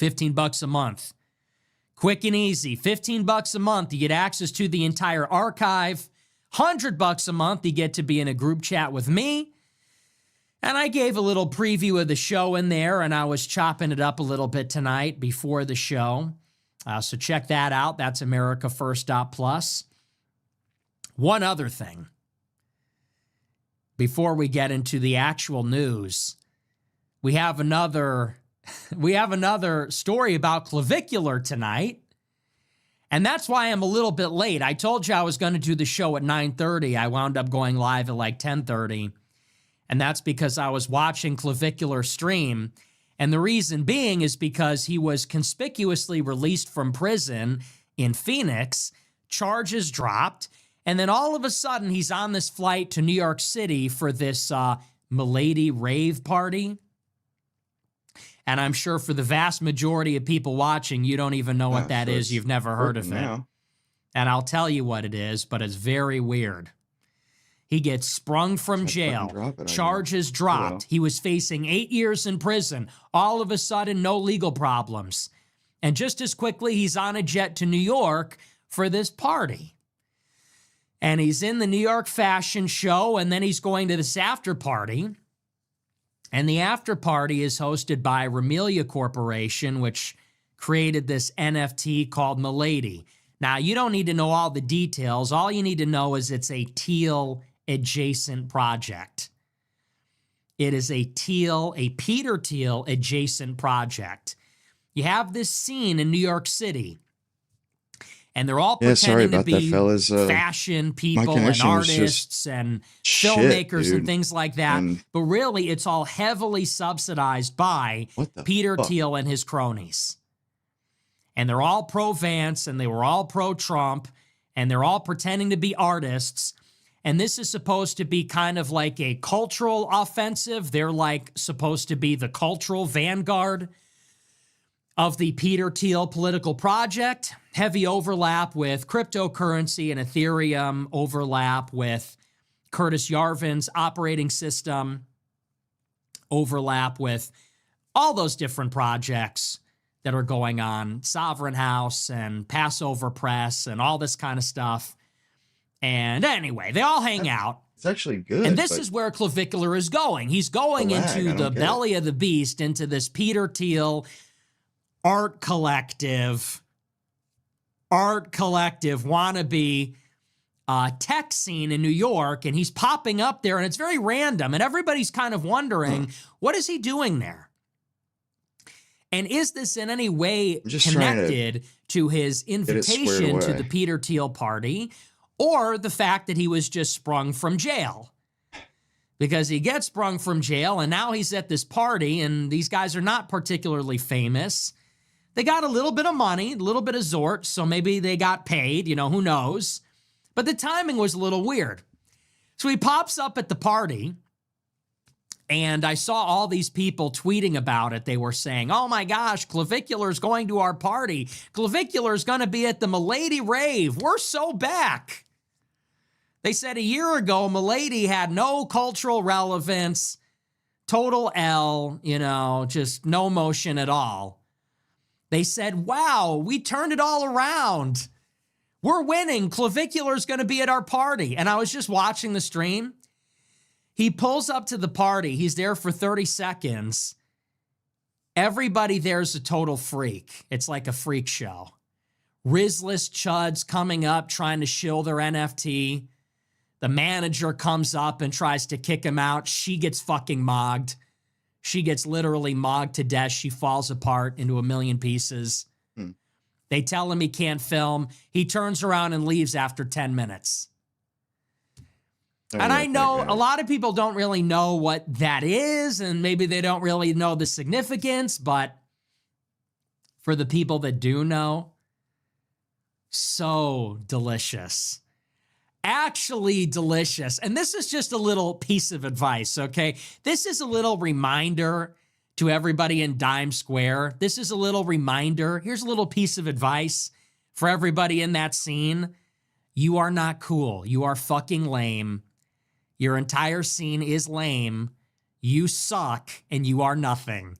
$15 a month. Quick and easy. $15 a month. You get access to the entire archive. $100 a month. You get to be in a group chat with me. And I gave a little preview of the show in there, and I was chopping it up a little bit tonight before the show. So check that out. That's AmericaFirst.plus. One other thing before we get into the actual news, we have another story about Clavicular tonight. And that's why I'm a little bit late. I told you I was going to do the show at 9:30. I wound up going live at like 10:30. And that's because I was watching Clavicular stream. And the reason being is because he was conspicuously released from prison in Phoenix, charges dropped, and then all of a sudden he's on this flight to New York City for this Mady rave party. And I'm sure for the vast majority of people watching, you don't even know what that is. You've never heard of it. And I'll tell you what it is, but it's very weird. He gets sprung from jail, charges dropped. He was facing 8 years in prison. All of a sudden, no legal problems. And just as quickly, he's on a jet to New York for this party. And he's in the New York fashion show, and then he's going to this after party. And the after party is hosted by Remelia Corporation, which created this NFT called Mady. Now, you don't need to know all the details. All you need to know is it's a teal adjacent project. It is a Peter Thiel adjacent project. You have this scene in New York City, and they're all pretending to be fashion people and artists and filmmakers and things like that. But really, it's all heavily subsidized by Peter Thiel and his cronies. And they're all pro-Vance, and they were all pro-Trump, and they're all pretending to be artists. And this is supposed to be kind of like a cultural offensive. They're like supposed to be the cultural vanguard of the Peter Thiel political project. Heavy overlap with cryptocurrency and Ethereum, overlap with Curtis Yarvin's operating system, overlap with all those different projects that are going on, Sovereign House and Passover Press and all this kind of stuff. And anyway, they all hang out. It's actually good. And this is where Clavicular is going. He's going into the belly of the beast, into this Peter Thiel art collective wannabe tech scene in New York. And he's popping up there, and it's very random. And everybody's kind of wondering, what is he doing there? And is this in any way connected to his invitation to the Peter Thiel party, or the fact that he was just sprung from jail? Because he gets sprung from jail, and now he's at this party, and these guys are not particularly famous. They got a little bit of money, a little bit of zort, so maybe they got paid, who knows? But the timing was a little weird. So he pops up at the party, and I saw all these people tweeting about it. They were saying, oh my gosh, Clavicular's going to our party. Clavicular's going to be at the Mady rave. We're so back. They said a year ago, Mady had no cultural relevance, total L, just no motion at all. They said, wow, we turned it all around. We're winning. Clavicular's going to be at our party. And I was just watching the stream. He pulls up to the party. He's there for 30 seconds. Everybody there's a total freak. It's like a freak show. Rizless chuds coming up, trying to shill their NFT. The manager comes up and tries to kick him out. She gets fucking mogged. She gets literally mogged to death. She falls apart into a million pieces. They tell him he can't film. He turns around and leaves after 10 minutes. And I know a lot of people don't really know what that is, and maybe they don't really know the significance, but for the people that do know, so delicious. Actually delicious. And this is just a little piece of advice, okay? This is a little reminder to everybody in Dime Square. This is a little reminder. Here's a little piece of advice for everybody in that scene. You are not cool. You are fucking lame. Your entire scene is lame. You suck, and you are nothing.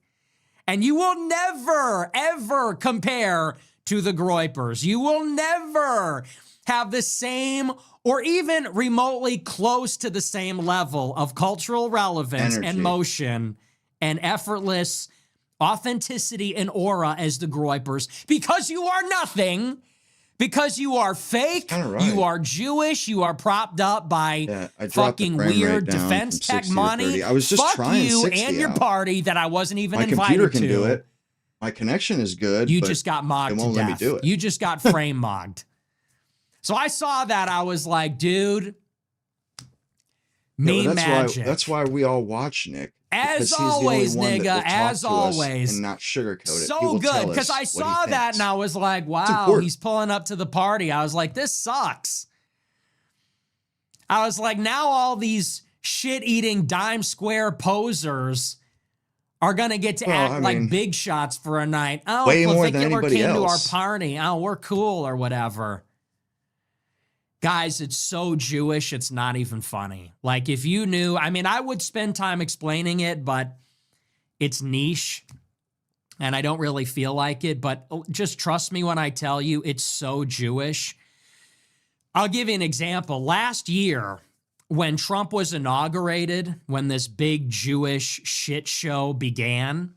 And you will never, ever compare to the Groypers. You will never have the same or even remotely close to the same level of cultural relevance and motion and effortless authenticity and aura as the Groypers, because you are nothing, because you are fake, you are Jewish, you are propped up by fucking weird defense tech money. I was just trying you and your party that I wasn't even invited to. My computer can do it. My connection is good. You just got mogged to death. Let me do it. You just got frame mogged. So I saw that. I was like, dude, meme magic. That's why we all watch Nick. As always, nigga, as always. And not sugarcoat it. So good, because I saw that and I was like, wow, he's pulling up to the party. I was like, this sucks. I was like, now all these shit-eating dime square posers are going to get to act like big shots for a night. Oh, way more than anybody came else. to our party. Oh, we're cool or whatever. Guys, it's so Jewish, it's not even funny. Like, if you knew, I mean, I would spend time explaining it, but it's niche, and I don't really feel like it, but just trust me when I tell you, it's so Jewish. I'll give you an example. Last year, when Trump was inaugurated, when this big Jewish shit show began,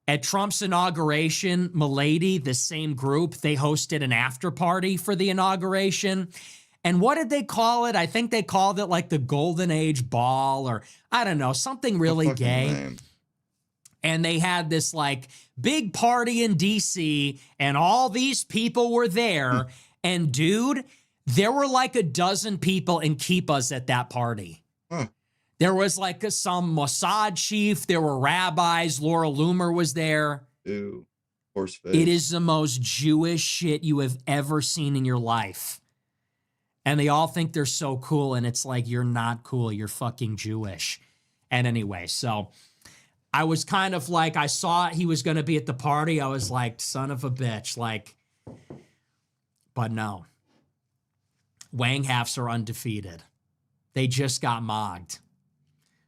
at Trump's inauguration, Mady, the same group, they hosted an after party for the inauguration. And what did they call it? I think they called it like the Golden Age Ball, or I don't know, something really gay. Name. And they had this like big party in DC, and all these people were there. And dude, there were like a dozen people in kippahs at that party. There was like some Mossad chief. There were rabbis. Laura Loomer was there. Ew. Horse face. It is the most Jewish shit you have ever seen in your life. And they all think they're so cool. And it's like, you're not cool. You're fucking Jewish. And anyway, so I was kind of like, I saw he was going to be at the party. I was like, son of a bitch. Like, but no. Wang halves are undefeated. They just got mogged.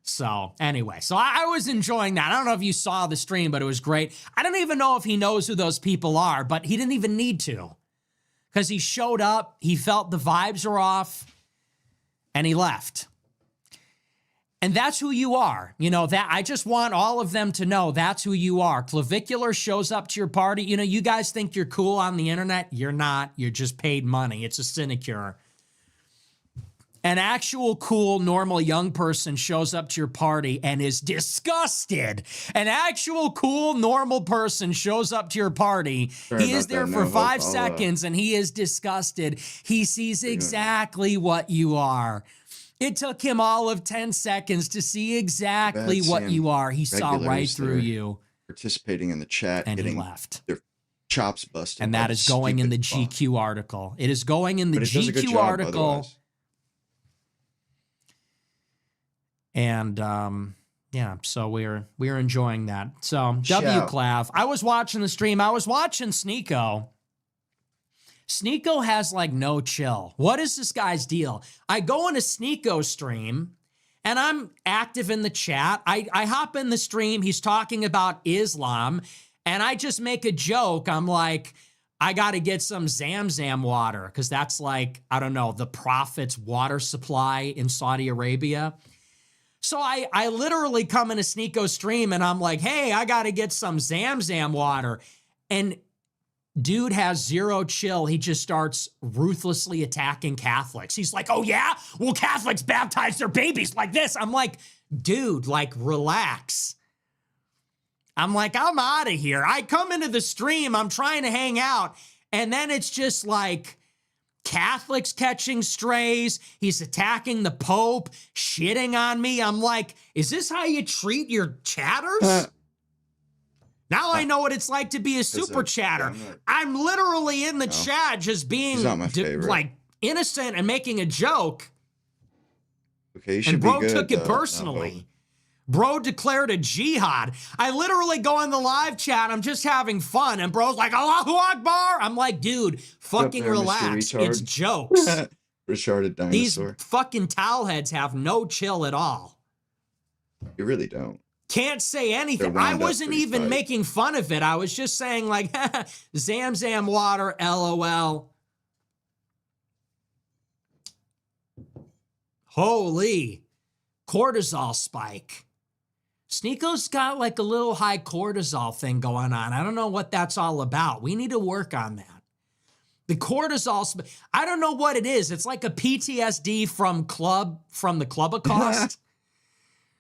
So anyway, so I was enjoying that. I don't know if you saw the stream, but it was great. I don't even know if he knows who those people are, but he didn't even need to, because he showed up, he felt the vibes are off, and he left. And that's who you are. You know, that I just want all of them to know that's who you are. Clavicular shows up to your party. You know, you guys think you're cool on the internet. You're not. You're just paid money. It's a sinecure. An actual cool, normal young person shows up to your party and is disgusted. An actual cool, normal person shows up to your party. He is there for 5 seconds and he is disgusted. He sees exactly what you are. It took him all of 10 seconds to see exactly what you are. He saw right through you. Participating in the chat. And he left. Their chops busted. And that is going in the GQ article. It is going in the GQ article. And yeah, so we're enjoying that. So Clav. I was watching the stream. I was watching Sneako. Sneako has like no chill. What is this guy's deal? I go on a Sneako stream and I'm active in the chat. I hop in the stream. He's talking about Islam and I just make a joke. I'm like, I got to get some Zamzam water because that's like, I don't know, the prophet's water supply in Saudi Arabia. So I literally come in a Sneako stream and I'm like, hey, I got to get some Zamzam water. And dude has zero chill. He just starts ruthlessly attacking Catholics. He's like, oh yeah? Well, Catholics baptize their babies like this. I'm like, dude, like, relax. I'm like, I'm out of here. I come into the stream. I'm trying to hang out. And then it's just like, Catholics catching strays. He's attacking the Pope, shitting on me. I'm like, is this how you treat your chatters? Now I know what it's like to be a super chatter. I'm literally in the chat just being like innocent and making a joke. Okay, you should and bro be good, took it personally. Bro declared a jihad. I literally go in the live chat. I'm just having fun. And bro's like, Allahu Akbar. I'm like, dude, fucking relax. It's jokes. Retarded dinosaur. These fucking towel heads have no chill at all. You really don't. Can't say anything. I wasn't even making fun of it. I was just saying like, Zam Zam water, LOL. Holy cortisol spike. Sneako's got like a little high cortisol thing going on. I don't know what that's all about. We need to work on that. The cortisol, I don't know what it is. It's like a PTSD from the Clubacost.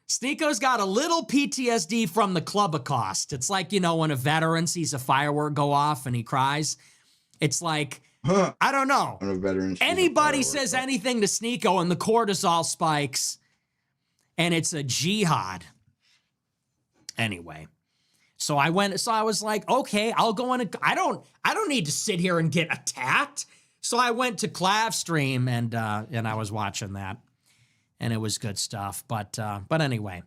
Sneako's got a little PTSD from the Clubacost. It's like, you know, when a veteran sees a firework go off and he cries. It's like, I don't know. Anybody says anything to Sneako and the cortisol spikes, and it's a jihad. Anyway, so I was like, okay, I'll go in. I don't need to sit here and get attacked. So I went to Clav stream and I was watching that, and it was good stuff. But anyway,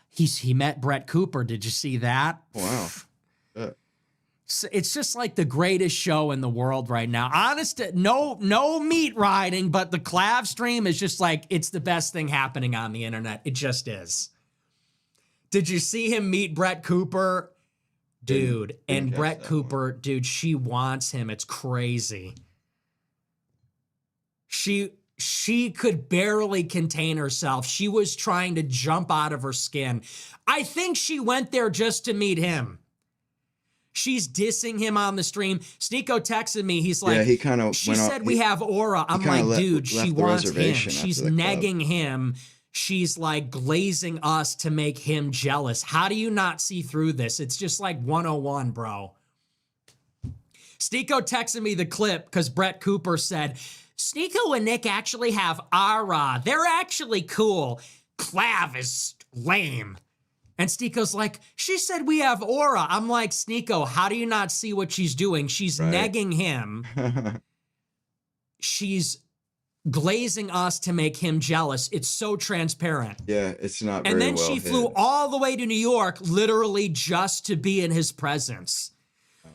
he met Brett Cooper. Did you see that? Wow. It's just like the greatest show in the world right now. Honest, no meat riding, but the Clav stream is just like, it's the best thing happening on the internet. It just is. Did you see him meet Brett Cooper? Dude, and Brett Cooper, dude, she wants him. It's crazy. She could barely contain herself. She was trying to jump out of her skin. I think she went there just to meet him. She's dissing him on the stream. Sneako texted me. He's like, she said we have aura. I'm like, dude, she wants him. She's negging him. She's like glazing us to make him jealous. How do you not see through this? It's just like 101, bro. Sneako texted me the clip because Brett Cooper said, Sneako and Nick actually have aura. They're actually cool. Clav is lame. And Sneako's like, she said we have aura. I'm like, Sneako, how do you not see what she's doing? She's negging him. She's glazing us to make him jealous. It's so transparent. Yeah, it's not very And then well she flew all the way to New York, literally just to be in his presence.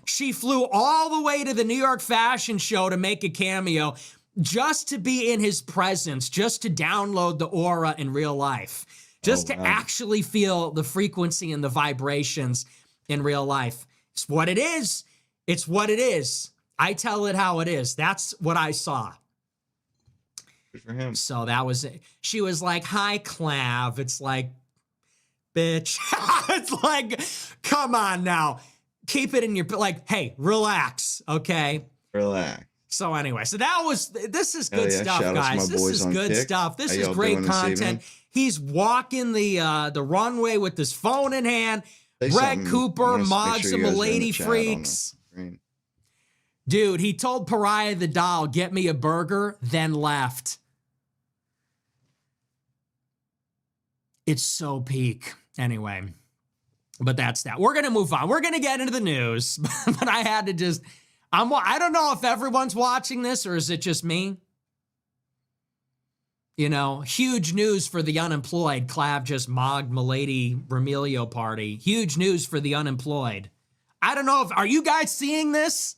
She flew all the way to the New York Fashion Show to make a cameo, just to be in his presence, just to download the aura in real life. Just to actually feel the frequency and the vibrations in real life. It's what it is. It's what it is. I tell it how it is. That's what I saw. Good for him. So that was it. She was like, hi, Clav. It's like, bitch. It's like, come on now. Keep it in your, like, hey, relax, okay? Relax. So anyway, so this is good stuff, Shout guys. This is good stuff. This is great content. He's walking the runway with his phone in hand. Brett Cooper mods him a Lady Freaks. Dude, he told Pariah the doll, get me a burger, then left. It's so peak. Anyway, but that's that. We're going to move on. We're going to get into the news, but I had to just, I don't know if everyone's watching this or is it just me? You know, huge news for the unemployed. Clav just mogged Milady Remilio party. Huge news for the unemployed. I don't know are you guys seeing this?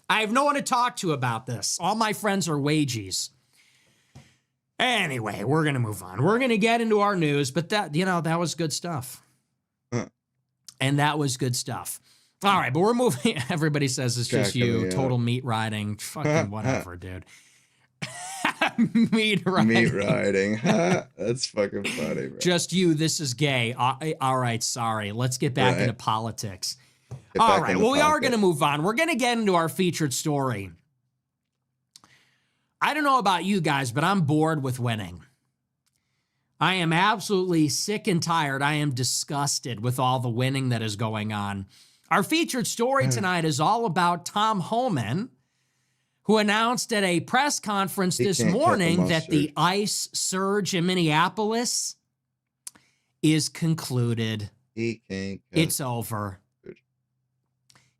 I have no one to talk to about this. All my friends are wages. Anyway, we're going to move on. We're going to get into our news, but that was good stuff. And that was good stuff. All right, but we're moving. Everybody says it's just you. Total meat riding. Fucking whatever, dude. Meat riding. That's fucking funny, bro. Just you. This is gay. All right, sorry. Let's get back into politics. All right, well, we are going to move on. We're going to get into our featured story. I don't know about you guys, but I'm bored with winning. I am absolutely sick and tired. I am disgusted with all the winning that is going on. Our featured story tonight is all about Tom Homan, who announced at a press conference this morning that the ICE surge in Minneapolis is concluded. It's over.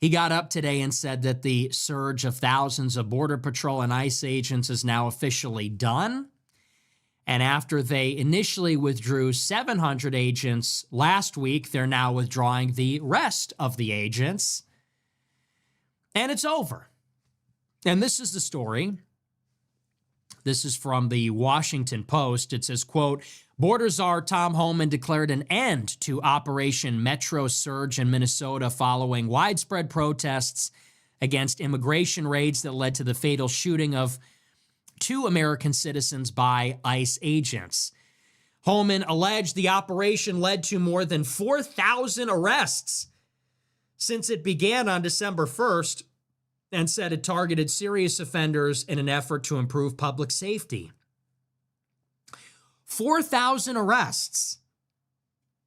He got up today and said that the surge of thousands of Border Patrol and ICE agents is now officially done. And after they initially withdrew 700 agents last week, they're now withdrawing the rest of the agents. And it's over. And this is the story. This is from the Washington Post. It says, quote, Border Czar Tom Homan declared an end to Operation Metro Surge in Minnesota following widespread protests against immigration raids that led to the fatal shooting of 2 American citizens by ICE agents. Homan alleged the operation led to more than 4,000 arrests since it began on December 1st, and said it targeted serious offenders in an effort to improve public safety. 4,000 arrests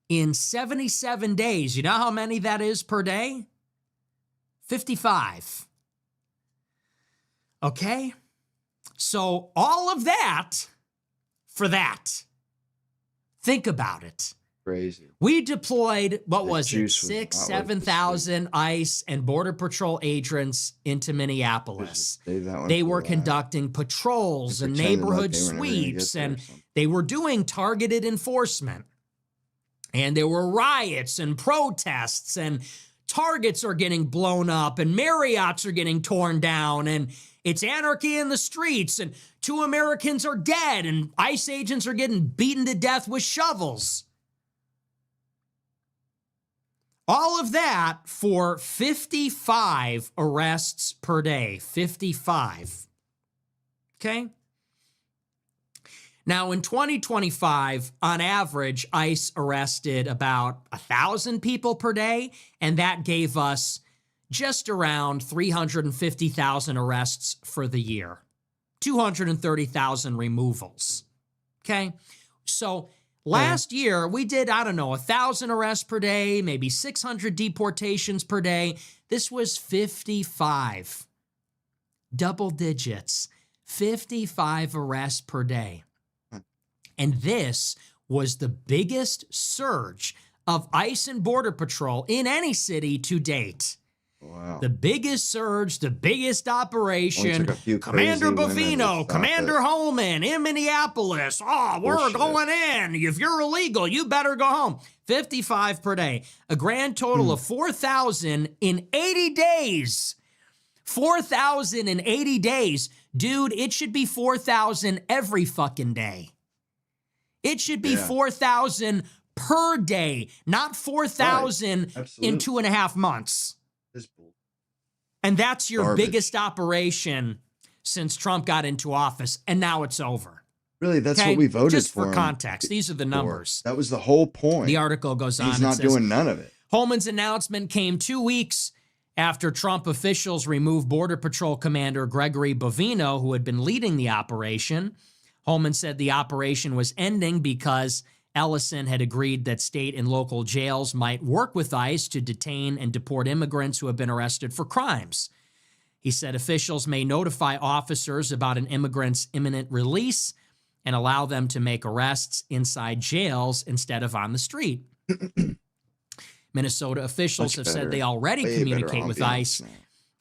in 77 days. You know how many that is per day? 55. Okay? So all of that for that. Think about it. Crazy. We deployed, what The was it, juice was 6,000, not worth the 7,000 ICE and Border Patrol agents into Minneapolis. They were conducting patrols and neighborhood sweeps, and they were doing targeted enforcement. And there were riots and protests, and Targets are getting blown up, and Marriotts are getting torn down, and it's anarchy in the streets, and 2 Americans are dead, and ICE agents are getting beaten to death with shovels. All of that for 55 arrests per day. 55. Okay? Now, in 2025, on average, ICE arrested about 1,000 people per day, and that gave us just around 350,000 arrests for the year. 230,000 removals. Okay? So last year, we did, 1,000 arrests per day, maybe 600 deportations per day. This was 55. Double digits. 55 arrests per day. And this was the biggest surge of ICE and Border Patrol in any city to date. Wow. The biggest surge, the biggest operation. Commander Bovino, Commander Holman in Minneapolis. Oh, we're going in. If you're illegal, you better go home. 55 per day. A grand total of 4,000 in 80 days. 4,000 in 80 days. Dude, it should be 4,000 every fucking day. It should be 4,000 per day, not 4,000 in 2.5 months. And that's your biggest operation since Trump got into office, and now it's over. Really, that's what we voted for. Just for context, these are the numbers. That was the whole point. The article goes on. He's not doing none of it. Holman's announcement came 2 weeks after Trump officials removed Border Patrol Commander Gregory Bovino, who had been leading the operation. Holman said the operation was ending because Ellison had agreed that state and local jails might work with ICE to detain and deport immigrants who have been arrested for crimes. He said officials may notify officers about an immigrant's imminent release and allow them to make arrests inside jails instead of on the street. Minnesota officials have said they already communicate with ICE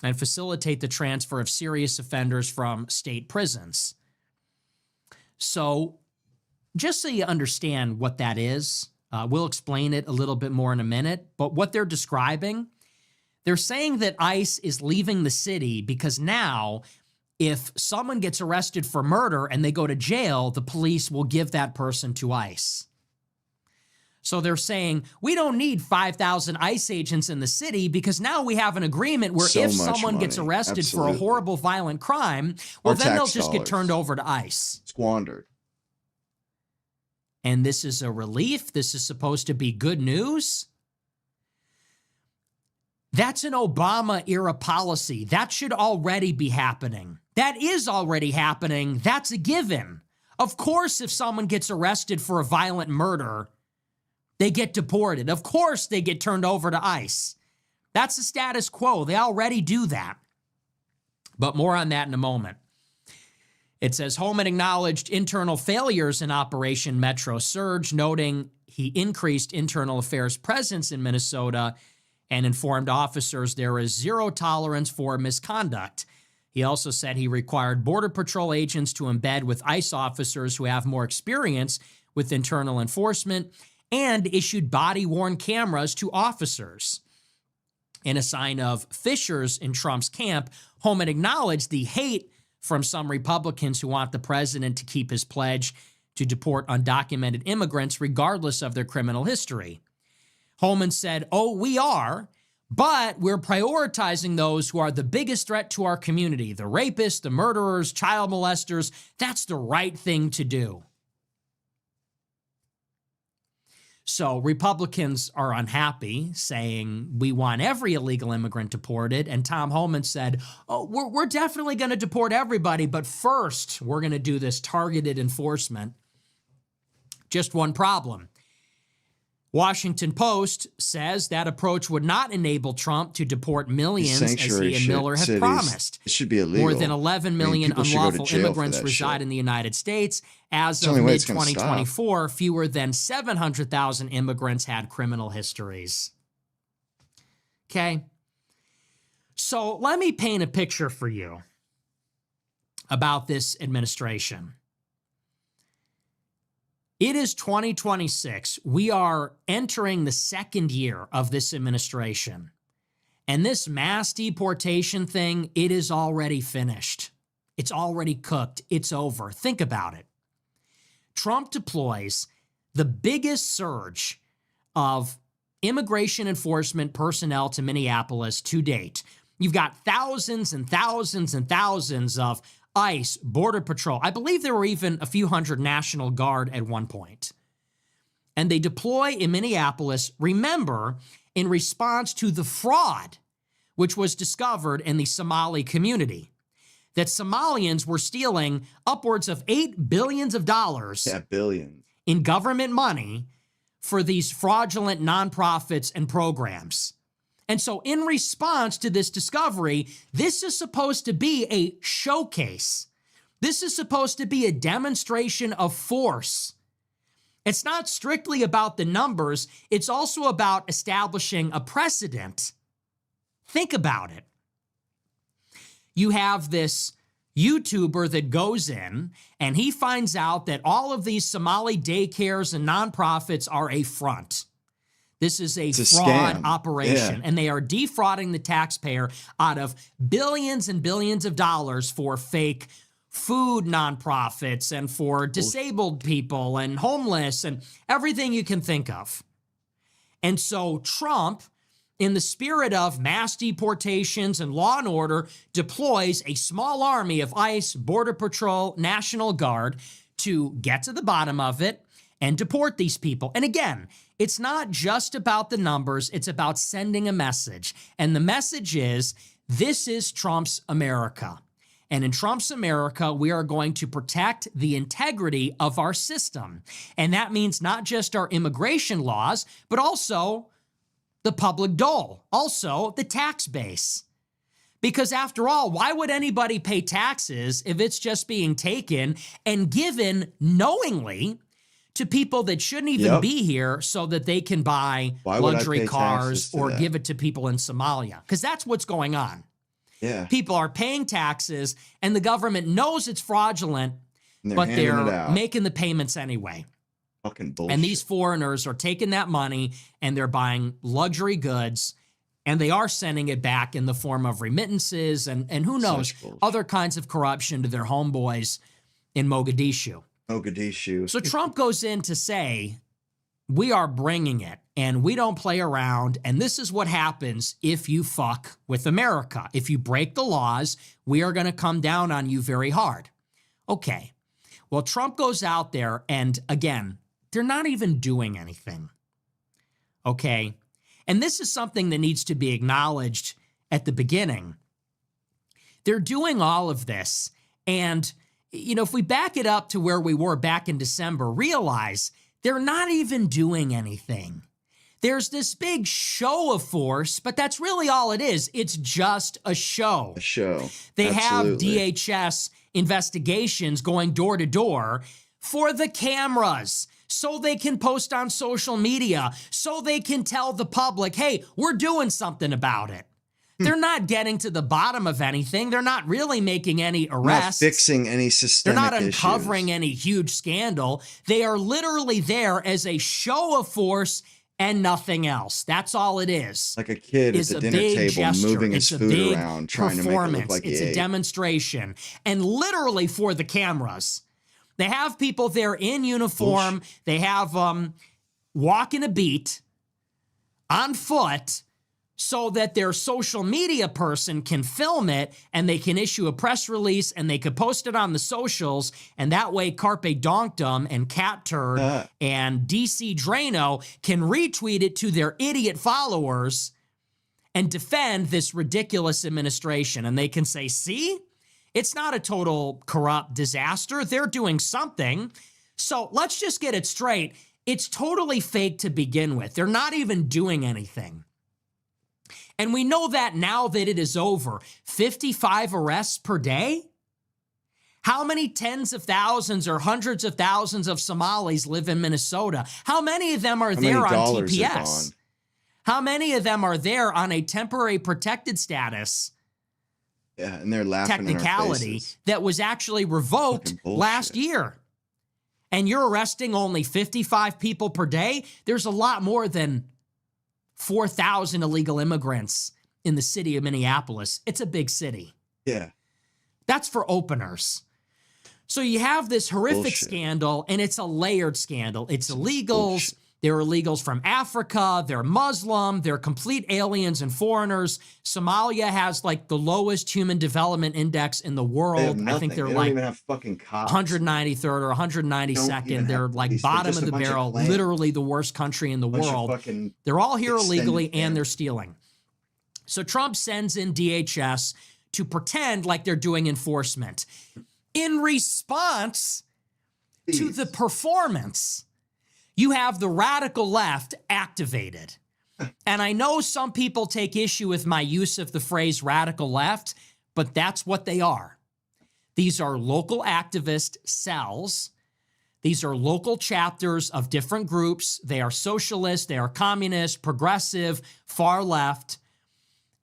and facilitate the transfer of serious offenders from state prisons. So just so you understand what that is, we'll explain it a little bit more in a minute, but what they're describing, they're saying that ICE is leaving the city because now if someone gets arrested for murder and they go to jail, the police will give that person to ICE. So they're saying, we don't need 5,000 ICE agents in the city because now we have an agreement where if someone gets arrested for a horrible, violent crime, well, then they'll just get turned over to ICE. Squandered. And this is a relief. This is supposed to be good news. That's an Obama-era policy. That should already be happening. That is already happening. That's a given. Of course, if someone gets arrested for a violent murder, they get deported. Of course, they get turned over to ICE. That's the status quo. They already do that. But more on that in a moment. It says Holman acknowledged internal failures in Operation Metro Surge, noting he increased internal affairs presence in Minnesota and informed officers there is zero tolerance for misconduct. He also said he required Border Patrol agents to embed with ICE officers who have more experience with internal enforcement and issued body-worn cameras to officers. In a sign of fissures in Trump's camp, Holman acknowledged the hate from some Republicans who want the president to keep his pledge to deport undocumented immigrants regardless of their criminal history. Holman said, "Oh, we are, but we're prioritizing those who are the biggest threat to our community, the rapists, the murderers, child molesters. That's the right thing to do." So Republicans are unhappy, saying we want every illegal immigrant deported. And Tom Homan said, "Oh, we're definitely going to deport everybody, but first we're going to do this targeted enforcement." Just one problem. Washington Post says that approach would not enable Trump to deport millions, as he and Miller have promised. It should be illegal. More than 11 million unlawful immigrants reside in the United States. As of mid-2024, fewer than 700,000 immigrants had criminal histories. Okay? So let me paint a picture for you about this administration. It is 2026. We are entering the second year of this administration. And this mass deportation thing, it is already finished. It's already cooked. It's over. Think about it. Trump deploys the biggest surge of immigration enforcement personnel to Minneapolis to date. You've got thousands and thousands and thousands of ICE, Border Patrol. I believe there were even a few hundred National Guard at one point. And they deploy in Minneapolis, remember, in response to the fraud which was discovered in the Somali community, that Somalians were stealing upwards of $8 billion in government money for these fraudulent nonprofits and programs. And so in response to this discovery, this is supposed to be a showcase. This is supposed to be a demonstration of force. It's not strictly about the numbers. It's also about establishing a precedent. Think about it. You have this YouTuber that goes in and he finds out that all of these Somali daycares and nonprofits are a front. This is a fraud scam operation, and they are defrauding the taxpayer out of billions and billions of dollars for fake food nonprofits and for disabled people and homeless and everything you can think of. And so Trump, in the spirit of mass deportations and law and order, deploys a small army of ICE, Border Patrol, National Guard to get to the bottom of it and deport these people. And again, it's not just about the numbers, it's about sending a message. And the message is, this is Trump's America. And in Trump's America, we are going to protect the integrity of our system. And that means not just our immigration laws, but also the public dole, also the tax base. Because after all, why would anybody pay taxes if it's just being taken and given knowingly to people that shouldn't even be here so that they can buy luxury cars or give it to people in Somalia? Because that's what's going on. Yeah. People are paying taxes and the government knows it's fraudulent, but they're making the payments anyway. Fucking bullshit. And these foreigners are taking that money and they're buying luxury goods and they are sending it back in the form of remittances and who knows, other kinds of corruption to their homeboys in Mogadishu. So Trump goes in to say, we are bringing it and we don't play around. And this is what happens if you fuck with America. If you break the laws, we are going to come down on you very hard. Okay. Well, Trump goes out there and again, they're not even doing anything. Okay. And this is something that needs to be acknowledged at the beginning. They're doing all of this. And, you know, if we back it up to where we were back in December, realize they're not even doing anything. There's this big show of force, but that's really all it is. It's just a show. A show. They have DHS investigations going door to door for the cameras, so they can post on social media, so they can tell the public, hey, we're doing something about it. They're not getting to the bottom of anything. They're not really making any arrests. Not fixing any systemic They're not uncovering any huge scandal. They are literally there as a show of force and nothing else. That's all it is. Like a kid at the dinner table gesture. moving his food around, trying to make it look like it's a demonstration. And literally for the cameras. They have people there in uniform. Bullshit. They have walking a beat on foot so that their social media person can film it and they can issue a press release and they could post it on the socials. And that way Carpe Donktum and Cat Turd and DC Drano can retweet it to their idiot followers and defend this ridiculous administration. And they can say, see, it's not a total corrupt disaster. They're doing something. So let's just get it straight. It's totally fake to begin with. They're not even doing anything. And we know that now that it is over. 55 arrests per day? How many tens of thousands or hundreds of thousands of Somalis live in Minnesota? How many of them are there on TPS? How many of them are there on a temporary protected status? Yeah, and they're laughing technicality that was actually revoked last year. And you're arresting only 55 people per day? There's a lot more than 4,000 illegal immigrants in the city of Minneapolis. It's a big city. Yeah. That's for openers. So you have this horrific scandal, and it's a layered scandal. It's illegals. They're illegals from Africa. They're Muslim. They're complete aliens and foreigners. Somalia has like the lowest human development index in the world. I think they're they like don't even have fucking cops. 193rd or 192nd. They're like bottom of the barrel, literally the worst country in the world. They're all here illegally and they're stealing. So Trump sends in DHS to pretend like they're doing enforcement in response to the performance. You have the radical left activated. And I know some people take issue with my use of the phrase radical left, but that's what they are. These are local activist cells. These are local chapters of different groups. They are socialist, they are communist, progressive, far left.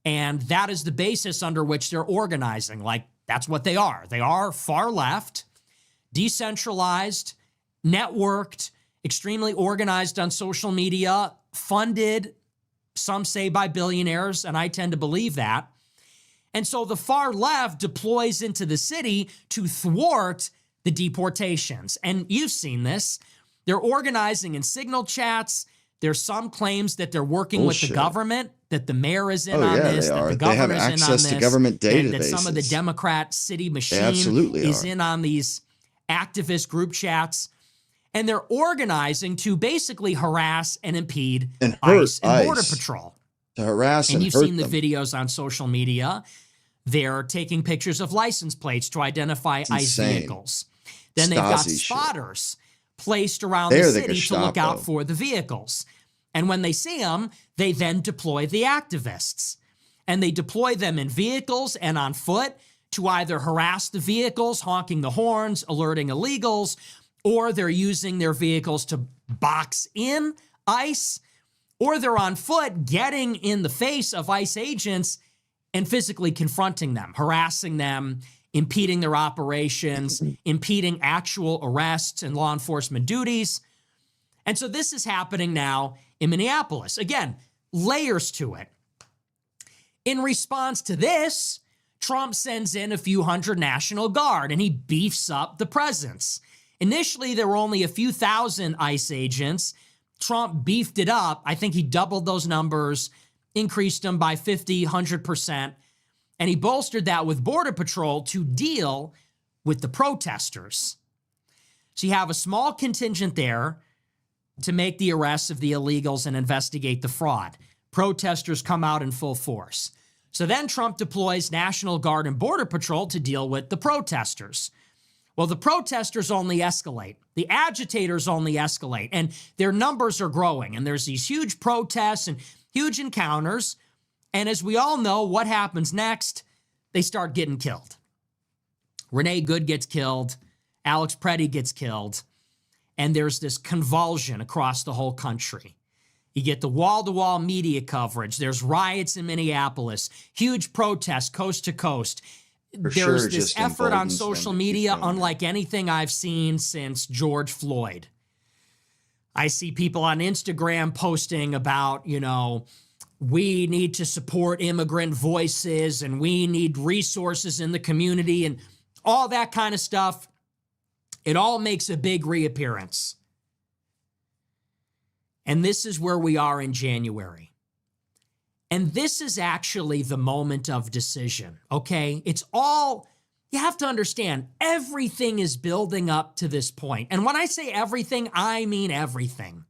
And that is the basis under which they're organizing. Like, that's what they are. They are far left, decentralized, networked, extremely organized on social media, funded, some say by billionaires, and I tend to believe that. And so the far left deploys into the city to thwart the deportations. And you've seen this. They're organizing in signal chats. There's some claims that they're working with the government, that the mayor is in on this, that the governor is in on this. They have access to government databases. And that some of the Democrat city machine is in on these activist group chats. And they're organizing to basically harass and impede ICE and Border Patrol. To harass and you've seen the videos on social media. They're taking pictures of license plates to identify ICE vehicles. Then they've got spotters placed around the city to look out for the vehicles. And when they see them, they then deploy the activists. And they deploy them in vehicles and on foot to either harass the vehicles, honking the horns, alerting illegals, or they're using their vehicles to box in ICE, or they're on foot getting in the face of ICE agents and physically confronting them, harassing them, impeding their operations, impeding actual arrests and law enforcement duties. And so this is happening now in Minneapolis. Again, layers to it. In response to this, Trump sends in a few hundred National Guard and he beefs up the presence. Initially, there were only a few thousand ICE agents. Trump beefed it up. I think he doubled those numbers, increased them by 50, 100%. And he bolstered that with Border Patrol to deal with the protesters. So you have a small contingent there to make the arrests of the illegals and investigate the fraud. Protesters come out in full force. So then Trump deploys National Guard and Border Patrol to deal with the protesters. Well, the protesters only escalate. The agitators only escalate, and their numbers are growing. And there's these huge protests and huge encounters. And as we all know, what happens next? They start getting killed. Renee Good gets killed. Alex Preddy gets killed. And there's this convulsion across the whole country. You get the wall-to-wall media coverage. There's riots in Minneapolis, huge protests coast to coast. There's this effort on social media unlike anything I've seen since George Floyd. I see people on Instagram posting about, we need to support immigrant voices and we need resources in the community and all that kind of stuff. It all makes a big reappearance. And this is where we are in January. And this is actually the moment of decision, okay? You have to understand, everything is building up to this point. And when I say everything, I mean everything.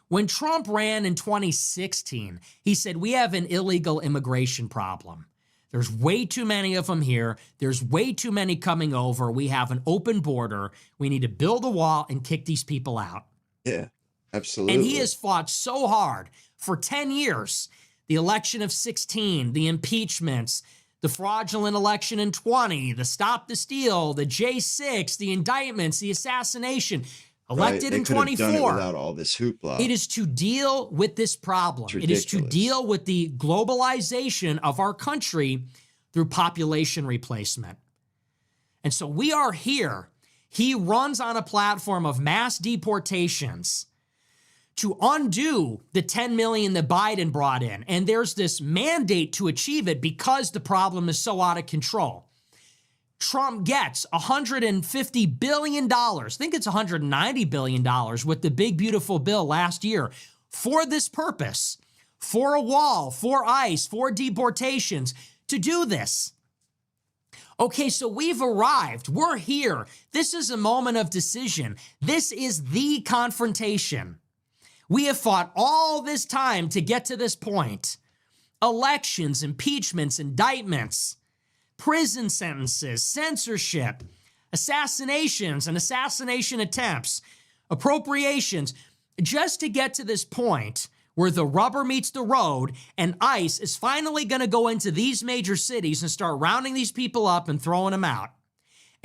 When Trump ran in 2016, he said, we have an illegal immigration problem. There's way too many of them here. There's way too many coming over. We have an open border. We need to build a wall and kick these people out. Yeah, absolutely. And he has fought so hard for 10 years. The election of 16, the impeachments, the fraudulent election in 20, the Stop the Steal, the J6, the indictments, the assassination, elected in 24. Done it without all this hoopla. It is to deal with this problem. It is to deal with the globalization of our country through population replacement. And so we are here. He runs on a platform of mass deportations to undo the 10 million that Biden brought in. And there's this mandate to achieve it because the problem is so out of control. Trump gets $150 billion, I think it's $190 billion with the big, beautiful bill last year for this purpose, for a wall, for ICE, for deportations, to do this. Okay, so we've arrived. We're here. This is a moment of decision. This is the confrontation. We have fought all this time to get to this point. Elections, impeachments, indictments, prison sentences, censorship, assassinations and assassination attempts, appropriations, just to get to this point where the rubber meets the road and ICE is finally going to go into these major cities and start rounding these people up and throwing them out.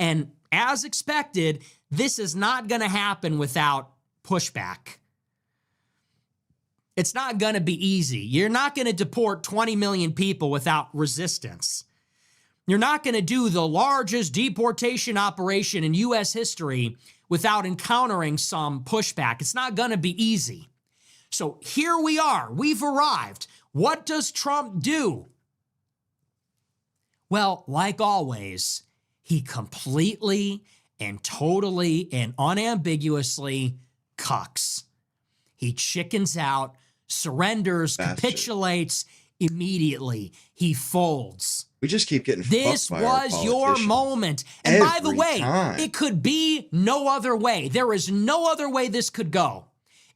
And as expected, this is not going to happen without pushback. It's not going to be easy. You're not going to deport 20 million people without resistance. You're not going to do the largest deportation operation in U.S. history without encountering some pushback. It's not going to be easy. So here we are. We've arrived. What does Trump do? Well, like always, he completely and totally and unambiguously cucks. He chickens out, surrenders, capitulates immediately. He folds. We just keep getting this fucked by our was your moment. And by the way, it could be no other way. There is no other way this could go.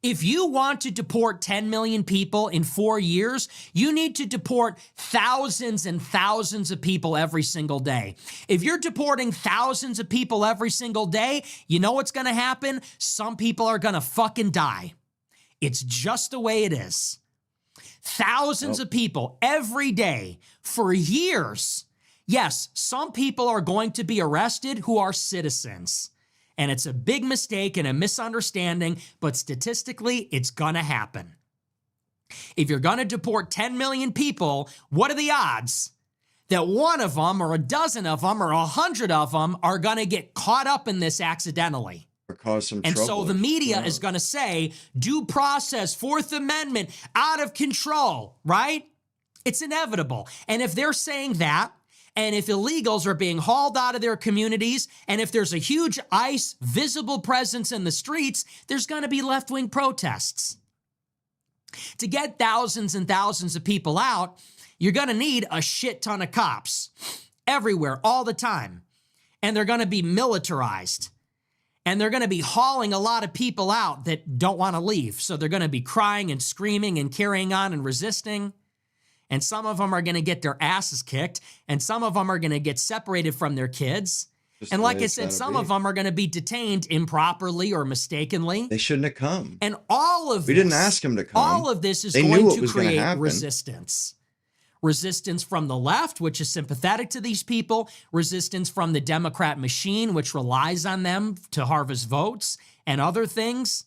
If you want to deport 10 million people in 4 years, you need to deport thousands and thousands of people every single day. If you're deporting thousands of people every single day, you know what's going to happen? Some people are going to fucking die. It's just the way it is. Thousands of people every day for years. Yes, some people are going to be arrested who are citizens. And it's a big mistake and a misunderstanding, but statistically, it's going to happen. If you're going to deport 10 million people, what are the odds that one of them or a dozen of them or 100 of them are going to get caught up in this accidentally? Or cause some and trouble. So the media is going to say, due process, Fourth Amendment, out of control, right? It's inevitable. And if they're saying that, and if illegals are being hauled out of their communities, and if there's a huge ICE visible presence in the streets, there's going to be left-wing protests. To get thousands and thousands of people out, you're going to need a shit ton of cops everywhere, all the time. And they're going to be militarized. And they're going to be hauling a lot of people out that don't want to leave. So they're going to be crying and screaming and carrying on and resisting. And some of them are going to get their asses kicked. And some of them are going to get separated from their kids. And like I said, some of them are going to be detained improperly or mistakenly. They shouldn't have come. And all of this, we didn't ask them to come. All of this is going to create resistance. Resistance from the left, which is sympathetic to these people. Resistance from the Democrat machine, which relies on them to harvest votes and other things.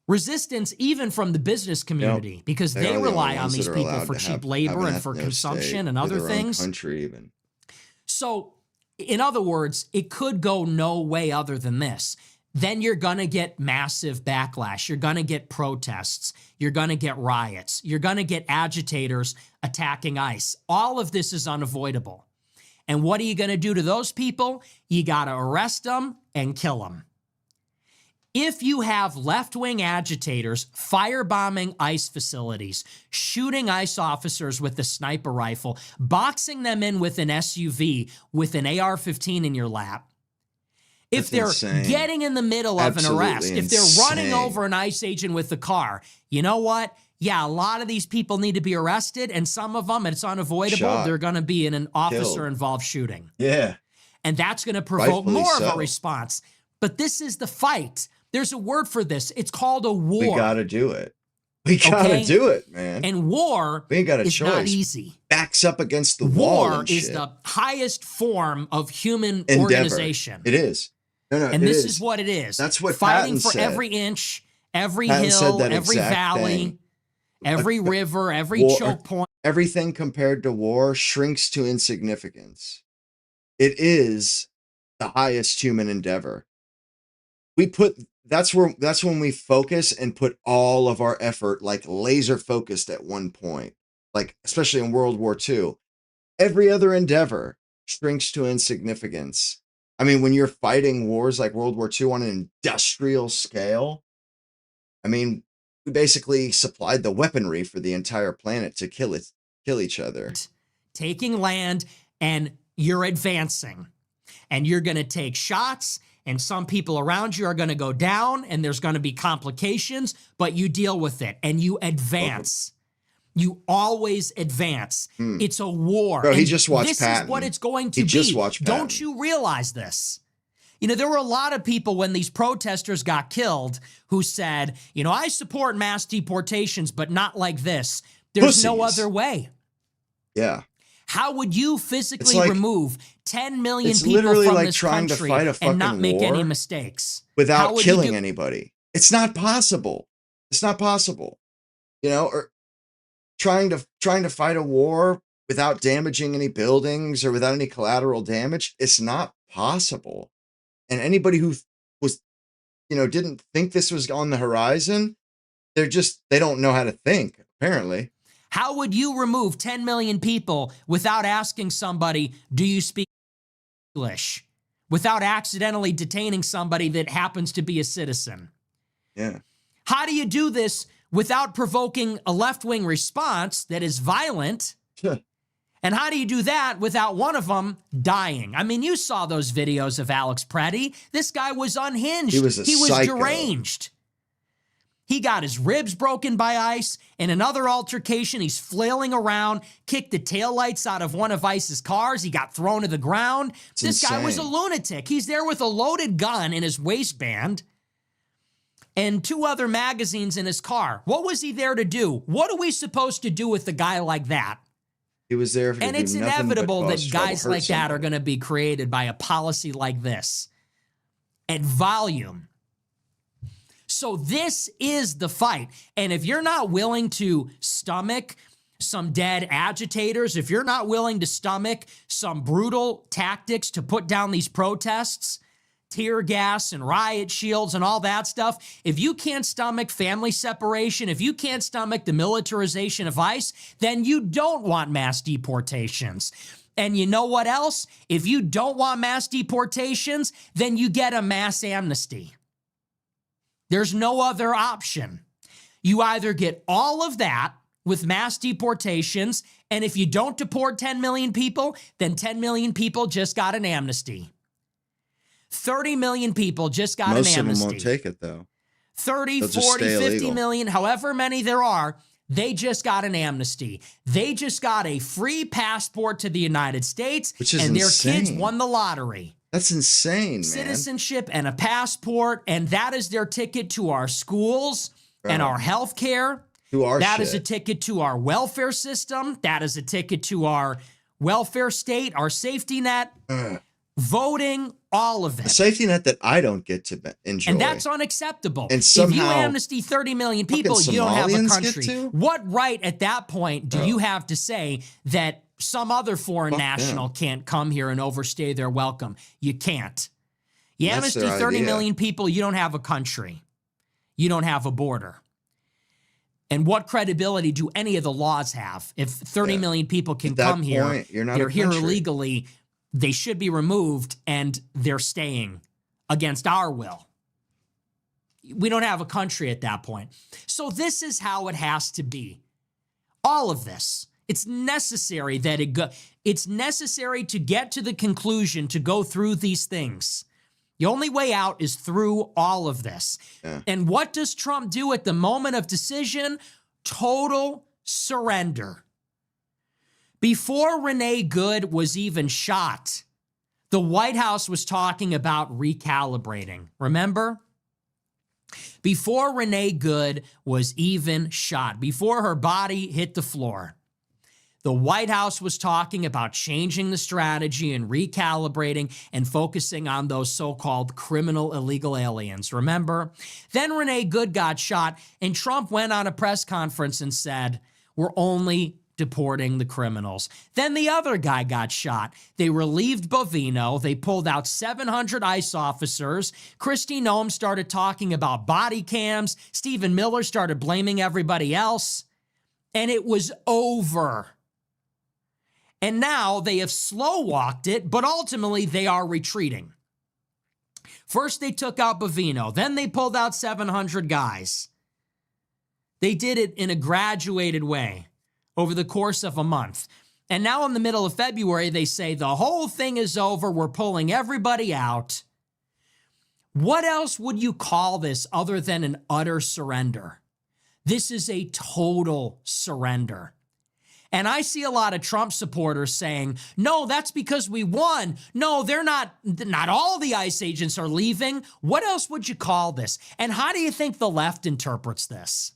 Resistance even from the business community, because they rely on these people for cheap labor and for consumption and other things. Country even. So, in other words, it could go no way other than this. then you're going to get massive backlash. You're going to get protests. You're going to get riots. You're going to get agitators attacking ICE. All of this is unavoidable. And what are you going to do to those people? You got to arrest them and kill them. If you have left-wing agitators firebombing ICE facilities, shooting ICE officers with a sniper rifle, boxing them in with an SUV with an AR-15 in your lap, if they're insane. Getting in the middle of an arrest, if they're running over an ICE agent with the car, you know what? Yeah, a lot of these people need to be arrested, and some of them, it's unavoidable, they're going to be in an officer-involved shooting. Yeah. And that's going to provoke more of a response. But this is the fight. There's a word for this. It's called a war. We got to do it. We got to do it, man. And war we ain't got a is choice. Not easy. Backs up against the wall. War is the highest form of human endeavor. Organization. It is. No, and this is what it is. That's what fighting Patton for said. Every inch, every Patton hill, said that every exact valley, thing. every river, every choke point. Everything compared to war shrinks to insignificance. It is the highest human endeavor. That's when we focus and put all of our effort, like laser focused at one point, like especially in World War II. Every other endeavor shrinks to insignificance. I mean, when you're fighting wars like World War II on an industrial scale, I mean, we basically supplied the weaponry for the entire planet to kill each other. Taking land, and you're advancing, and you're going to take shots, and some people around you are going to go down, and there's going to be complications, but you deal with it, and you advance. You always advance. It's a war. Bro, he just watched Patton. This is what it's going to be. Just watched Patton. Don't you realize this? You know, there were a lot of people when these protesters got killed who said, you know, I support mass deportations, but not like this. There's no other way. Yeah. How would you physically remove 10 million people literally from like this trying country to fight a and not make war any mistakes? Without killing anybody. It's not possible. It's not possible. You know, or trying to fight a war without damaging any buildings or without any collateral damage, it's not possible. And anybody who was, you know, didn't think this was on the horizon, they don't know how to think, apparently. How would you remove 10 million people without asking somebody, do you speak English? Without accidentally detaining somebody that happens to be a citizen? Yeah. How do you do this without provoking a left-wing response that is violent? And how do you do that without one of them dying? I mean, you saw those videos of Alex Preddy. This guy was unhinged. He was psycho. Deranged. He got his ribs broken by ICE. In another altercation, he's flailing around, kicked the taillights out of one of ICE's cars. He got thrown to the ground. This guy was a lunatic. He's there with a loaded gun in his waistband and 2 other magazines in his car. What was he there to do? What are we supposed to do with a guy like that? He was there and it's inevitable that guys like that are going to be created by a policy like this at volume. So this is the fight. And if you're not willing to stomach some dead agitators, if you're not willing to stomach some brutal tactics to put down these protests, tear gas and riot shields and all that stuff, if you can't stomach family separation, if you can't stomach the militarization of ICE, then you don't want mass deportations. And you know what else? If you don't want mass deportations, then you get a mass amnesty. There's no other option. You either get all of that with mass deportations, and if you don't deport 10 million people, then 10 million people just got an amnesty. 30 million people just got an amnesty. Most of them won't take it, though. 30, 40, 50 million, however many there are, they just got an amnesty. They just got a free passport to the United States, which is and insane. Their kids won the lottery. That's insane, man. Citizenship and a passport, and that is their ticket to our schools and our health care. That is a ticket to our welfare system. That is a ticket to our welfare state, our safety net. Voting, all of it. A safety net that I don't get to enjoy. And that's unacceptable. And somehow, if you amnesty 30 million people, you don't have a country. Get to? What right at that point do you have to say that some other foreign national can't come here and overstay their welcome? You can't. You That's amnesty their 30 idea. million people, you don't have a country. You don't have a border. And what credibility do any of the laws have? If 30 million people can At that come here, point, you're not they're a here country. illegally, they should be removed, and they're staying against our will. We don't have a country at that point. So this is how it has to be. All of this. It's necessary that it's necessary to get to the conclusion to go through these things. The only way out is through all of this. Yeah. And what does Trump do at the moment of decision? Total surrender. Before Renee Good was even shot, the White House was talking about recalibrating. Remember? Before Renee Good was even shot, before her body hit the floor, the White House was talking about changing the strategy and recalibrating and focusing on those so-called criminal illegal aliens. Remember? Then Renee Good got shot, and Trump went on a press conference and said, we're only deporting the criminals. Then the other guy got shot. They relieved Bovino. They pulled out 700 ICE officers. Kristi Noem started talking about body cams. Stephen Miller started blaming everybody else. And it was over. And now they have slow-walked it, but ultimately they are retreating. First they took out Bovino. Then they pulled out 700 guys. They did it in a graduated way over the course of a month. And now in the middle of February, they say the whole thing is over. We're pulling everybody out. What else would you call this other than an utter surrender? This is a total surrender. And I see a lot of Trump supporters saying, no, that's because we won. No, they're not all the ICE agents are leaving. What else would you call this? And how do you think the left interprets this?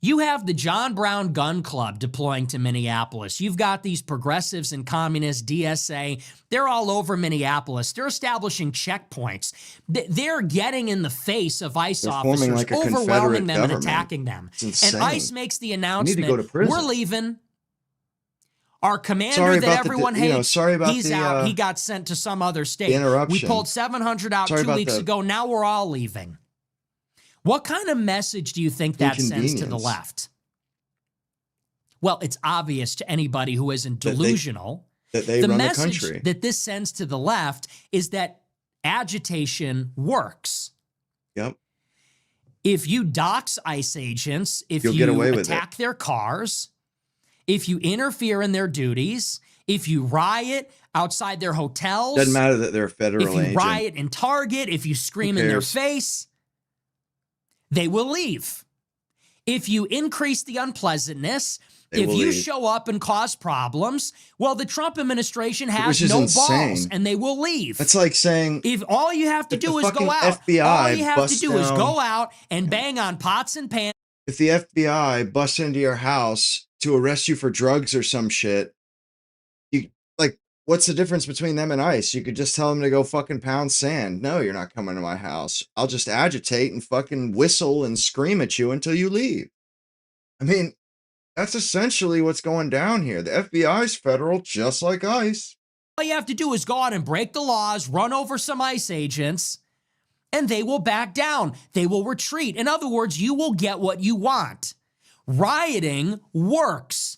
You have the John Brown Gun Club deploying to Minneapolis. You've got these progressives and communists, DSA. They're all over Minneapolis. They're establishing checkpoints. They're getting in the face of ICE officers, like a overwhelming Confederate them and government. attacking them. It's insane. And ICE makes the You announcement, need to go to prison. we're leaving. Our commander Sorry that about everyone the, hates, sorry about he's the, out. He got sent to some other state. interruption. We pulled 700 out Sorry 2 about weeks ago. Now we're all leaving. What kind of message do you think that sends to the Inconvenience. left? Well, it's obvious to anybody who isn't delusional. that they The run the message country. that this sends to the left is that agitation works. Yep. If you dox ICE agents, if You'll you get away with attack their cars, if you interfere in their duties, if you riot outside their hotels, Doesn't matter that they're a federal if you agent. riot in Target, if you scream in their cares? face, they will leave. If you increase the unpleasantness, They if will you leave. show up and cause problems, well, the Trump administration has Which is no insane. balls, and they will leave. That's like saying If all you have to if do the is go fucking out, FBI all you have to busts do is down- go out and bang on pots and pans. if the FBI busts into your house to arrest you for drugs or some shit, you like, what's the difference between them and ICE? You could just tell them to go fucking pound sand. No, you're not coming to my house. I'll just agitate and fucking whistle and scream at you until you leave. I mean, that's essentially what's going down here. The FBI's federal, just like ICE. All you have to do is go out and break the laws, run over some ICE agents, and they will back down. They will retreat. In other words, you will get what you want. Rioting works.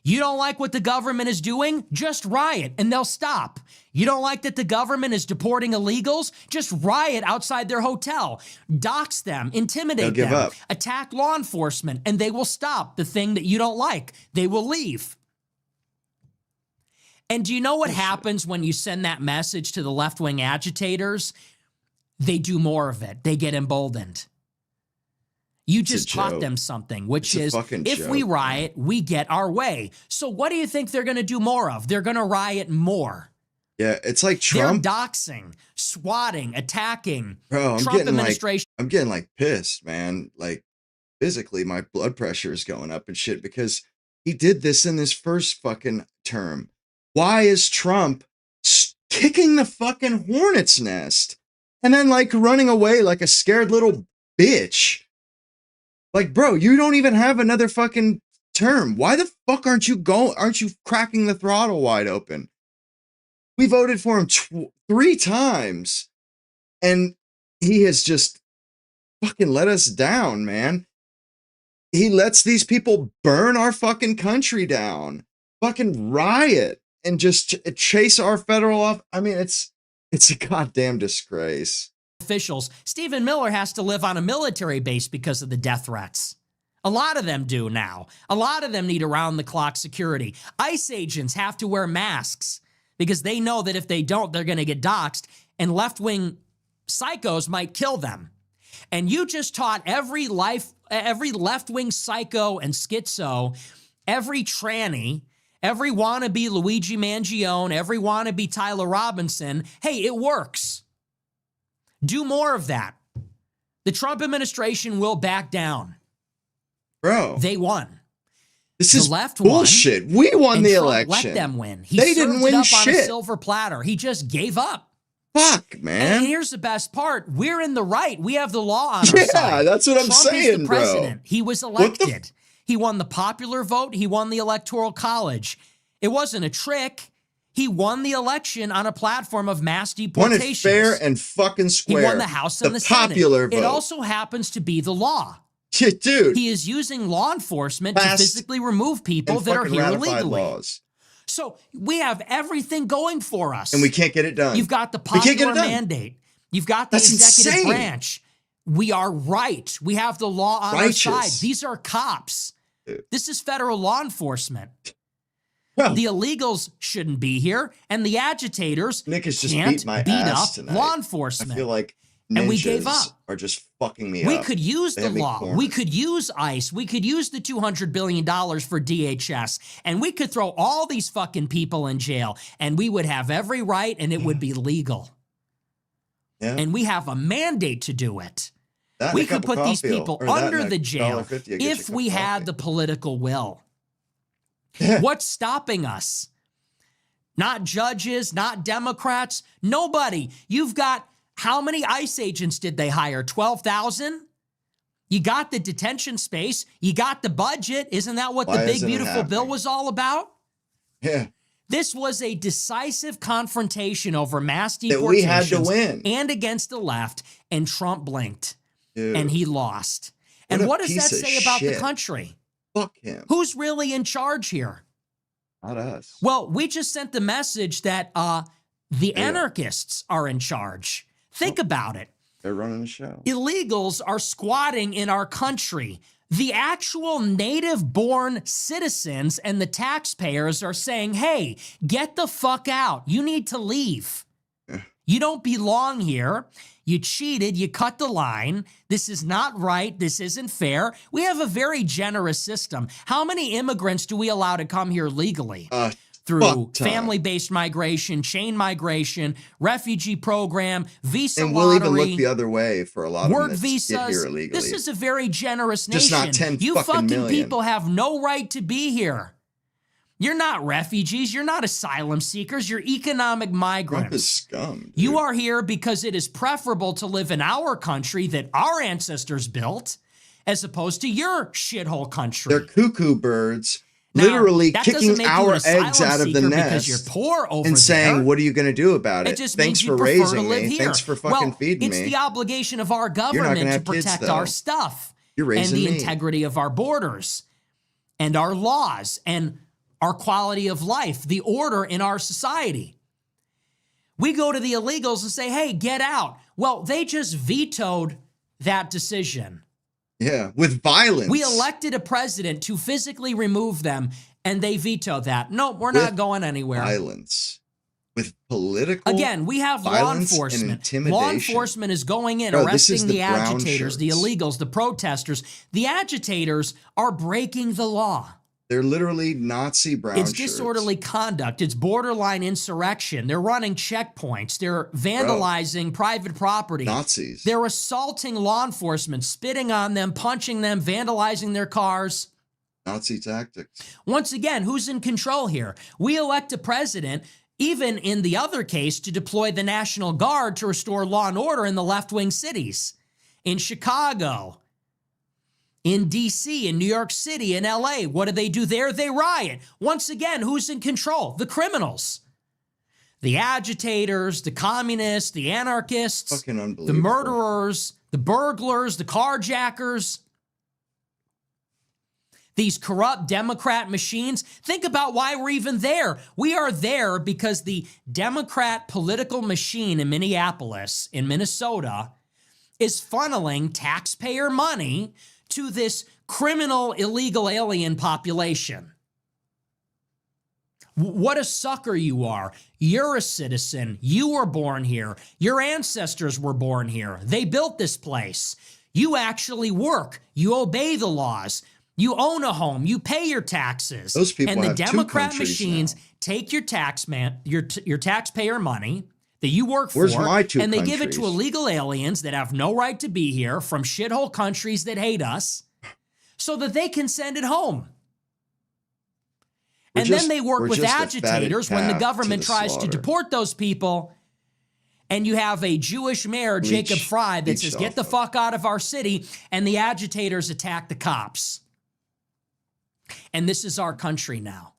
You don't like what the government is doing? Just riot and they'll stop. You don't like that the government is deporting illegals? Just riot outside their hotel. Dox them, intimidate They'll give them, up. attack law enforcement, and they will stop the thing that you don't like. They will leave. And do you know what happens when you send that message to the left-wing agitators? They do more of it. They get emboldened. You just taught joke. them something, which It's a is fucking if we joke, riot, we get our way. So what do you think they're going to do more of? They're going to riot more. Yeah, it's like Trump. They're doxing, swatting, attacking. Bro, Trump administration. I'm getting like pissed, man. Like physically, my blood pressure is going up and shit because he did this in his first fucking term. Why is Trump kicking the fucking hornet's nest and then like running away like a scared little bitch? Like, bro, you don't even have another fucking term. Why the fuck aren't you cracking the throttle wide open? We voted for him 3 times, and he has just fucking let us down, man. He lets these people burn our fucking country down, fucking riot, and just chase our federal off. I mean, it's a goddamn disgrace. Officials, Stephen Miller has to live on a military base because of the death threats. A lot of them do now. A lot of them need around-the-clock security. ICE agents have to wear masks because they know that if they don't, they're going to get doxxed, and left-wing psychos might kill them. And you just taught every left-wing psycho and schizo, every tranny, every wannabe Luigi Mangione, every wannabe Tyler Robinson, hey, it works. Do more of that. The Trump administration will back down. Bro. They won. This is left bullshit. We won the Trump election. Let them win. He they didn't win up shit. On a silver platter. He just gave up. Fuck, man. And here's the best part. We're in the right. We have the law on our side. Yeah, that's what I'm saying, is the president. bro. He was elected. He won the popular vote. He won the Electoral College. It wasn't a trick. He won the election on a platform of mass deportations. Won it fair and fucking square. He won the House and the popular Senate. vote. It also happens to be the law. Yeah, dude. He is using law enforcement to physically remove people that are here illegally. Laws. So we have everything going for us. And we can't get it done. You've got the popular mandate. You've got the executive branch. We are right. We have the law on our side. These are cops. Dude. This is federal law enforcement. Well, the illegals shouldn't be here, and the agitators Nick has just can't beat up tonight. law enforcement. I feel like and we gave up. Are just fucking me up. We could use the law. We could use ICE. We could use the $200 billion for DHS. And we could throw all these fucking people in jail. And we would have every right and it would be legal. Yeah. And we have a mandate to do it. We could put these people under the jail if we had the political will. What's stopping us? Not judges, not Democrats, nobody. You've got... How many ICE agents did they hire? 12,000? You got the detention space. You got the budget. Isn't that what the big, beautiful bill was all about? Yeah. This was a decisive confrontation over mass deportations. That we had to win. And against the left, and Trump blinked. Dude. And he lost. And what does that say about the country? Fuck him. Who's really in charge here? Not us. Well, we just sent the message that the anarchists are in charge. Think about it. They're running the show. Illegals are squatting in our country. The actual native-born citizens and the taxpayers are saying, hey, get the fuck out. You need to leave. You don't belong here. You cheated. You cut the line. This is not right. This isn't fair. We have a very generous system. How many immigrants do we allow to come here legally? Through family-based migration, chain migration, refugee program, visa lottery. And we'll even look the other way for a lot of them that visas. Get here illegally. This is a very generous nation. Just not 10 you fucking million. People have no right to be here. You're not refugees. You're not asylum seekers. You're economic migrants. Trump is scum. Dude. You are here because it is preferable to live in our country that our ancestors built as opposed to your shithole country. They're cuckoo birds. Now, literally kicking our eggs out of the nest because you're poor over and saying, there. "What are you going to do about it? Thanks for raising me. Here. Thanks for fucking feeding me." It's the obligation of our government to protect our stuff and the integrity of our borders and our laws and our quality of life, the order in our society. We go to the illegals and say, "Hey, get out." Well, they just vetoed that decision. Yeah, with violence. We elected a president to physically remove them, and they vetoed that. No, we're not going anywhere. Violence. With political Again, we have law enforcement. And intimidation. Law enforcement is going in, arresting the agitators, the illegals, the protesters. The agitators are breaking the law. They're literally Nazi brown shirts. It's disorderly conduct. It's borderline insurrection. They're running checkpoints. They're vandalizing private property. Nazis. They're assaulting law enforcement, spitting on them, punching them, vandalizing their cars. Nazi tactics. Once again, who's in control here? We elect a president, even in the other case, to deploy the National Guard to restore law and order in the left-wing cities. In Chicago, in D.C., in New York City, in L.A. What do? They riot. Once again, who's in control? The criminals. the agitators, the communists, the anarchists, Fucking unbelievable. the murderers, the burglars, the carjackers, these corrupt Democrat machines. Think about why we're even there. We are there because the Democrat political machine in Minneapolis, in Minnesota, is funneling taxpayer money to this criminal illegal alien population. What a sucker you are. You're a citizen. You were born here. Your ancestors were born here. They built this place. You actually work. You obey the laws. You own a home. You pay your taxes. Those people and the have two Democrat countries machines now. take your your taxpayer money that you work Where's for, my two and they give it to countries? illegal aliens that have no right to be here from shithole countries that hate us, so that they can send it home. And then they work with agitators when the government tries to deport those people. And you have a Jewish mayor, Jacob Fry, that says, get the fuck out of our city. And the agitators attack the cops. And this is our country now.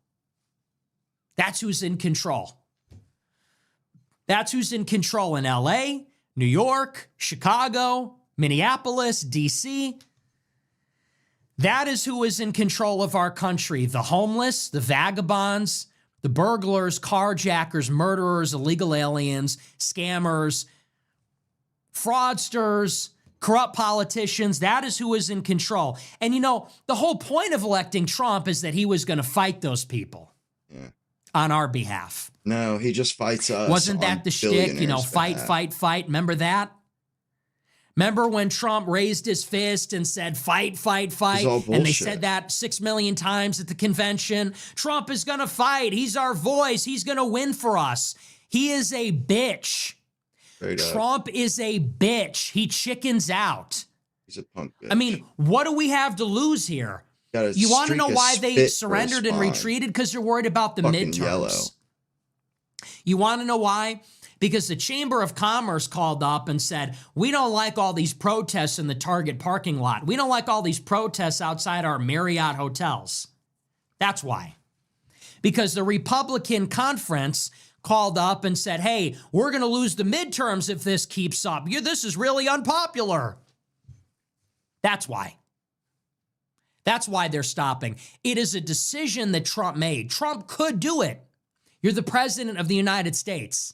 That's who's in control. That's who's in control in LA, New York, Chicago, Minneapolis, DC. That is who is in control of our country. The homeless, the vagabonds, the burglars, carjackers, murderers, illegal aliens, scammers, fraudsters, corrupt politicians. That is who is in control. And you know, the whole point of electing Trump is that he was going to fight those people on our behalf. No, he just fights us. Wasn't that the shtick? You know, fight, fight, fight. Remember that? Remember when Trump raised his fist and said, fight, fight, fight? And they said that 6 million times at the convention. Trump is going to fight. He's our voice. He's going to win for us. He is a bitch. Trump is a bitch. He chickens out. He's a punk bitch. I mean, what do we have to lose here? You want to know why they surrendered and retreated? Because they're worried about the midterms. Yellow. You want to know why? Because the Chamber of Commerce called up and said, we don't like all these protests in the Target parking lot. We don't like all these protests outside our Marriott hotels. That's why. Because the Republican conference called up and said, hey, we're going to lose the midterms if this keeps up. This is really unpopular. That's why. That's why they're stopping. It is a decision that Trump made. Trump could do it. You're the president of the United States.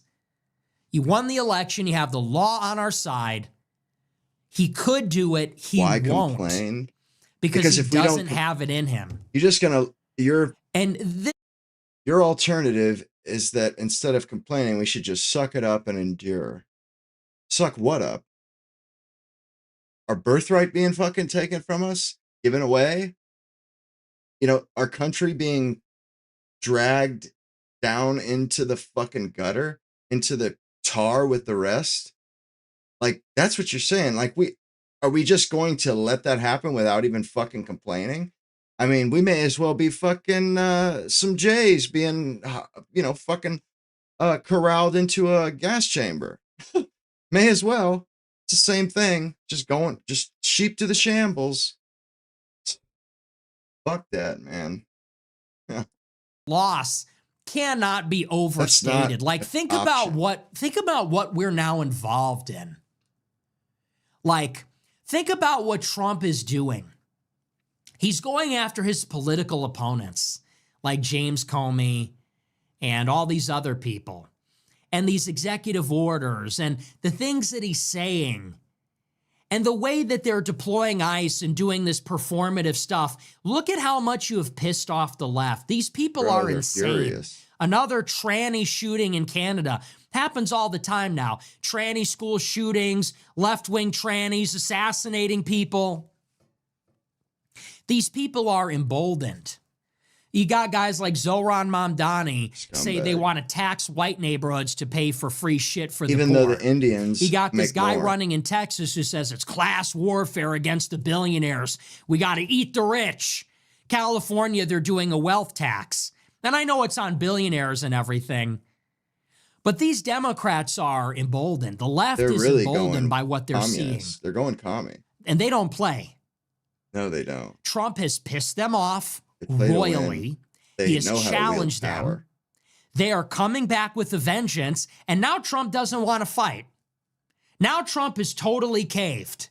You won the election. You have the law on our side. He could do it. He won't. Complain? Because he doesn't have it in him. You're just going to, your alternative is that instead of complaining, we should just suck it up and endure. Suck what up? Our birthright being fucking taken from us? Given away? You know, our country being dragged down into the fucking gutter, into the tar with the rest. Like, that's what you're saying. Like, are we just going to let that happen without even fucking complaining? I mean, we may as well be fucking some Jays being, fucking corralled into a gas chamber. May as well. It's the same thing. Just sheep to the shambles. Fuck that, man. Loss cannot be overstated. Like, think about what we're now involved in. Like, think about what Trump is doing. He's going after his political opponents, like James Comey and all these other people, and these executive orders and the things that he's saying and the way that they're deploying ICE and doing this performative stuff. Look at how much you have pissed off the left. These people are insane. Furious. Another tranny shooting in Canada. Happens all the time now. Tranny school shootings, left-wing trannies assassinating people. These people are emboldened. You got guys like Zohran Mamdani say they want to tax white neighborhoods to pay for free shit for the poor. Even though the Indians You got this guy running in Texas who says it's class warfare against the billionaires. We got to eat the rich. California, they're doing a wealth tax. And I know it's on billionaires and everything. But these Democrats are emboldened. The left is really emboldened by what they're seeing. They're going commie. And they don't play. No, they don't. Trump has pissed them off royally. He has challenged them. They are coming back with a vengeance, and now Trump doesn't want to fight. Now Trump is totally caved.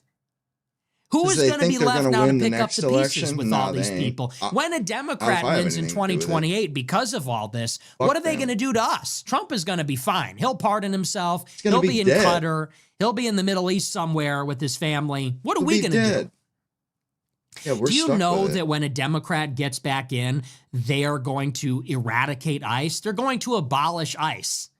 Who is going to be left now to pick up the pieces with all these people? When a Democrat wins in 2028 because of all this, what are they going to do to us? Trump is going to be fine. He'll pardon himself. He'll be in Qatar. He'll be in the Middle East somewhere with his family. What are we going to do? Yeah, do you know that when a Democrat gets back in, they are going to eradicate ICE? They're going to abolish ICE.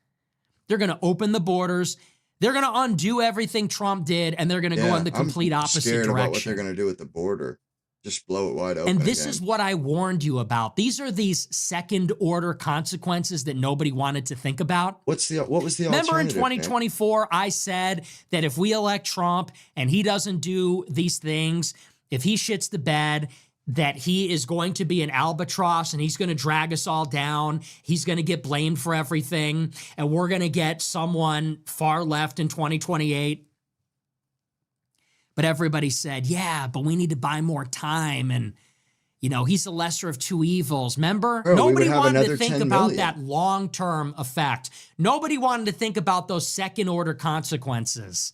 They're going to open the borders. They're going to undo everything Trump did, and they're going to go in the complete opposite direction. About what they're going to do with the border. Just blow it wide open. And this is what I warned you about. These are these second-order consequences that nobody wanted to think about. What was the alternative? Remember in 2024, I said that if we elect Trump and he doesn't do these things, if he shits the bed, that he is going to be an albatross and he's going to drag us all down. He's going to get blamed for everything. And we're going to get someone far left in 2028. But everybody said, yeah, but we need to buy more time. And, you know, he's the lesser of two evils. Remember? Nobody wanted to think about that long-term effect. Nobody wanted to think about those second-order consequences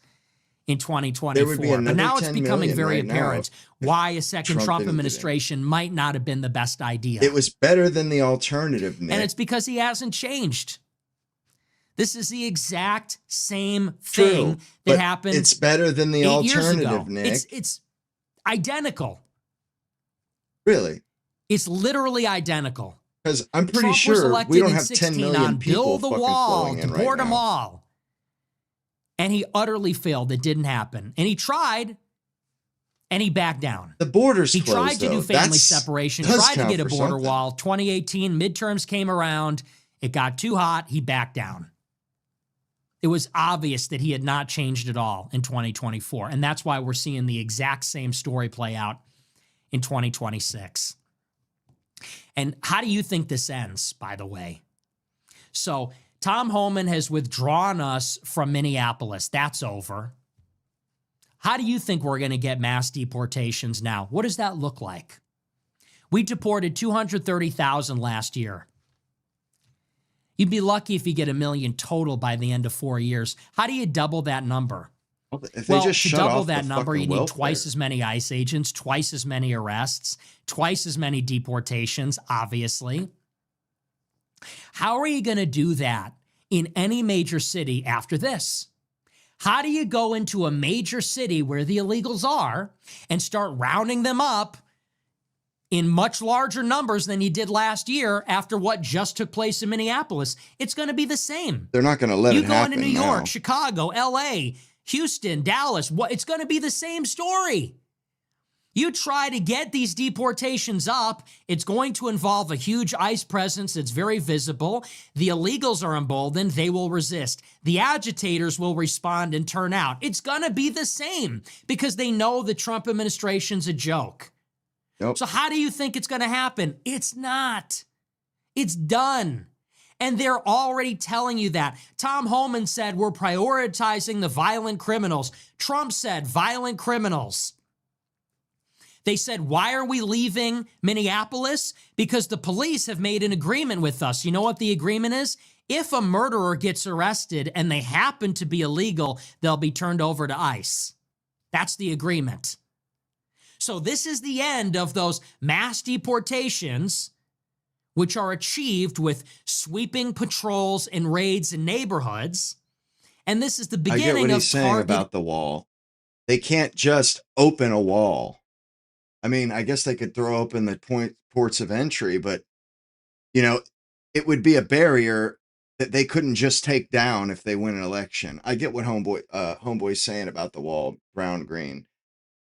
in 2024. But now it's becoming very apparent why a second Trump administration might not have been the best idea. It was better than the alternative, Nick. And it's because he hasn't changed. This is the exact same thing that happened. It's better than the alternative, Nick. It's identical. Really? It's literally identical. Because I'm pretty sure we don't have 10 million people build the wall, deport them all. And he utterly failed. It didn't happen. And he tried, and he backed down. The border's closed, He tried to do family separation, tried to get a border wall. 2018, midterms came around. It got too hot. He backed down. It was obvious that he had not changed at all in 2024. And that's why we're seeing the exact same story play out in 2026. And how do you think this ends, by the way? So Tom Homan has withdrawn us from Minneapolis. That's over. How do you think we're going to get mass deportations now? What does that look like? We deported 230,000 last year. You'd be lucky if you get 1 million total by the end of 4 years. How do you double that number? To double that number, you need twice as many ICE agents, twice as many arrests, twice as many deportations, obviously. How are you going to do that in any major city after this? How do you go into a major city where the illegals are and start rounding them up in much larger numbers than you did last year after what just took place in Minneapolis? It's going to be the same. They're not going to let it happen. You go into New York, Chicago, LA, Houston, Dallas, it's going to be the same story. You try to get these deportations up, it's going to involve a huge ICE presence that's very visible. The illegals are emboldened. They will resist. The agitators will respond and turn out. It's going to be the same because they know the Trump administration's a joke. Yep. So how do you think it's going to happen? It's not. It's done. And they're already telling you that. Tom Homan said, we're prioritizing the violent criminals. Trump said, violent criminals. They said, why are we leaving Minneapolis? Because the police have made an agreement with us. You know what the agreement is? If a murderer gets arrested and they happen to be illegal, they'll be turned over to ICE. That's the agreement. So this is the end of those mass deportations, which are achieved with sweeping patrols and raids in neighborhoods. And this is the beginning of I get what he's saying about the wall. They can't just open a wall. I mean, I guess they could throw open the ports of entry, but, you know, it would be a barrier that they couldn't just take down if they win an election. I get what Homeboy's saying about the wall, brown, green.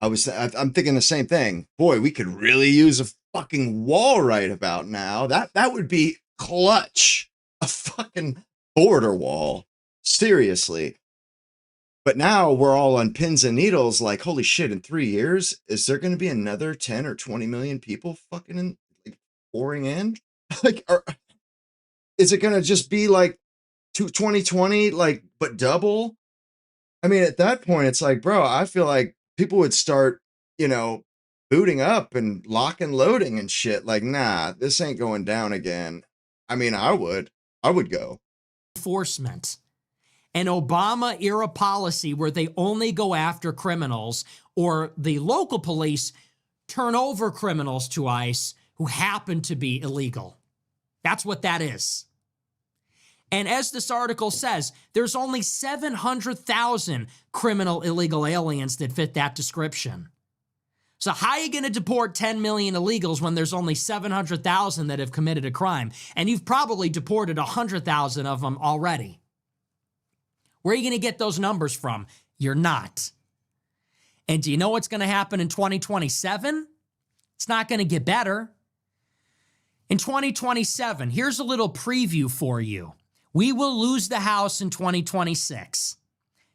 I'm thinking the same thing. Boy, we could really use a fucking wall right about now. That would be clutch. A fucking border wall. Seriously. But now we're all on pins and needles like, holy shit, in 3 years, is there going to be another 10 or 20 million people fucking pouring in? Like, is it going to just be like 2020, like, but double? I mean, at that point, it's like, bro, I feel like people would start, booting up and lock and loading and shit. Like, nah, this ain't going down again. I mean, I would. I would go. Enforcement. An Obama-era policy where they only go after criminals, or the local police turn over criminals to ICE who happen to be illegal. That's what that is. And as this article says, there's only 700,000 criminal illegal aliens that fit that description. So how are you going to deport 10 million illegals when there's only 700,000 that have committed a crime? And you've probably deported 100,000 of them already. Where are you going to get those numbers from? You're not. And do you know what's going to happen in 2027? It's not going to get better. In 2027, here's a little preview for you. We will lose the House in 2026.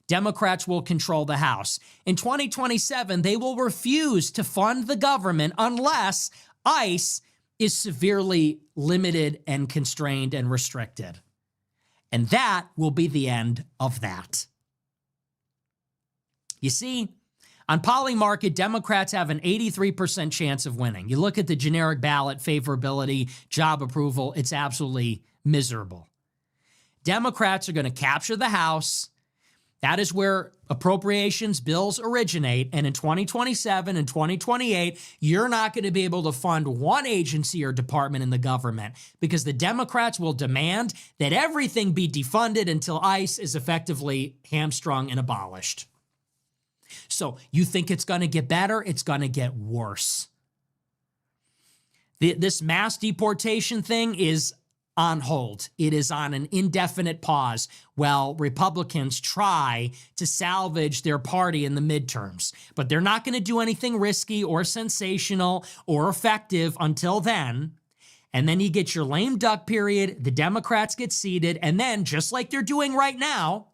Democrats will control the House. In 2027, they will refuse to fund the government unless ICE is severely limited and constrained and restricted. And that will be the end of that. You see, on Polymarket, Democrats have an 83% chance of winning. You look at the generic ballot favorability, job approval, it's absolutely miserable. Democrats are going to capture the House. That is where appropriations bills originate. And in 2027 and 2028, you're not going to be able to fund one agency or department in the government because the Democrats will demand that everything be defunded until ICE is effectively hamstrung and abolished. So you think it's going to get better? It's going to get worse. This mass deportation thing is on hold. It is on an indefinite pause while Republicans try to salvage their party in the midterms. But they're not going to do anything risky or sensational or effective until then. And then you get your lame duck period, the Democrats get seated, and then just like they're doing right now,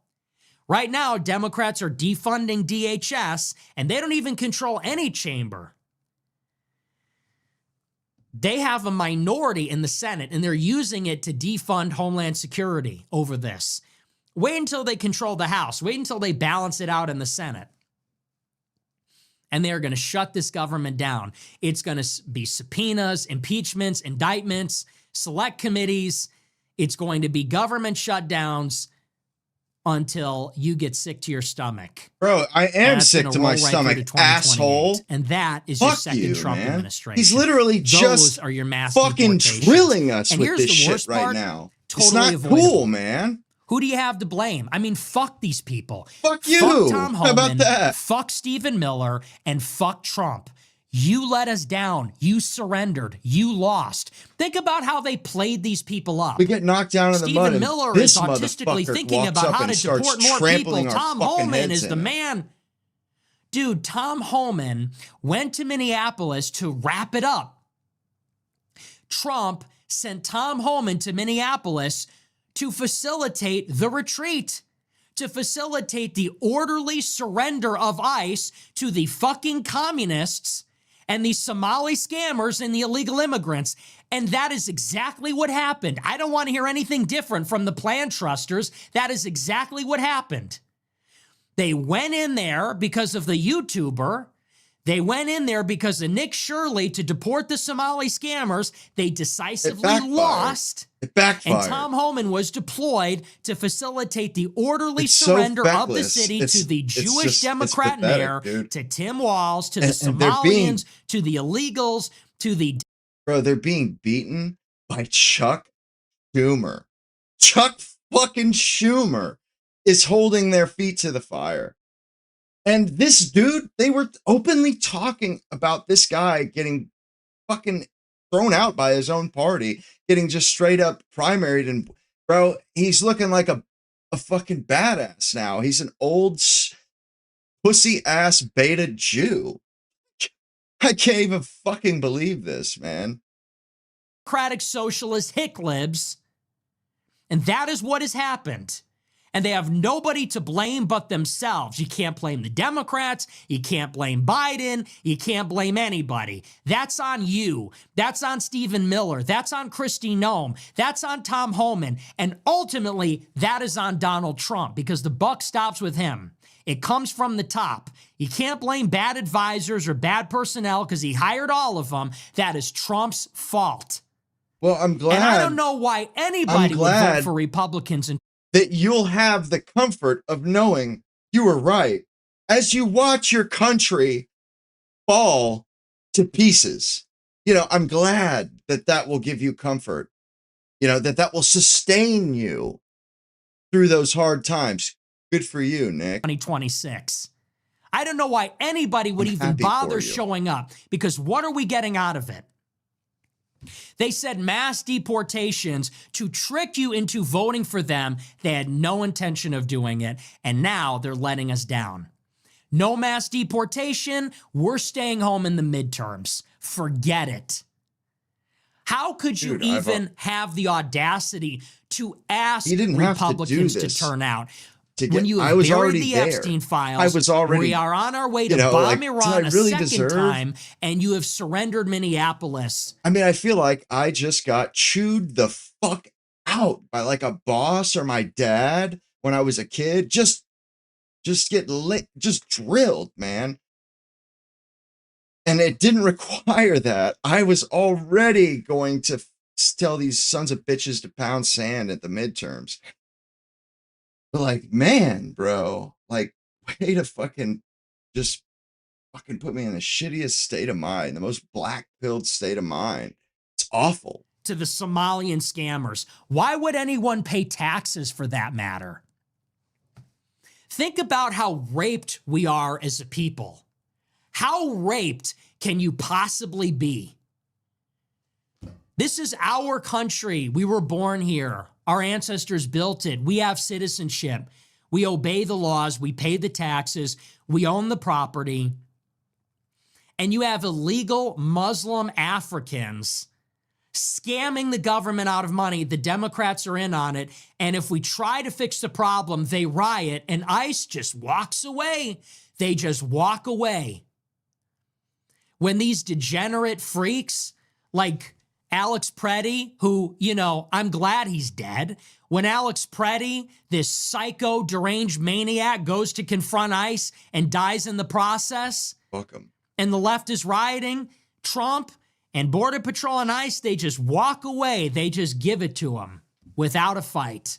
Democrats are defunding DHS, and they don't even control any chamber. They have a minority in the Senate, and they're using it to defund Homeland Security over this. Wait until they control the House. Wait until they balance it out in the Senate. And they're going to shut this government down. It's going to be subpoenas, impeachments, indictments, select committees. It's going to be government shutdowns until you get sick to your stomach. Bro, I am sick to my stomach, asshole. And that is your second Trump administration. He's literally just are your mass fucking drilling us with this shit right now. It's not cool, man. Who do you have to blame? I mean, fuck these people. Fuck you. Fuck Tom Homan. How about that? Fuck Stephen Miller and fuck Trump. You let us down. You surrendered. You lost. Think about how they played these people up. We get knocked down in the mud. Stephen Miller is autistically thinking about how to deport more people. Tom Homan is the man. Dude, Tom Homan went to Minneapolis to wrap it up. Trump sent Tom Homan to Minneapolis to facilitate the retreat, to facilitate the orderly surrender of ICE to the fucking communists and the Somali scammers and the illegal immigrants. And that is exactly what happened. I don't want to hear anything different from the plan trusters. That is exactly what happened. They went in there because of the YouTuber. They went in there because of Nick Shirley to deport the Somali scammers. They decisively lost. It backfired. And Tom Homan was deployed to facilitate the orderly surrender of the city to the Jewish Democrat mayor, to Tim Walz, to the Somalians, to the illegals, to the... Bro, they're being beaten by Chuck Schumer. Chuck fucking Schumer is holding their feet to the fire. And this dude, they were openly talking about this guy getting fucking thrown out by his own party, getting just straight up primaried. And bro, he's looking like a fucking badass now. He's an old pussy ass beta Jew. I can't even fucking believe this, man. Democratic socialist hicklibs. And that is what has happened. And they have nobody to blame but themselves. You can't blame the Democrats. You can't blame Biden. You can't blame anybody. That's on you. That's on Stephen Miller. That's on Kristi Noem. That's on Tom Homan. And ultimately, that is on Donald Trump because the buck stops with him. It comes from the top. You can't blame bad advisors or bad personnel because he hired all of them. That is Trump's fault. Well, I'm glad. And I don't know why anybody would vote for Republicans. That you'll have the comfort of knowing you were right as you watch your country fall to pieces. I'm glad that will give you comfort, that will sustain you through those hard times. Good for you, Nick. 2026. I don't know why anybody would even bother showing up, because what are we getting out of it? They said mass deportations to trick you into voting for them. They had no intention of doing it, and now they're letting us down. No mass deportation, we're staying home in the midterms. Forget it. How could you even have the audacity to ask Republicans to turn out? When you have buried the Epstein files, we are on our way to bomb Iran a second time, and you have surrendered Minneapolis. I mean, I feel like I just got chewed the fuck out by like a boss or my dad when I was a kid. Just get just drilled, man. And it didn't require that. I was already going to tell these sons of bitches to pound sand at the midterms. But like, man, bro, like, way to just put me in the shittiest state of mind, the most black-pilled state of mind. It's awful. To the Somalian scammers. Why would anyone pay taxes for that matter? Think about how raped we are as a people. How raped can you possibly be? This is our country. We were born here. Our ancestors built it. We have citizenship. We obey the laws. We pay the taxes. We own the property. And you have illegal Muslim Africans scamming the government out of money. The Democrats are in on it. And if we try to fix the problem, they riot, and ICE just walks away. They just walk away. When these degenerate freaks like Alex Preddy, who, I'm glad he's dead. When Alex Preddy, this psycho deranged maniac, goes to confront ICE and dies in the process, fuck him. And the left is rioting, Trump and Border Patrol and ICE, they just walk away. They just give it to him without a fight.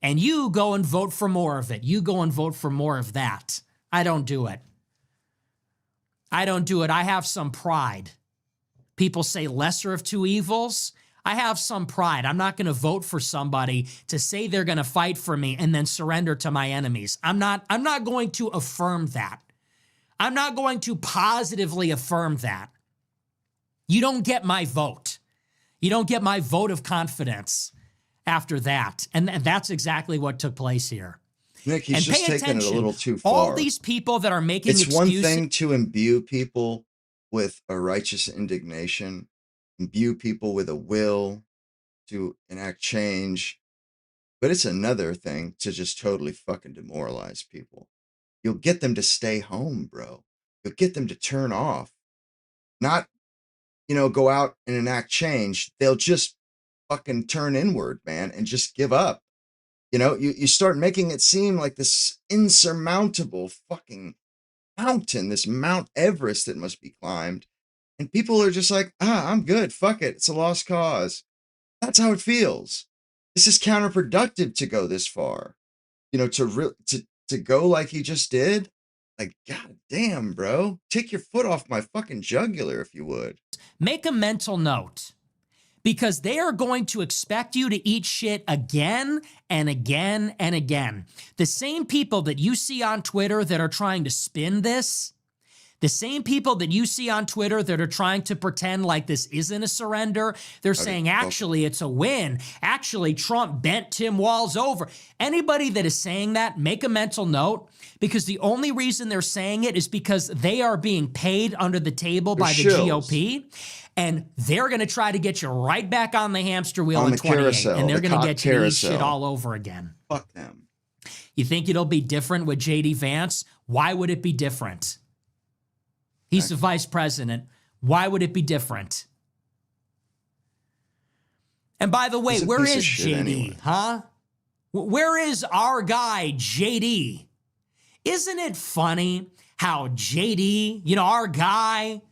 And you go and vote for more of it. You go and vote for more of that. I don't do it. I don't do it. I have some pride. People say lesser of two evils. I have some pride. I'm not going to vote for somebody to say they're going to fight for me and then surrender to my enemies. I'm not going to affirm that. I'm not going to positively affirm that. You don't get my vote. You don't get my vote of confidence after that. And that's exactly what took place here. Nick, he's just taking it a little too far. All these people that are making excuses. It's one thing to imbue people with a righteous indignation, imbue people with a will to enact change, but it's another thing to just totally fucking demoralize people. You'll get them to stay home, bro. You'll get them to turn off. Not, go out and enact change. They'll just fucking turn inward, man, and just give up. You start making it seem like this insurmountable fucking mountain, this Mount Everest that must be climbed. And people are just like, I'm good. Fuck it. It's a lost cause. That's how it feels. This is counterproductive to go this far. To go like he just did. Like, god damn, bro. Take your foot off my fucking jugular if you would. Make a mental note. Because they are going to expect you to eat shit again and again and again. The same people that you see on Twitter that are trying to spin this, the same people that you see on Twitter that are trying to pretend like this isn't a surrender, they're saying, actually, it's a win. Actually, Trump bent Tim Walz over. Anybody that is saying that, make a mental note, because the only reason they're saying it is because they are being paid under the table by the GOP. And they're going to try to get you right back on the hamster wheel in 28. Carousel, and they're going to get you to eat shit all over again. Fuck them. You think it'll be different with JD Vance? Why would it be different? He's the vice president. Why would it be different? And by the way, where is JD, anyway. Huh? Where is our guy, JD? Isn't it funny how JD, our guy,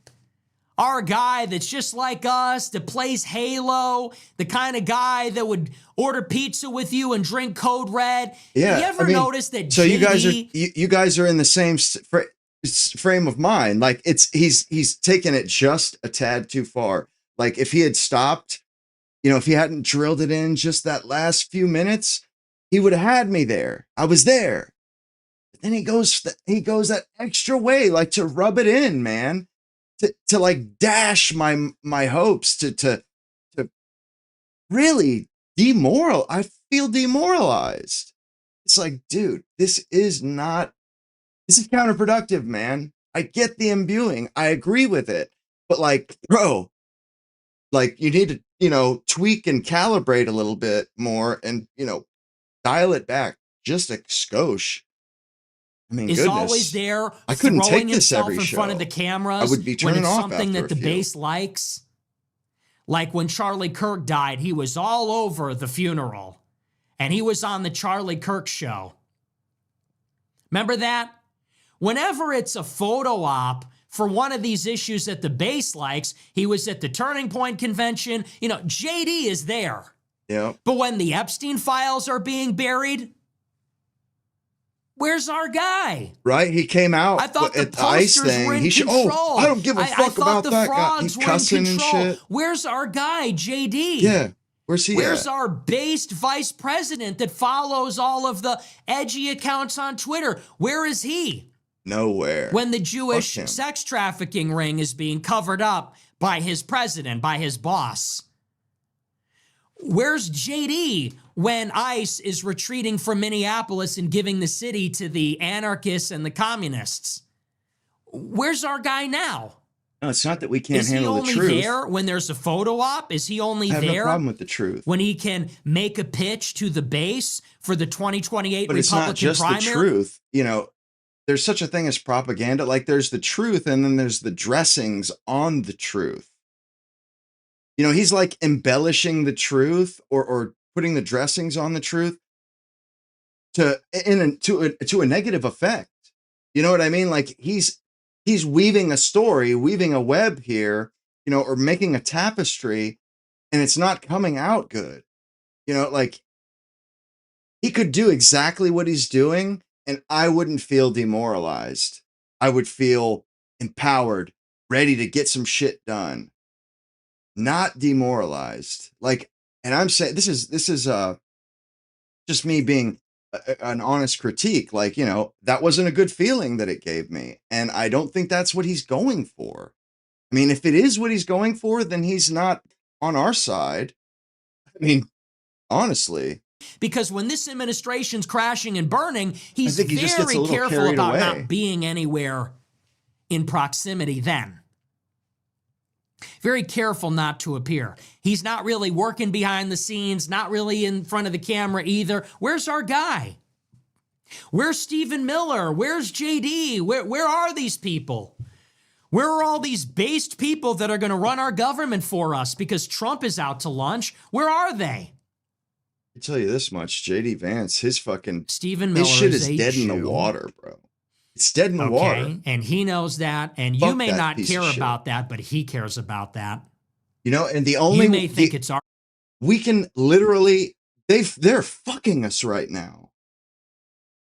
Our guy that's just like us, that plays Halo, the kind of guy that would order pizza with you and drink Code Red. Yeah, You ever notice that so JD... you guys are in the same frame of mind. Like he's taken it just a tad too far. Like if he had stopped, if he hadn't drilled it in just that last few minutes, he would have had me there. I was there. But then he goes that extra way, like to rub it in, man. To like dash my hopes to really I feel demoralized. It's like, dude, this is counterproductive, man. I get the imbuing. I agree with it. But like, bro, like you need to, tweak and calibrate a little bit more and, dial it back just a skosh. I mean, is goodness. Always there, I couldn't throwing take this himself every in show. front of the cameras. I would be turning when it's off something after that the a few. base likes. Like when Charlie Kirk died, he was all over the funeral, and he was on the Charlie Kirk show. Remember that? Whenever it's a photo op for one of these issues that the base likes, he was at the Turning Point convention. JD is there. Yeah. But when the Epstein files are being buried, where's our guy? Right? He came out I thought the at the ice posters thing. were in He should. control. Oh, I don't give a fuck about the that guy. frogs He's were in cussing and control. shit. Where's our guy, JD? Yeah. Where's he Where's at? our based vice president that follows all of the edgy accounts on Twitter? Where is he? Nowhere. When the Jewish Fuck him. sex trafficking ring is being covered up by his president, by his boss. Where's JD when ICE is retreating from Minneapolis and giving the city to the anarchists and the communists? Where's our guy now? No, it's not that we can't handle the truth. Is he only there when there's a photo op? Is he only there? I have no problem with the truth. When he can make a pitch to the base for the 2028 but Republican it's not just primary? the truth. There's such a thing as propaganda. Like there's the truth and then there's the dressings on the truth. He's like embellishing the truth or putting the dressings on the truth to a negative effect. You know what I mean? Like he's weaving a story, weaving a web here, or making a tapestry, and it's not coming out good. Like he could do exactly what he's doing, and I wouldn't feel demoralized. I would feel empowered, ready to get some shit done. Not demoralized. Like, and I'm saying this is just me being an honest critique. Like, that wasn't a good feeling that it gave me. And I don't think that's what he's going for. I mean, if it is what he's going for, then he's not on our side. I mean, honestly. Because when this administration's crashing and burning, he's just gets a very little careful carried about away. not being anywhere in proximity then. Very careful not to appear. He's not really working behind the scenes, not really in front of the camera either. Where's our guy? Where's Stephen Miller? Where's JD? Where are these people? Where are all these based people that are going to run our government for us because Trump is out to lunch? Where are they? I tell you this much, JD Vance, his Stephen Miller shit is dead Jew. in the water, bro. It's dead in the water. And he knows that, and Fuck you may that not piece of care shit. about that, but he cares about that. And the only You may think it's our... we can literally they're fucking us right now.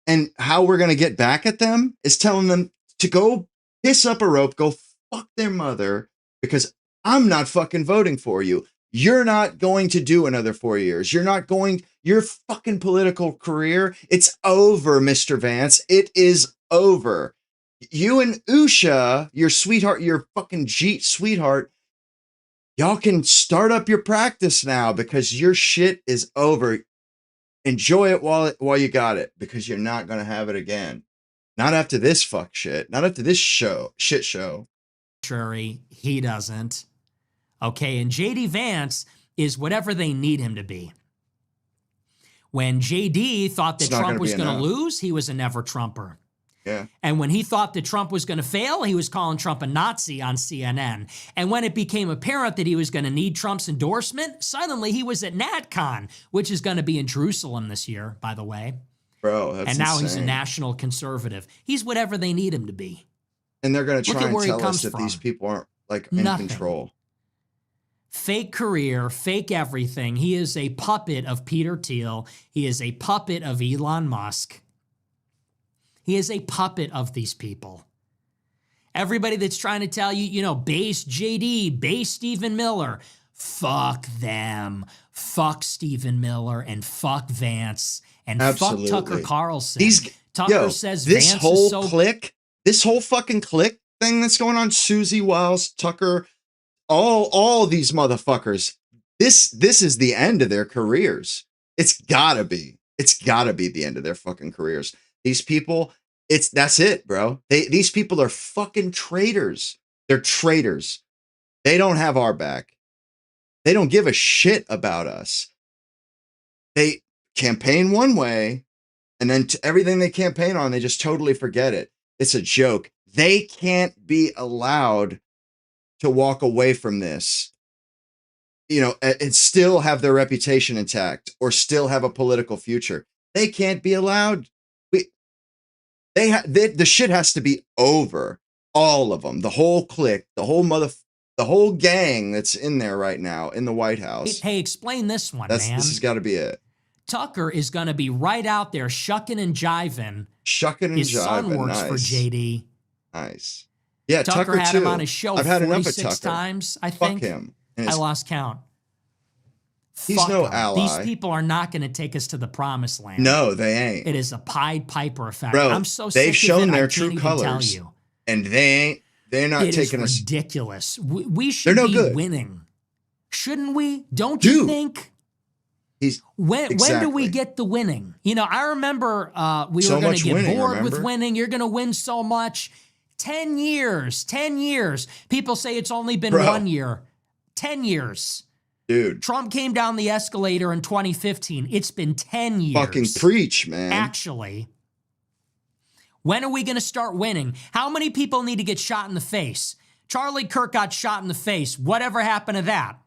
And how we're gonna get back at them is telling them to go piss up a rope, go fuck their mother, because I'm not fucking voting for you. You're not going to do another 4 years. Your fucking political career, it's over, Mr. Vance. It is over. You and Usha, your sweetheart, your fucking Jeet sweetheart, y'all can start up your practice now because your shit is over. Enjoy it while you got it, because you're not going to have it again. Not after this fuck shit. Not after this shit show. He doesn't. Okay, and JD Vance is whatever they need him to be. When JD thought that Trump was going to lose, he was a never Trumper. Yeah. And when he thought that Trump was going to fail, he was calling Trump a Nazi on CNN. And when it became apparent that he was going to need Trump's endorsement, suddenly he was at NatCon, which is going to be in Jerusalem this year, by the way. Bro, that's And now insane. he's a national conservative. He's whatever they need him to be. And they're going to try and where he tell us comes that from. these people like in Nothing. control. Fake career, fake everything. He is a puppet of Peter Thiel. He is a puppet of Elon Musk. He is a puppet of these people. Everybody that's trying to tell you, base JD, base Stephen Miller, fuck them. Fuck Stephen Miller and fuck Vance and Absolutely. fuck Tucker Carlson. Tucker says this Vance whole is so clique, this whole fucking clique thing that's going on, Susie Wiles, Tucker, all these motherfuckers, this is the end of their careers. It's gotta be the end of their fucking careers. These people, that's it, bro. These people are fucking traitors. They're traitors. They don't have our back. They don't give a shit about us. They campaign one way, and then everything they campaign on, they just totally forget it. It's a joke. They can't be allowed to walk away from this, and still have their reputation intact or still have a political future. They can't be allowed. The shit has to be over. All of them, the whole clique, the whole gang that's in there right now in the White House. Hey, explain this one, man. This has got to be it. Tucker is going to be right out there shucking and jiving. His son works for JD. Nice. Yeah, Tucker had too. him on his show I've had 46 times, I think. Fuck him. I lost count. He's Fuck no him. ally. These people are not going to take us to the promised land. No, they ain't. It is a Pied Piper effect. Bro, I'm so sick they've of shown it, their I true can't colors. even tell you. And they're not taking us. It is ridiculous. We should no be good. winning. Shouldn't we? Don't you think? When do we get the winning? I remember we were going to get bored with winning. You're going to win so much. 10 years. People say it's only been 1 year. 10 years. Dude. Trump came down the escalator in 2015. It's been 10 years. Fucking preach, man. Actually. When are we going to start winning? How many people need to get shot in the face? Charlie Kirk got shot in the face. Whatever happened to that?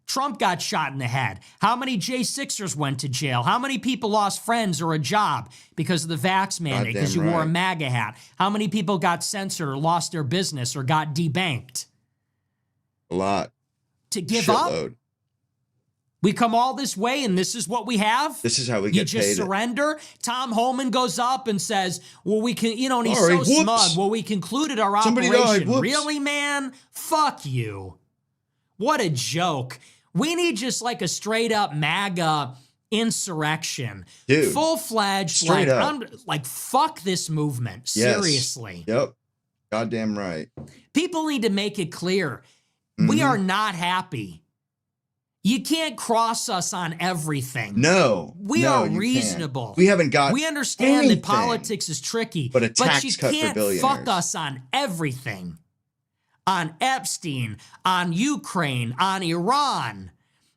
Trump got shot in the head. How many J6ers went to jail? How many people lost friends or a job because of the vax mandate, because you wore a MAGA hat? How many people got censored or lost their business or got debanked? A lot. To give up? We come all this way and this is what we have? This is how we get paid. You just surrender? Tom Homan goes up and says, well, we can, and he's so smug. Well, we concluded our operation. Really, man? Fuck you. What a joke. We need just like a straight up MAGA insurrection. Dude, full-fledged, like fuck this movement. Yes. Seriously. Yep. Goddamn right. People need to make it clear. We are not happy. You can't cross us on everything. No. We are reasonable. Can't. We haven't got We understand that politics is tricky. But a tax you cut can't for billionaires. fuck us on everything. On Epstein, on Ukraine, on Iran,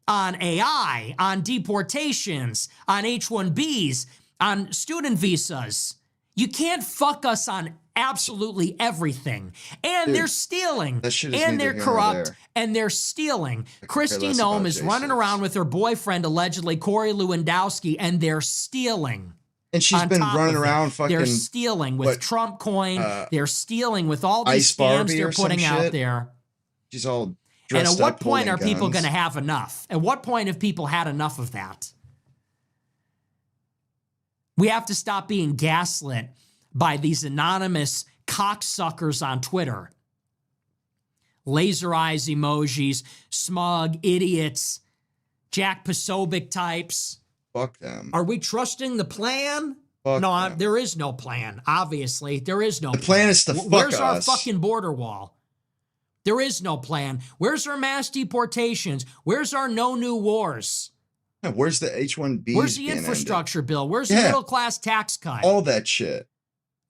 on AI, on deportations, on H-1Bs, on student visas. You can't fuck us on absolutely everything. And they're stealing. And they're corrupt. And they're stealing. Kristi Noem is running around with her boyfriend, allegedly, Corey Lewandowski, and they're stealing. And she's been running around fucking... They're stealing with Trump coin. They're stealing with all these scams they're putting out there. She's all dressed up. And at what point are people going to have enough? At what point have people had enough of that? We have to stop being gaslit by these anonymous cocksuckers on Twitter. Laser eyes emojis, smug idiots, Jack Posobiec types. Fuck them. Are we trusting the plan? Fuck no, them. There is no plan. Obviously, there is no plan. The plan is to fuck us. Where's our fucking border wall? There is no plan. Where's our mass deportations? Where's our no new wars? Yeah, where's the H-1B? Where's the infrastructure bill? Where's the middle class tax cut? All that shit.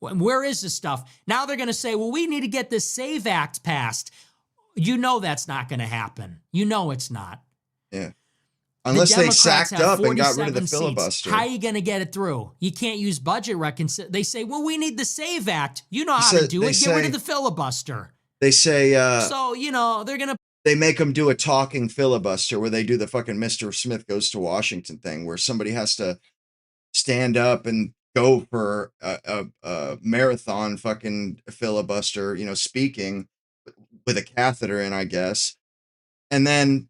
Where is this stuff? Now they're going to say, well, we need to get this SAVE Act passed. You know that's not going to happen. You know it's not. Yeah. Unless they sacked up and got rid of the filibuster. How are you going to get it through? You can't use budget reconciliation. They say, well, we need the SAVE Act. You know how to do it. Get rid of the filibuster. They say... so, they're going to... They make them do a talking filibuster where they do the fucking Mr. Smith Goes to Washington thing where somebody has to stand up and go for a marathon fucking filibuster, speaking with a catheter in, I guess. And then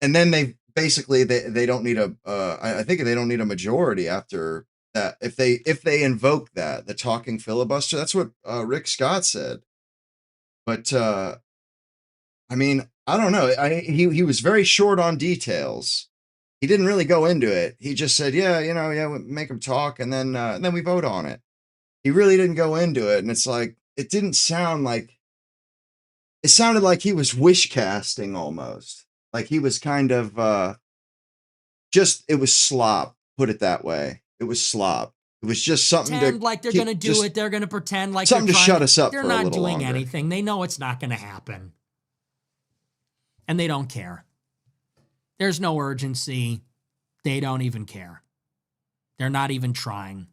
they don't need I think they don't need a majority after that. If they invoke the talking filibuster, that's what Rick Scott said. But I mean, I don't know. He was very short on details. He didn't really go into it. He just said, yeah, we make them talk, and then we vote on it. He really didn't go into it, and it's like it didn't sound like it sounded like he was wish casting almost. Like he was kind of it was slop, put it that way. It was slop. It was just something Pretend to like they're going to do it. They're going to pretend like they're something to trying shut us up They're for a not little doing longer. anything. They know it's not going to happen. And they don't care. There's no urgency. They don't even care. They're not even trying.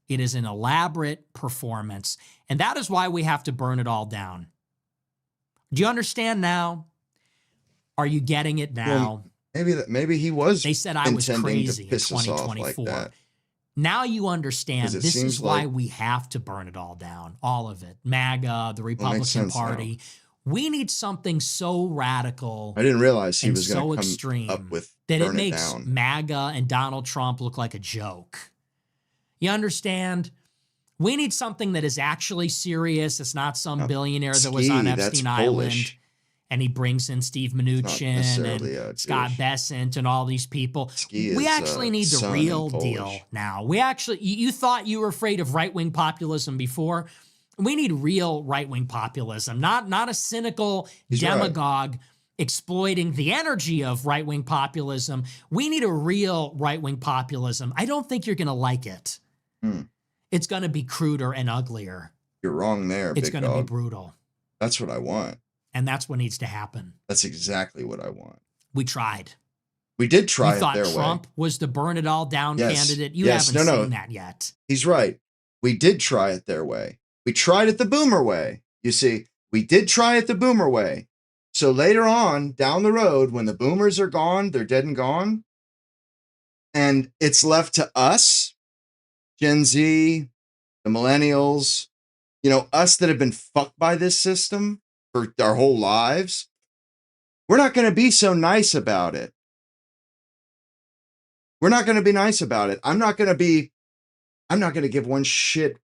It is an elaborate performance. And that is why we have to burn it all down. Do you understand now? Are you getting it now? Well, maybe he was. They said I was crazy in 2024. Like now you understand. This is why like we have to burn it all down. All of it. MAGA, the Republican Party. Now. We need something so radical. I didn't realize he was so going to extreme come up with that it makes MAGA and Donald Trump look like a joke. You understand? We need something that is actually serious. It's not some billionaire that was on Epstein Island. And he brings in Steve Mnuchin and Scott Bessent and all these people. We actually need the real deal now. We actually, you thought you were afraid of right-wing populism before. We need real right-wing populism, not a cynical demagogue exploiting the energy of right-wing populism. We need a real right-wing populism. I don't think you're going to like it. It's going to be cruder and uglier. You're wrong there, It's going to be brutal. That's what I want. And that's what needs to happen. That's exactly what I want. We tried. We did try it their way. You thought Trump was the burn it all down candidate. You haven't seen that yet. He's right. We did try it their way. We tried it the boomer way. You see, we did try it the boomer way. So later on, down the road, when the boomers are gone, they're dead and gone, and it's left to us, Gen Z, the millennials, us that have been fucked by this system for our whole lives, we're not going to be so nice about it. We're not going to be nice about it. I'm not going to give one shit.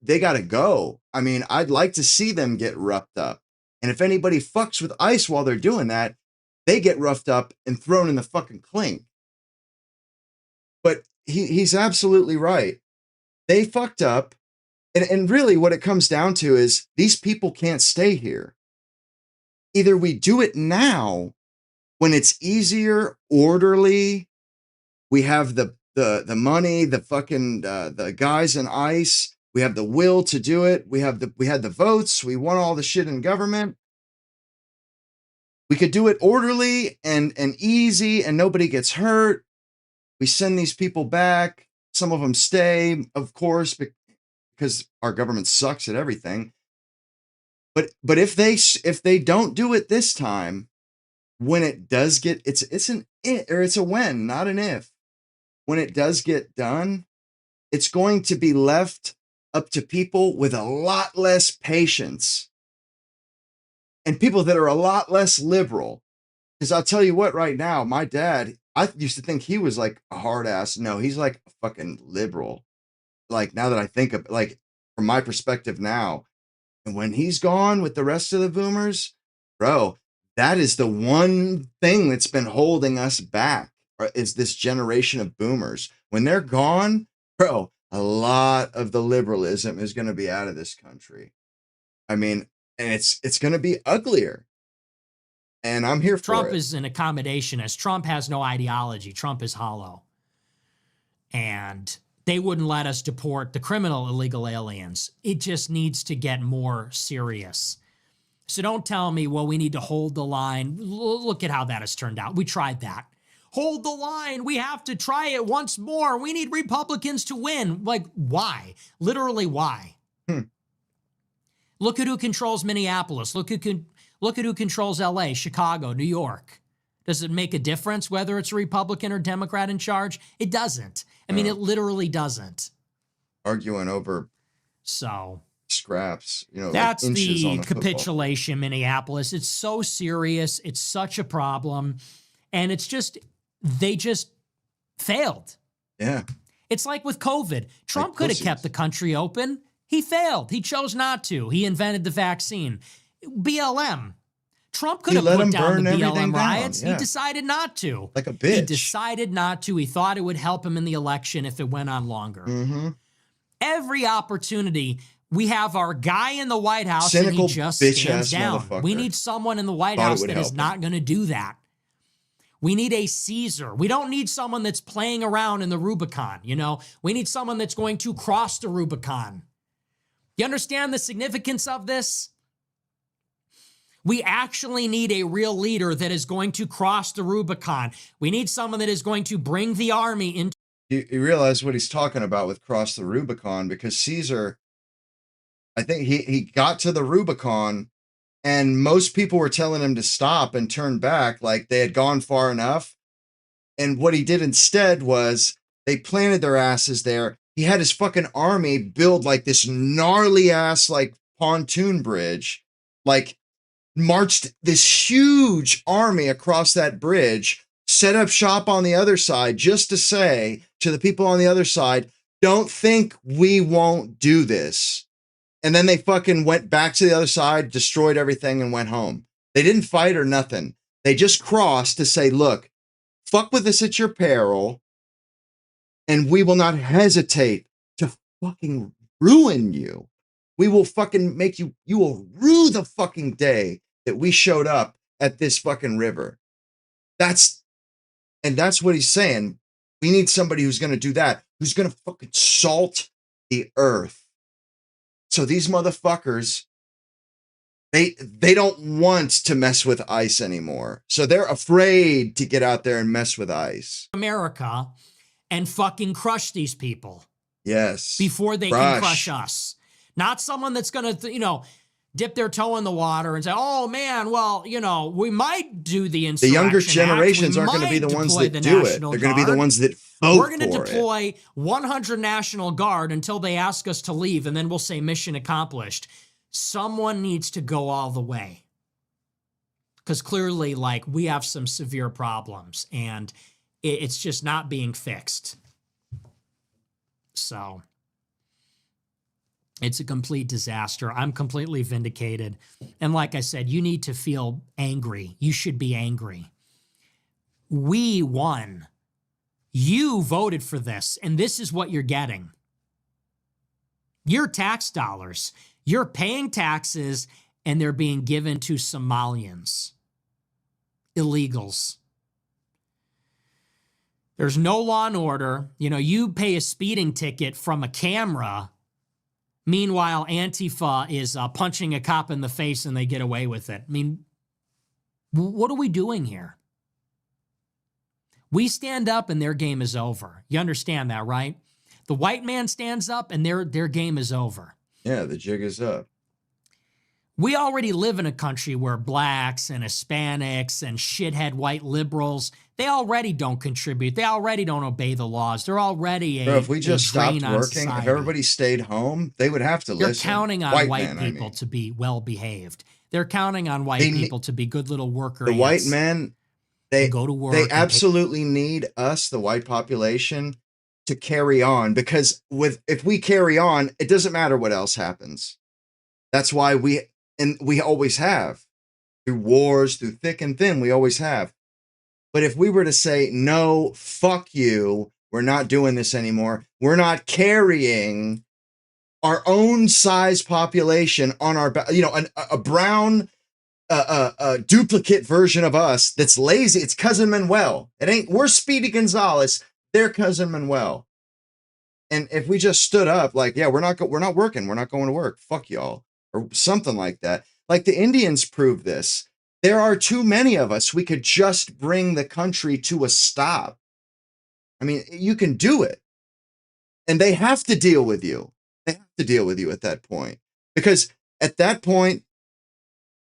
They got to go. I mean, I'd like to see them get roughed up. And if anybody fucks with ICE while they're doing that, they get roughed up and thrown in the fucking clink. But he's absolutely right. They fucked up. And really what it comes down to is these people can't stay here. Either we do it now when it's easier, orderly, we have the money, the fucking the guys in ICE, we have the will to do it, we had the votes, we won all the shit in government. We could do it orderly and easy and nobody gets hurt. We send these people back, some of them stay, of course, because our government sucks at everything. But if they don't do it this time, when it does get, it's a when, not an if. When it does get done, it's going to be left up to people with a lot less patience and people that are a lot less liberal. Because I'll tell you what, right now, my dad, I used to think he was like a hard ass. No, he's like a fucking liberal. Like now that I think of, like, from my perspective now, and when he's gone with the rest of the boomers, bro, that is the one thing that's been holding us back, is this generation of boomers. When they're gone, bro, a lot of the liberalism is going to be out of this country. I mean, and it's going to be uglier. And I'm here for it. Trump is an accommodationist. Trump has no ideology. Trump is hollow. And they wouldn't let us deport the criminal illegal aliens. It just needs to get more serious. So don't tell me, well, we need to hold the line. Look at how that has turned out. We tried that. Hold the line. We have to try it once more. We need Republicans to win. Like, why? Literally, why? Look at who controls Minneapolis. Look at who controls LA, Chicago, New York. Does it make a difference whether it's a Republican or Democrat in charge? It doesn't. I mean, it literally doesn't. Arguing over. So scraps, like That's inches on the the football. capitulation, Minneapolis. It's so serious. It's such a problem. And they just failed. Yeah. It's like with COVID. Trump Like could have pussies. kept the country open. He failed. He chose not to. He invented the vaccine. BLM. Trump could He have let put him down the burn everything BLM down, riots. yeah. He decided not to. Like a bitch. He decided not to. He thought it would help him in the election if it went on longer. Mm-hmm. Every opportunity, we have our guy in the White House Cynical and he just bitch-ass stands down. motherfucker. We need someone in the White Thought it House would that is help not him. going to do that. We need a Caesar. We don't need someone that's playing around in the Rubicon, We need someone that's going to cross the Rubicon. You understand the significance of this? We actually need a real leader that is going to cross the Rubicon. We need someone that is going to bring the army into. You realize what he's talking about with cross the Rubicon, because Caesar, I think he got to the Rubicon and most people were telling him to stop and turn back, like they had gone far enough. And what he did instead was they planted their asses there. He had his fucking army build like this gnarly ass like pontoon bridge, like marched this huge army across that bridge, set up shop on the other side just to say to the people on the other side, don't think we won't do this. And then they fucking went back to the other side, destroyed everything, and went home. They didn't fight or nothing. They just crossed to say, look, fuck with us at your peril, and we will not hesitate to fucking ruin you. We will fucking make you will rue the fucking day that we showed up at this fucking river. That's what he's saying. We need somebody who's going to do that, who's going to fucking salt the earth. So these motherfuckers, they don't want to mess with ICE anymore. So they're afraid to get out there and mess with ICE. America and fucking crush these people. Yes. Before they can crush us. Not someone that's going to, dip their toe in the water and say, oh man, well, we might do the insurrection. The younger generations aren't going to be the ones that do it. They're going to be the ones that vote for it. We're going to deploy 100 National Guard until they ask us to leave, and then we'll say mission accomplished. Someone needs to go all the way. Because clearly, we have some severe problems, and it's just not being fixed. So it's a complete disaster. I'm completely vindicated. And like I said, you need to feel angry. You should be angry. We won. You voted for this, and this is what you're getting. Your tax dollars. You're paying taxes, and they're being given to Somalians. Illegals. There's no law and order. You pay a speeding ticket from a camera. Meanwhile, Antifa is punching a cop in the face and they get away with it. I mean, what are we doing here? We stand up and their game is over. You understand that, right? The white man stands up and their game is over. Yeah, the jig is up. We already live in a country where blacks and Hispanics and shithead white liberals, they already don't contribute. They already don't obey the laws. They're already Bro, if we just stopped working, society. if everybody stayed home, they would have to They're listen. They're counting on white people to be well-behaved. They're counting on white people to be good little worker ants. The white men, they go to work. They absolutely need us, the white population, to carry on, because if we carry on, it doesn't matter what else happens. That's why we always have. Through wars, through thick and thin, we always have. But if we were to say, no, fuck you, we're not doing this anymore, we're not carrying our own size population on our back, a brown duplicate version of us that's lazy. It's Cousin Manuel. We're Speedy Gonzalez. They're Cousin Manuel. And if we just stood up we're not working. We're not going to work. Fuck y'all. Or something like that. Like the Indians proved this. There are too many of us. We could just bring the country to a stop. I mean, you can do it. And they have to deal with you. They have to deal with you at that point. Because at that point,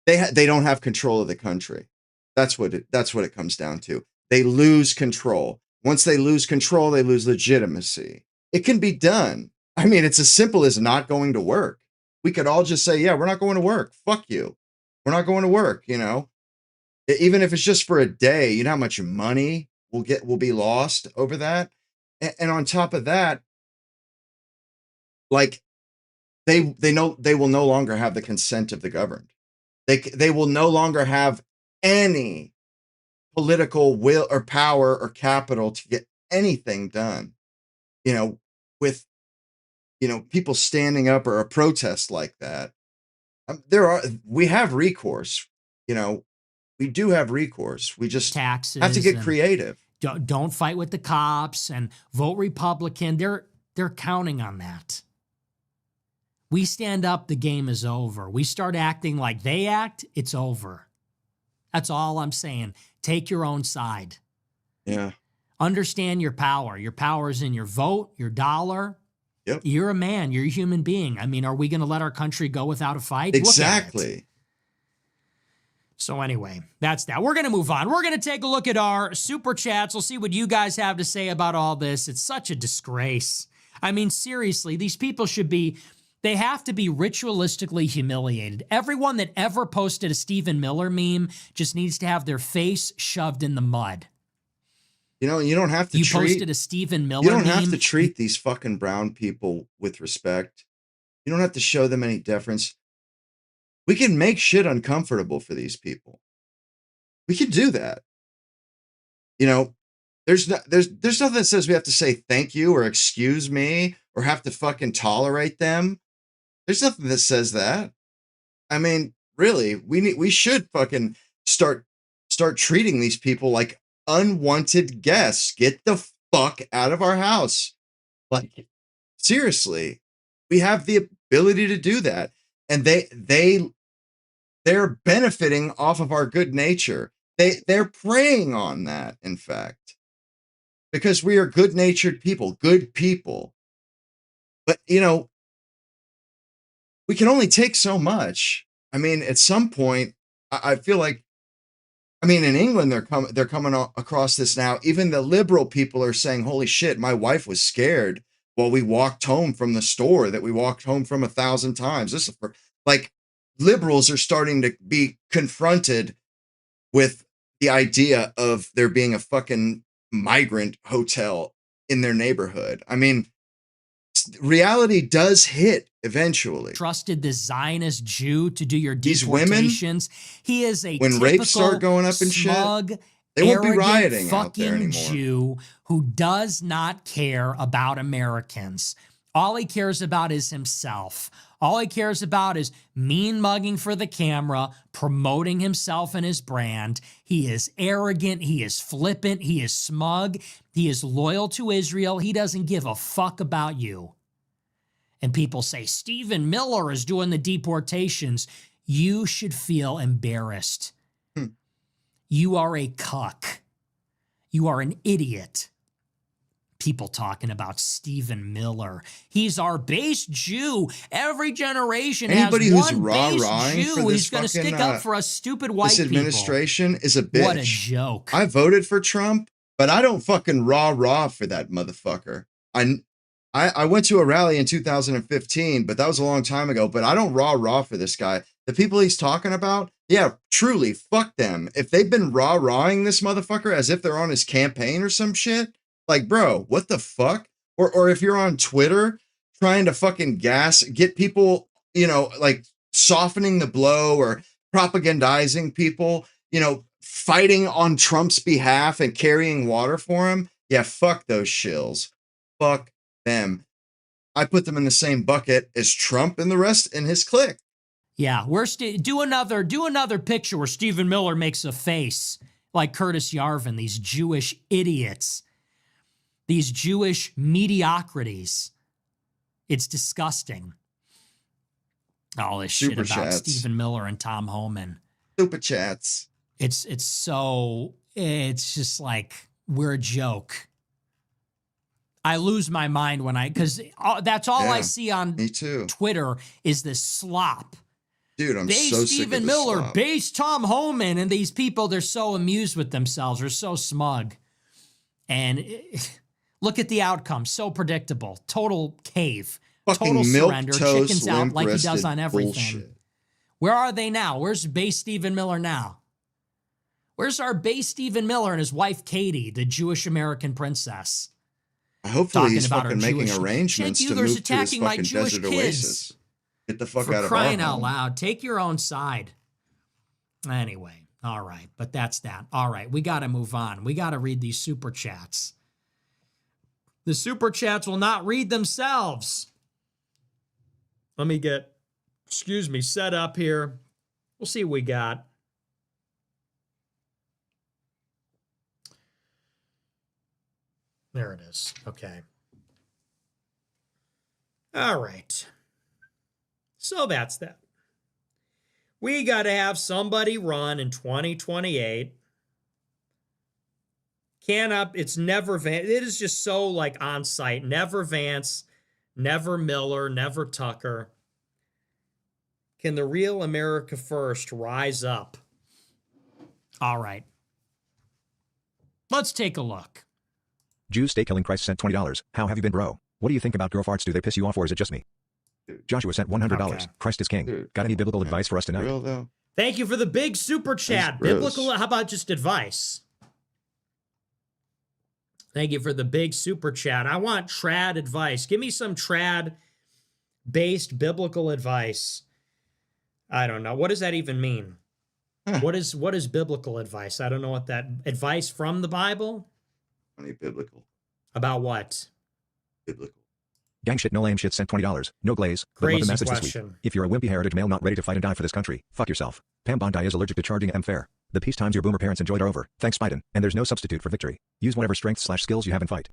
they don't have control of the country. That's what it comes down to. They lose control. Once they lose control, they lose legitimacy. It can be done. I mean, it's as simple as not going to work. we could all just say, yeah, we're not going to work. Fuck you. We're not going to work, you know? Even if it's just for a day, you know how much money will be lost over that. And on top of that, like they know they will no longer have the consent of the governed. They will no longer have any political will or power or capital to get anything done. You know, with people standing up or a protest like that. We have recourse. You know, we do have recourse. We just have to Taxes get and creative. don't fight with the cops and vote Republican. They're counting on that. We stand up, the game is over. We start acting like they act, it's over. That's all I'm saying. Take your own side. Yeah. Understand your power. Your power is in your vote, your dollar. Yep. You're a man. You're a human being. I mean, are we going to let our country go without a fight? Exactly. Look at it. So anyway, that's that. We're going to move on. We're going to take a look at our super chats. We'll see what you guys have to say about all this. It's such a disgrace. I mean, seriously, these people they have to be ritualistically humiliated. Everyone that ever posted a Stephen Miller meme just needs to have their face shoved in the mud. You know, you don't have to posted a Stephen Miller You don't meme. have to treat these fucking brown people with respect. You don't have to show them any deference. We can make shit uncomfortable for these people. We can do that. You know, there's nothing that says we have to say thank you or excuse me or have to fucking tolerate them. There's nothing that says that. I mean, really, we should fucking start treating these people like unwanted guests. Get the fuck out of our house. Like, seriously, we have the ability to do that. And they're benefiting off of our good nature. They're preying on that, in fact, because we are good-natured people, good people. But, you know, we can only take so much. I mean, at some point, I feel like, I mean, in England, they're coming across this now. Even the liberal people are saying, holy shit, my wife was scared while we walked home from the store that we walked home from 1,000 times. This is like, liberals are starting to be confronted with the idea of there being a fucking migrant hotel in their neighborhood. I mean, reality does hit eventually. Trusted the Zionist Jew to do your deportations. He is a when rapes start going up and smug, shit, they won't be rioting out there fucking anymore. Jew who does not care about Americans. All he cares about is himself. All he cares about is mean mugging for the camera, promoting himself and his brand. He is arrogant. He is flippant. He is smug. He is loyal to Israel. He doesn't give a fuck about you. And people say, Stephen Miller is doing the deportations. You should feel embarrassed. You are a cuck. You are an idiot. People talking about Stephen Miller. He's our base Jew. Every generation Anybody has who's one rah-rahing base Jew. for this He's going to stick up for us stupid white this people. administration is a bitch. What a joke. I voted for Trump, but I don't fucking rah-rah for that motherfucker. I went to a rally in 2015, but that was a long time ago, but I don't rah-rah for this guy. The people he's talking about, yeah, truly, fuck them. If they've been rah-rahing this motherfucker as if they're on his campaign or some shit, like, bro, what the fuck? Or if you're on Twitter trying to fucking get people, you know, like softening the blow or propagandizing people, you know, fighting on Trump's behalf and carrying water for him. Yeah, fuck those shills. Fuck them. I put them in the same bucket as Trump and the rest in his clique. Yeah, do another picture where Stephen Miller makes a face like Curtis Yarvin, these Jewish idiots. These Jewish mediocrities. It's disgusting. All this Super shit about chats. Stephen Miller and Tom Homan. Super chats. It's just like, we're a joke. I lose my mind because that's all I see on me too. Twitter is this slop. Dude, I'm so sick Stephen of this Miller, slop. base Tom Homan, and these people, they're so amused with themselves. They're so smug. And look at the outcome. So predictable. Total cave Total Fucking surrender, milquetoast, chickens out like he does limp-wristed on everything. bullshit. Where are they now? Where's Bay Stephen Miller now? Where's our Bay Stephen Miller and his wife Katie, the Jewish American princess? Hopefully Talking he's about fucking our making Jewish- arrangements Cenk to Uyghur's move to his attacking my fucking Jewish desert kids. oasis. Get the fuck For out of crying our out home. loud, take your own side. Anyway, all right, but that's that. All right, we got to move on. We got to read these super chats. The super chats will not read themselves. Let me get, set up here. We'll see what we got. There it is. Okay. All right. So that's that. We got to have somebody run in 2028. It's never Vance. It is just so like on site. Never Vance, never Miller, never Tucker. Can the real America First rise up? All right. Let's take a look. Jews stay killing Christ sent $20. How have you been, bro? What do you think about girl farts? Do they piss you off or is it just me? Joshua sent $100. Okay. Christ is king. Dude, Got any biblical advice for us tonight? Real though. Thank you for the big super chat. gross. Biblical, how about just advice? Thank you for the big super chat. I want trad advice. Give me some trad-based biblical advice. I don't know. What does that even mean? Huh. What is biblical advice? I don't know what that advice from the Bible? Funny biblical. About what? Biblical. Gang shit no lame shit sent $20. No glaze. But love Crazy the message this week. question. If you're a wimpy heritage male not ready to fight and die for this country, fuck yourself. Pam Bondi is allergic to charging M fair. The peace times your boomer parents enjoyed are over. Thanks Biden. And there's no substitute for victory. Use whatever strengths/skills you have and fight.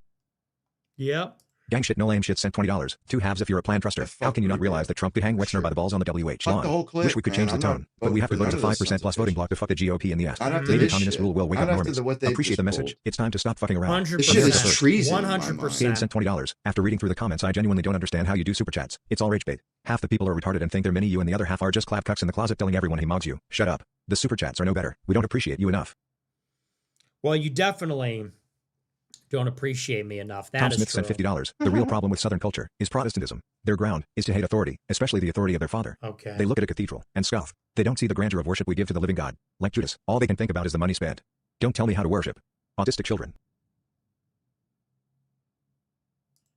Yep. Gang shit no lame shit sent $20. Two halves if you're a plan truster. The How can you fuck not we realize did. that Trump could hang Wexner by the balls on the WH Fuck lawn? the whole clip, Wish we could man. change the I'm not tone, but we voting have to for vote to none of those 5% sons plus of voting bitches. block to fuck the GOP in the ass. Not after Maybe this communists shit. rule will wake Not up after normies. what they Appreciate just the message. pulled. It's time to stop fucking around. 100%. This shit is America treason in my mind. 100%. Ian sent $20. After reading through the comments, I genuinely don't understand how you do super chats. It's all rage bait. Half the people are retarded and think they're mini you, and the other half are just clap cucks in the closet telling everyone he mogs you. Shut up. The super chats are no better. We don't appreciate you enough. Well, you definitely don't appreciate me enough. That Tom is Smith true. sent $50. The real problem with Southern culture is Protestantism. Their ground is to hate authority, especially the authority of their father. Okay. They look at a cathedral and scoff. They don't see the grandeur of worship we give to the living God. Like Judas, all they can think about is the money spent. Don't tell me how to worship. Autistic children.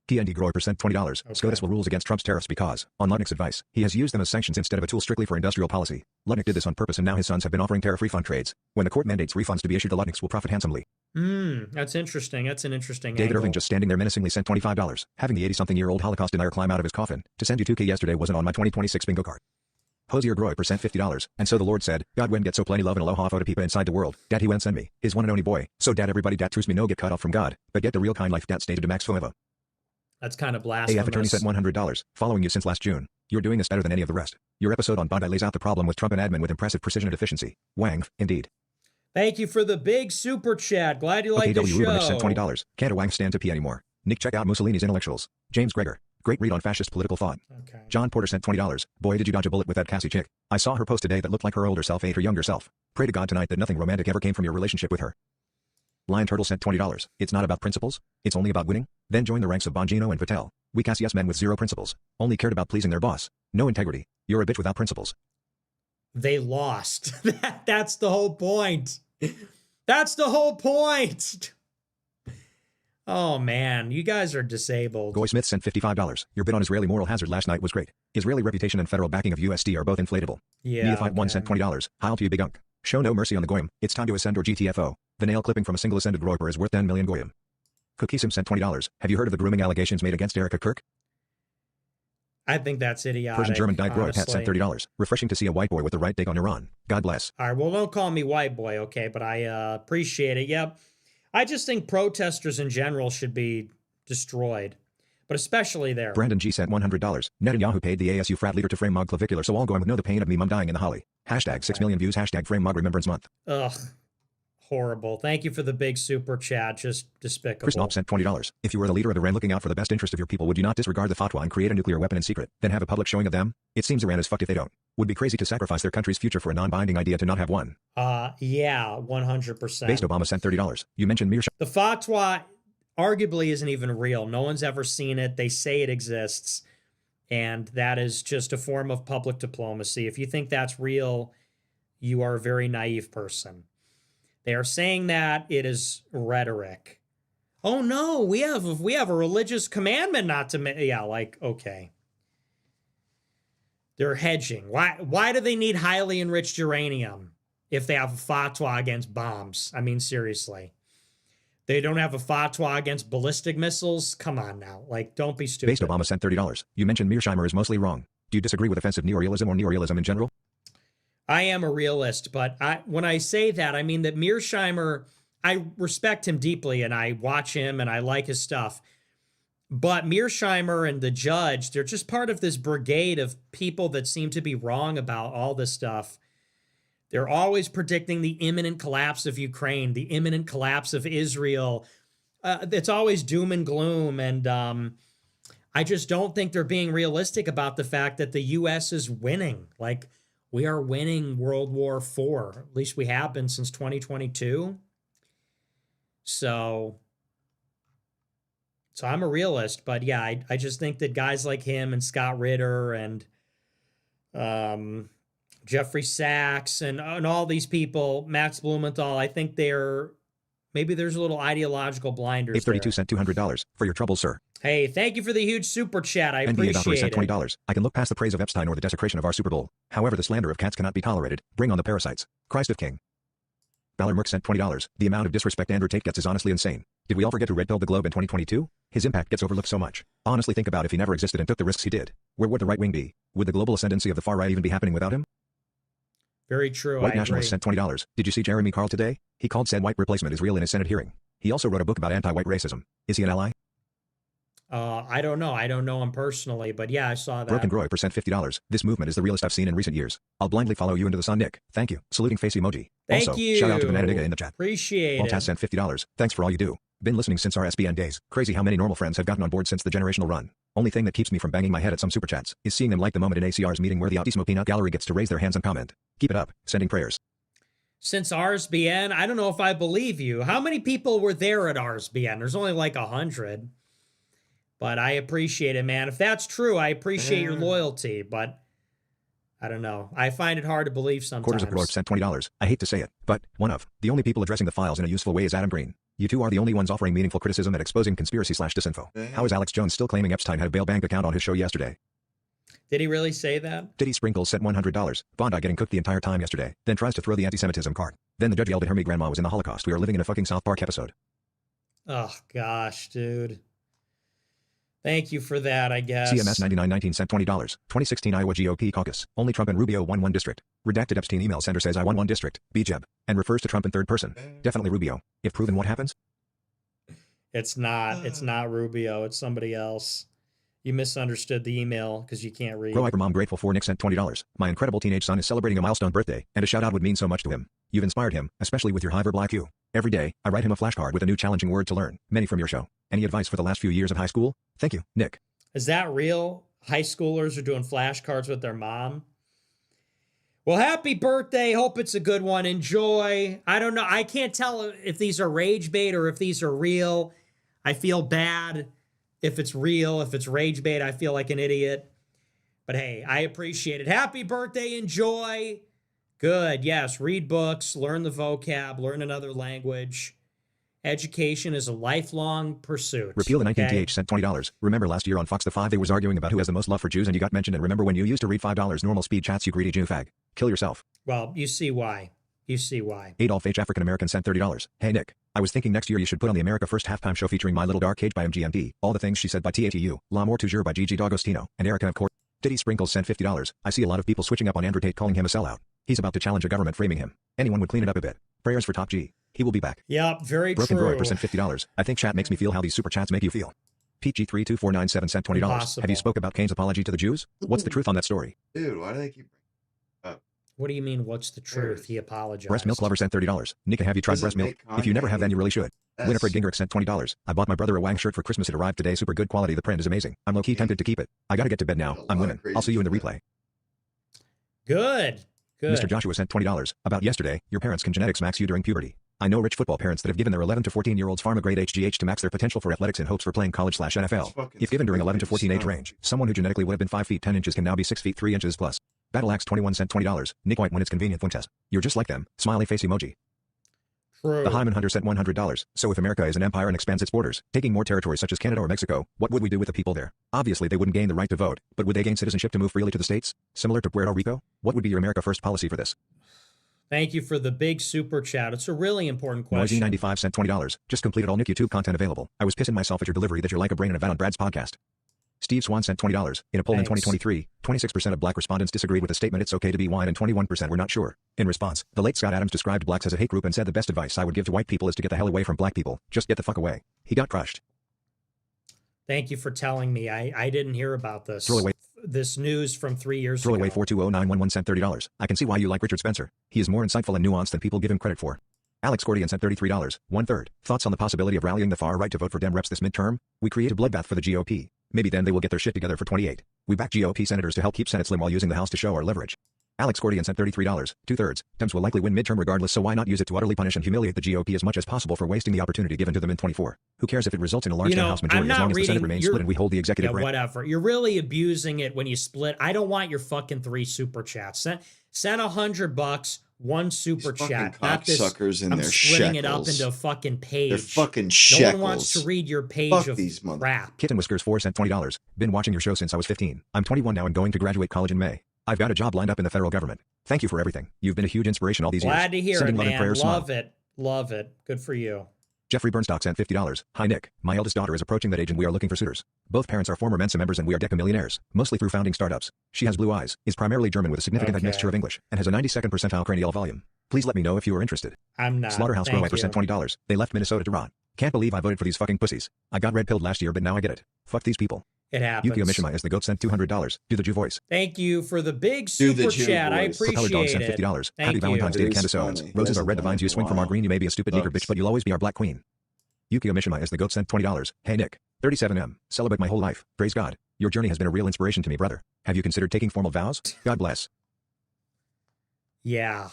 PND Groy sent $20. Okay. SCOTUS will rules against Trump's tariffs because, on Lutnick's advice, he has used them as sanctions instead of a tool strictly for industrial policy. Lutnick did this on purpose and now his sons have been offering tariff refund trades. When the court mandates refunds to be issued, the Lutnicks will profit handsomely. That's interesting. That's an interesting David angle. Irving just standing there menacingly sent $25. Having the 80-something-year-old Holocaust denier climb out of his coffin to send you 2K yesterday wasn't on my 2026 bingo card. Hosier Groy sent $50. And so the Lord said, God when get so plenty love and aloha for the people inside the world, dat he when send me, his one and only boy. So dat everybody dat truths me no get cut off from God, but get the real kind life dat stated to max forever. That's kind of blasphemous. AF attorney sent $100. Following you since last June. You're doing this better than any of the rest. Your episode on Bondi lays out the problem with Trump and admin with impressive precision and efficiency. Wang, indeed. Thank you for the big super chat. Glad you like the OKW Rubinich sent show. $20. Can't a Wang stand to pee anymore. Nick, check out Mussolini's Intellectuals. James Gregor. Great read on fascist political thought. Okay. John Porter sent $20. Boy, did you dodge a bullet with that Cassie chick. I saw her post today that looked like her older self ate her younger self. Pray to God tonight that nothing romantic ever came from your relationship with her. Lion Turtle sent $20. It's not about principles. It's only about winning. Then join the ranks of Bongino and Patel. Weak ass yes men with zero principles. Only cared about pleasing their boss. No integrity. You're a bitch without principles. They lost. That's the whole point. That's the whole point. Oh, man. You guys are disabled. Goy Smith sent $55. Your bid on Israeli moral hazard last night was great. Israeli reputation and federal backing of USD are both inflatable. Yeah. Neophyte 1 okay. sent $20. Heil to you big unk. Show no mercy on the goyim. It's time to ascend or GTFO. The nail clipping from a single ascended groiper is worth 10 million goyim. Cookiesim sent $20. Have you heard of the grooming allegations made against Erica Kirk? I think that's idiotic. Persian German dyed Groy Pat sent honestly. $30. Refreshing to see a white boy with the right dig on Iran. God bless. All right. Well, don't call me white boy, okay? But I appreciate it. Yep. I just think protesters in general should be destroyed, but especially there. Brandon G sent $100. Netanyahu paid the ASU frat leader to frame Mog Clavicular, so all going with know the pain of me mum dying in the holly. Hashtag 6 million views. Hashtag frame Mog Remembrance Month. Ugh. Horrible. Thank you for the big super chat. Just despicable. Chris Knopp sent $20. If you were the leader of Iran looking out for the best interest of your people, would you not disregard the fatwa and create a nuclear weapon in secret, then have a public showing of them? It seems Iran is fucked if they don't. Would be crazy to sacrifice their country's future for a non-binding idea to not have one. Yeah, 100%. Based Obama sent $30. You mentioned Mearsham. The fatwa arguably isn't even real. No one's ever seen it. They say it exists. And that is just a form of public diplomacy. If you think that's real, you are a very naive person. They are saying that it is rhetoric. Oh no, we have a religious commandment not to yeah, like, okay. They're hedging. Why do they need highly enriched uranium if they have a fatwa against bombs? I mean, seriously. They don't have a fatwa against ballistic missiles? Come on now. Like, don't be stupid. Based Obama sent $30. You mentioned Mearsheimer is mostly wrong. Do you disagree with offensive neorealism or neorealism in general? I am a realist, but when I say that, I mean that Mearsheimer, I respect him deeply and I watch him and I like his stuff. But Mearsheimer and the judge, they're just part of this brigade of people that seem to be wrong about all this stuff. They're always predicting the imminent collapse of Ukraine, the imminent collapse of Israel. It's always doom and gloom. And I just don't think they're being realistic about the fact that the U.S. is winning. Like, we are winning World War IV. At least we have been since 2022. So I'm a realist. But yeah, I just think that guys like him and Scott Ritter and Jeffrey Sachs and all these people, Max Blumenthal, I think maybe there's a little ideological blinders. 832 sent $200 for your trouble, sir. Hey, thank you for the huge super chat. I appreciate sent it. $20. I can look past the praise of Epstein or the desecration of our Super Bowl. However, the slander of cats cannot be tolerated. Bring on the parasites. Christ of King. Ballard Merck sent $20. The amount of disrespect Andrew Tate gets is honestly insane. Did we all forget who red pilled the globe in 2022? His impact gets overlooked so much. Honestly, think about if he never existed and took the risks he did. Where would the right wing be? Would the global ascendancy of the far right even be happening without him? Very true. White nationalist sent $20. Did you see Jeremy Carl today? He called said white replacement Israel in his Senate hearing. He also wrote a book about anti-white racism. Is he an ally? I don't know. I don't know him personally, but yeah, I saw that. Broken Groy % $50. This movement is the realest I've seen in recent years. I'll blindly follow you into the sun, Nick. Thank you. Saluting face emoji. Thank also, you. Shout out to Banana Digga in the chat. Appreciate Baltaz it. sent $50. Thanks for all you do. Been listening since our SBN days. Crazy how many normal friends have gotten on board since the generational run. Only thing that keeps me from banging my head at some super chats is seeing them like the moment in ACR's meeting where the Autismo Peanut Gallery gets to raise their hands and comment. Keep it up. Sending prayers. Since RSBN, I don't know if I believe you. How many people were there at RSBN? There's only like 100. But I appreciate it, man. If that's true, I appreciate your loyalty. But I don't know. I find it hard to believe sometimes. Quarters of Groy sent $20. I hate to say it, but one of the only people addressing the files in a useful way is Adam Green. You two are the only ones offering meaningful criticism and exposing conspiracy/disinfo. How is Alex Jones still claiming Epstein had a bail bank account on his show yesterday? Did he really say that? Diddy Sprinkles sent $100. Bondi getting cooked the entire time yesterday, then tries to throw the anti-Semitism card. Then the judge yelled at her, "Me grandma was in the Holocaust. We are living in a fucking South Park episode." Oh, gosh, dude. Thank you for that, I guess. CMS 9919 sent $20. 2016 Iowa GOP caucus. Only Trump and Rubio won one district. Redacted Epstein email sender says I won one district. BJeb. And refers to Trump in third person. Definitely Rubio. If proven, what happens? It's not Rubio. It's somebody else. You misunderstood the email because you can't read. Bro, Mom grateful for Nick sent $20. My incredible teenage son is celebrating a milestone birthday, and a shout out would mean so much to him. You've inspired him, especially with your high verbal IQ. Every day, I write him a flashcard with a new challenging word to learn. Many from your show. Any advice for the last few years of high school? Thank you, Nick. Is that real? High schoolers are doing flashcards with their mom? Well, happy birthday. Hope it's a good one. Enjoy. I don't know. I can't tell if these are rage bait or if these are real. I feel bad if it's real. If it's rage bait, I feel like an idiot. But hey, I appreciate it. Happy birthday. Enjoy. Good. Yes. Read books. Learn the vocab. Learn another language. Education is a lifelong pursuit. Repeal the 19th okay? sent $20. Remember last year on Fox the 5 they was arguing about who has the most love for Jews and you got mentioned, and remember when you used to read $5 normal speed chats, you greedy Jew fag. Kill yourself. Well, you see why. You see why. Adolf H. African American sent $30. Hey Nick, I was thinking next year you should put on the America First halftime show featuring My Little Dark Cage by MGMT, All the Things She Said by THEU, L'amour toujours by Gigi D'Agostino, and Erica of course. Diddy Sprinkles sent $50. I see a lot of people switching up on Andrew Tate, calling him a sellout. He's about to challenge a government framing him. Anyone would clean it up a bit. Prayers for Top G. He will be back. Yep, very Broken true. Broken Roy sent $50. I think chat makes me feel how these super chats make you feel. PG32497 sent $20. Impossible. Have you spoke about Kane's apology to the Jews? What's the truth on that story? Dude, why do they keep up? What do you mean, what's the truth? He apologized. Breast Milk Lover sent $30. Nick, have you tried Does it breast milk? make If you never Kanye? have, then you really should. That's- Winifred Gingrich sent $20. I bought my brother a Wang shirt for Christmas. It arrived today. Super good quality. The print is amazing. I'm low-key tempted to keep it. I gotta get to bed now. I'm winning. I'll see you in the replay. Good. Good. Mr. Joshua sent $20. About yesterday, your parents can genetics max you during puberty. I know rich football parents that have given their 11 to 14-year-olds pharma-grade HGH to max their potential for athletics in hopes for playing college/NFL. If given during 11 to 14 age range, someone who genetically would have been 5 feet 10 inches can now be 6 feet 3 inches plus. Battle Axe 21 cent $20. Nick White when it's convenient. Fuentes. You're just like them. Smiley face emoji. True. The Hyman Hunter sent $100. So if America is an empire and expands its borders, taking more territories such as Canada or Mexico, what would we do with the people there? Obviously they wouldn't gain the right to vote, but would they gain citizenship to move freely to the states? Similar to Puerto Rico? What would be your America First policy for this? Thank you for the big super chat. It's a really important question. Noisy 95 cent $20. Just completed all Nick YouTube content available. I was pissing myself at your delivery that you're like a brain and a vat on Brad's podcast. Steve Swan sent $20. In a poll in 2023, 26% of black respondents disagreed with the statement it's okay to be white and 21% were not sure. In response, the late Scott Adams described blacks as a hate group and said the best advice I would give to white people is to get the hell away from black people. Just get the fuck away. He got crushed. Thank you for telling me. I didn't hear about this. Throw away. This news from 3 years ago. Throw away 420911 sent $30. I can see why you like Richard Spencer. He is more insightful and nuanced than people give him credit for. Alex Gordian sent $33, 1/3. Thoughts on the possibility of rallying the far right to vote for Dem reps this midterm? We create a bloodbath for the GOP. Maybe then they will get their shit together for 28. We back GOP senators to help keep Senate slim while using the House to show our leverage. Alex Gordian sent $33, 2/3. Dems will likely win midterm regardless, so why not use it to utterly punish and humiliate the GOP as much as possible for wasting the opportunity given to them in 24? Who cares if it results in a large House majority as long as the Senate remains split and we hold the executive branch? Whatever. You're really abusing it when you split. I don't want your fucking 3 super chats. Send $100, 1 super These chat. fucking Not this. cocksuckers in I'm their splitting it up shekels. into a fucking page. They're fucking No shekels. one wants to read your page Fuck of these crap. Kitten Whiskers 4 sent $20. Been watching your show since I was 15. I'm 21 now and going to graduate college in May. I've got a job lined up in the federal government. Thank you for everything. You've been a huge inspiration all these years. Glad to hear Sending it, love and man. prayers, smile. Love it. Love it. Good for you. Jeffrey Bernstock sent $50. Hi Nick, my eldest daughter is approaching that age and we are looking for suitors. Both parents are former Mensa members and we are Deca millionaires, mostly through founding startups. She has blue eyes, is primarily German with a significant admixture of English, and has a 92nd percentile cranial volume. Please let me know if you are interested. I'm not. Slaughterhouse Grow Wiper sent $20. They left Minnesota to rot. Can't believe I voted for these fucking pussies. I got red pilled last year but now I get it. Fuck these people. It happens. Yukio Mishima as the goat sent $200. Do the Jew voice. Thank you for the big Do the super Jew chat. I voice. Propeller Dog appreciate sent it. $50. Thank Happy you. Valentine's Day to It is Candace Owens. funny. Roses He are red, the hasn't vines you done it swing in a from our while. green. You may be a stupid nigger bitch but you'll always be our black queen. Yukio Mishima as the goat sent $20. Hey Nick. 37M. Celebrate my whole life. Praise God. Your journey has been a real inspiration to me, brother. Have you considered taking formal vows? God bless. Yeah.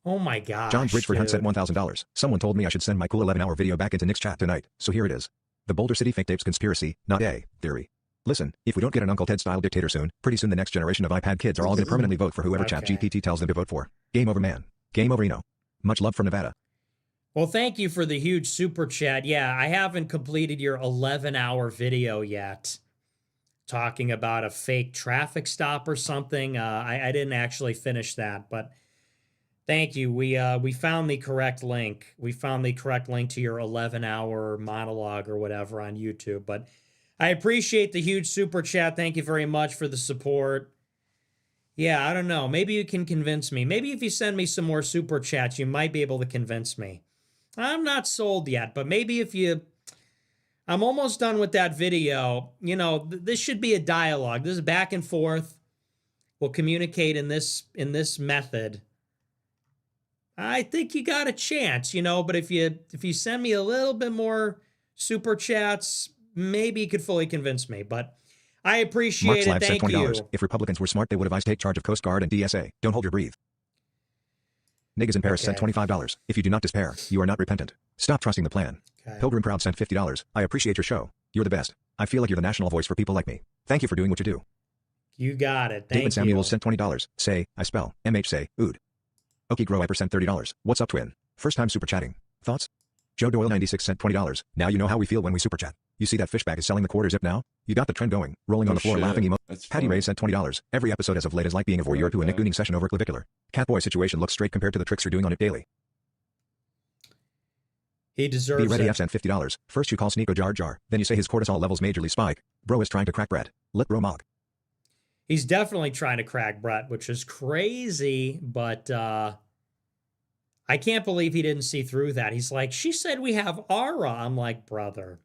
Oh my gosh. John Bridgeford Hunt dude. sent $1,000. Someone told me I should send my cool 11-hour video back into Nick's chat tonight, so here it is. The Boulder City fake tapes conspiracy, not a theory. Listen, if we don't get an Uncle Ted-style dictator soon, pretty soon the next generation of iPad kids are all going to permanently vote for whoever Okay. ChatGPT tells them to vote for. Game over, man. Game over, Eno. Much love from Nevada. Well, thank you for the huge super chat. Yeah, I haven't completed your 11-hour video yet talking about a fake traffic stop or something. I didn't actually finish that, but thank you. We found the correct link. We found the correct link to your 11-hour monologue or whatever on YouTube. But I appreciate the huge super chat. Thank you very much for the support. Yeah, I don't know. Maybe you can convince me. Maybe if you send me some more super chats, you might be able to convince me. I'm not sold yet, but maybe if you... I'm almost done with that video. You know, this should be a dialogue. This is back and forth. We'll communicate in this method. I think you got a chance, you know, but if you send me a little bit more super chats, maybe you could fully convince me. But I appreciate Mark's it. Live sent Thank $20. you. If Republicans were smart, they would advise take charge of Coast Guard and DSA. Don't hold your breath. Niggas in Paris sent Okay. $25. If you do not despair, you are not repentant. Stop trusting the plan. Okay. Pilgrim Proud sent $50. I appreciate your show. You're the best. I feel like you're the national voice for people like me. Thank you for doing what you do. You got it. Thank David Samuel you. sent $20. Say, I spell, MH say, ood. Okie Grow Wiper sent $30. What's up, twin? First time super chatting. Thoughts? Joe Doyle 96 sent $20. Now you know how we feel when we super chat. You see that fishback is selling the quarter zip now? You got the trend going. Rolling on the floor shit. laughing emo. That's Patty funny. Ray sent $20. Every episode as of late is like being a voyeur to a Nick Gooning session over Clavicular. Catboy situation looks straight compared to the tricks you're doing on it daily. He deserves Be Ready it. F sent $50. First you call Sneako Jar Jar, then you say his cortisol levels majorly spike. Bro is trying to crack Brett. Let bro mock. He's definitely trying to crack Brett, which is crazy, but I can't believe he didn't see through that. He's like, she said we have aura. I'm like, brother,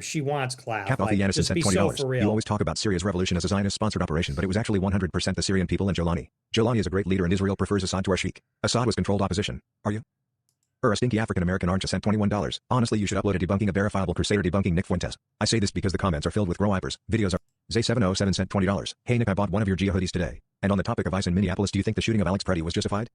she wants clap. Cap off Like, the Yanison just sent be $20. so for real. You always talk about Syria's revolution as a Zionist-sponsored operation, but it was actually 100% the Syrian people and Jolani. Jolani is a great leader and Israel prefers Assad to our sheik. Assad was controlled opposition. Are you? A stinky African-American orange sent $21. Honestly, you should upload a debunking of verifiable crusader debunking Nick Fuentes. I say this because the comments are filled with grow wipers. Videos are... Zay707 sent $20. Hey Nick, I bought one of your Gia hoodies today. And on the topic of ICE in Minneapolis, do you think the shooting of Alex Preddy was justified?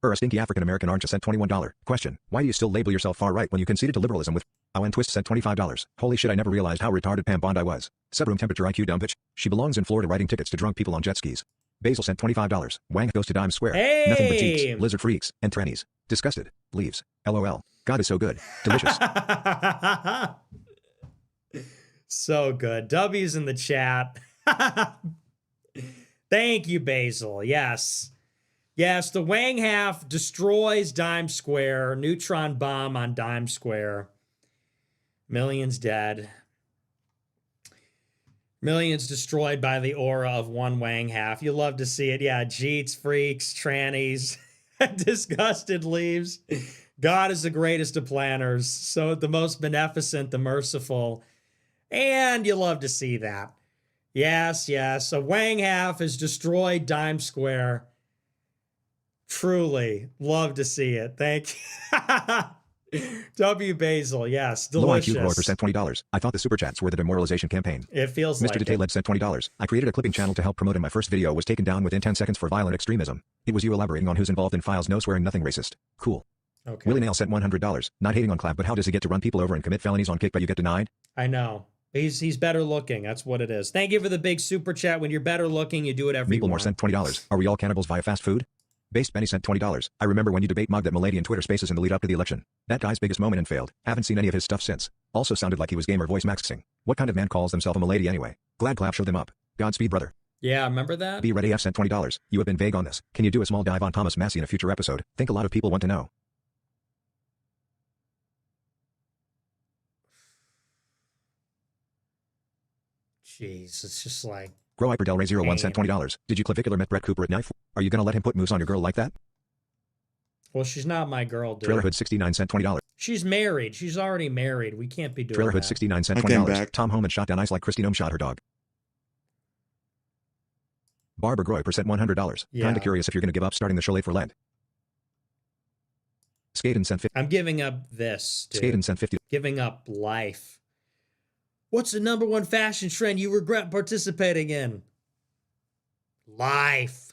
A stinky African-American orange sent $21. Question. Why do you still label yourself far-right when you conceded to liberalism with... Owen Twist sent $25. Holy shit, I never realized how retarded Pam Bondi was. Subroom temperature IQ dumb bitch. She belongs in Florida writing tickets to drunk people on jet skis. Basil sent $25. Wang goes to Dime Square. Hey! Nothing but geeks, lizard freaks, and trannies. Disgusted. Leaves. LOL. God is so good. Delicious. So good. W's in the chat. Thank you, Basil. Yes. Yes, the Wang half destroys Dime Square. Neutron bomb on Dime Square. Millions dead. Millions destroyed by the aura of one Wang half. You love to see it. Yeah, Jeets, freaks, trannies, disgusted leaves. God is the greatest of planners. So the most beneficent, the merciful. And you love to see that. Yes, yes. A Wang half has destroyed Dime Square. Truly love to see it. Thank you. W. Basil, yes. Delicious. Low IQ Grower sent $20. I thought the super chats were the demoralization campaign. It feels Mr. like Detail it. Led sent $20. I created a clipping channel to help promote, and my first video was taken down within 10 seconds for violent extremism. It was you elaborating on who's involved in files, no swearing, nothing racist. Cool. Okay. Willie Nail sent $100. Not hating on Clav, but how does he get to run people over and commit felonies on Kick but you get denied? I know. He's better looking. That's what it is. Thank you for the big super chat. When you're better looking, you do it every Meeplemore sent $20. Are we all cannibals via fast food? Based Benny sent $20. I remember when you debate mugged at Mady in Twitter Spaces in the lead up to the election. That guy's biggest moment and failed. Haven't seen any of his stuff since. Also sounded like he was gamer voice maxing. What kind of man calls themselves a Mady anyway? Glad Clav showed them up. Godspeed, brother. Yeah, remember that? Be Ready F sent $20. You have been vague on this. Can you do a small dive on Thomas Massey in a future episode? Think a lot of people want to know. Jeez, it's just like... Grow Hyper Ray 01 sent $20. Did you clavicular met Brett Cooper at knife? Are you gonna let him put moves on your girl like that? Well, she's not my girl, dude. Trailerhood 69 sent $20. She's married. She's already married. We can't be doing Trailerhood that. 69 cent I came $20. back. Tom Homan shot down ice like Christy Nome shot her dog. Barbara Groy % $100. Yeah. Kinda curious if you're gonna give up starting the show late for Lent. Skaden sent 50. I'm giving up this, dude. Skaden sent 50. Giving up life. What's the #1 fashion trend you regret participating in? Life.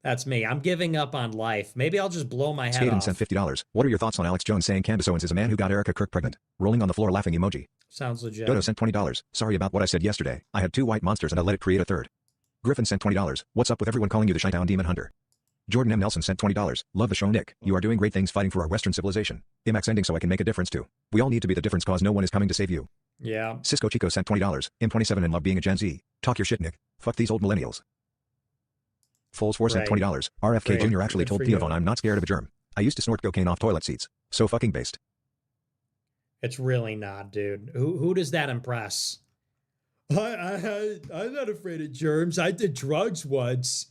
That's me. I'm giving up on life. Maybe I'll just blow my head Skaden off. sent $50. What are your thoughts on Alex Jones saying Candace Owens is a man who got Erica Kirk pregnant? Rolling on the floor laughing emoji. Sounds legit. Dodo sent $20. Sorry about what I said yesterday. I had 2 white monsters and I let it create a third. Griffin sent $20. What's up with everyone calling you the Chi-Town Demon Hunter? Jordan M. Nelson sent $20. Love the show, Nick. You are doing great things fighting for our Western civilization. IMAX ending so I can make a difference too. We all need to be the difference cause no one is coming to save you. Yeah. Cisco Chico sent $20. M27 and love being a Gen Z. Talk your shit, Nick. Fuck these old millennials. Foles 4 sent Right. $20. RFK Right. Jr. actually Good told for you. Theovon I'm not scared of a germ. I used to snort cocaine off toilet seats. So fucking based. It's really not, dude. Who does that impress? I'm not afraid of germs. I did drugs once.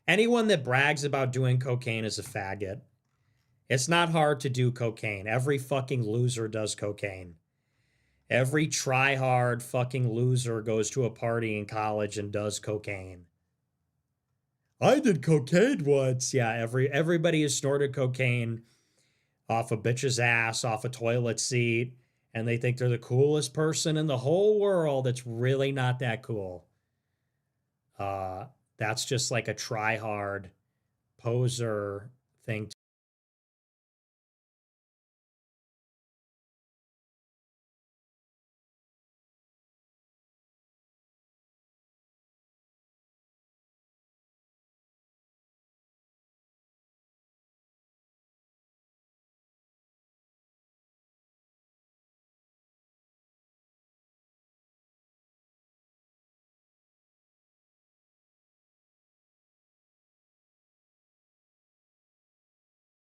Anyone that brags about doing cocaine is a faggot. It's not hard to do cocaine. Every fucking loser does cocaine. Every try-hard fucking loser goes to a party in college and does cocaine. I did cocaine once. Yeah, everybody has snorted cocaine off a bitch's ass, off a toilet seat, and they think they're the coolest person in the whole world. It's really not that cool. That's just like a try-hard poser thing.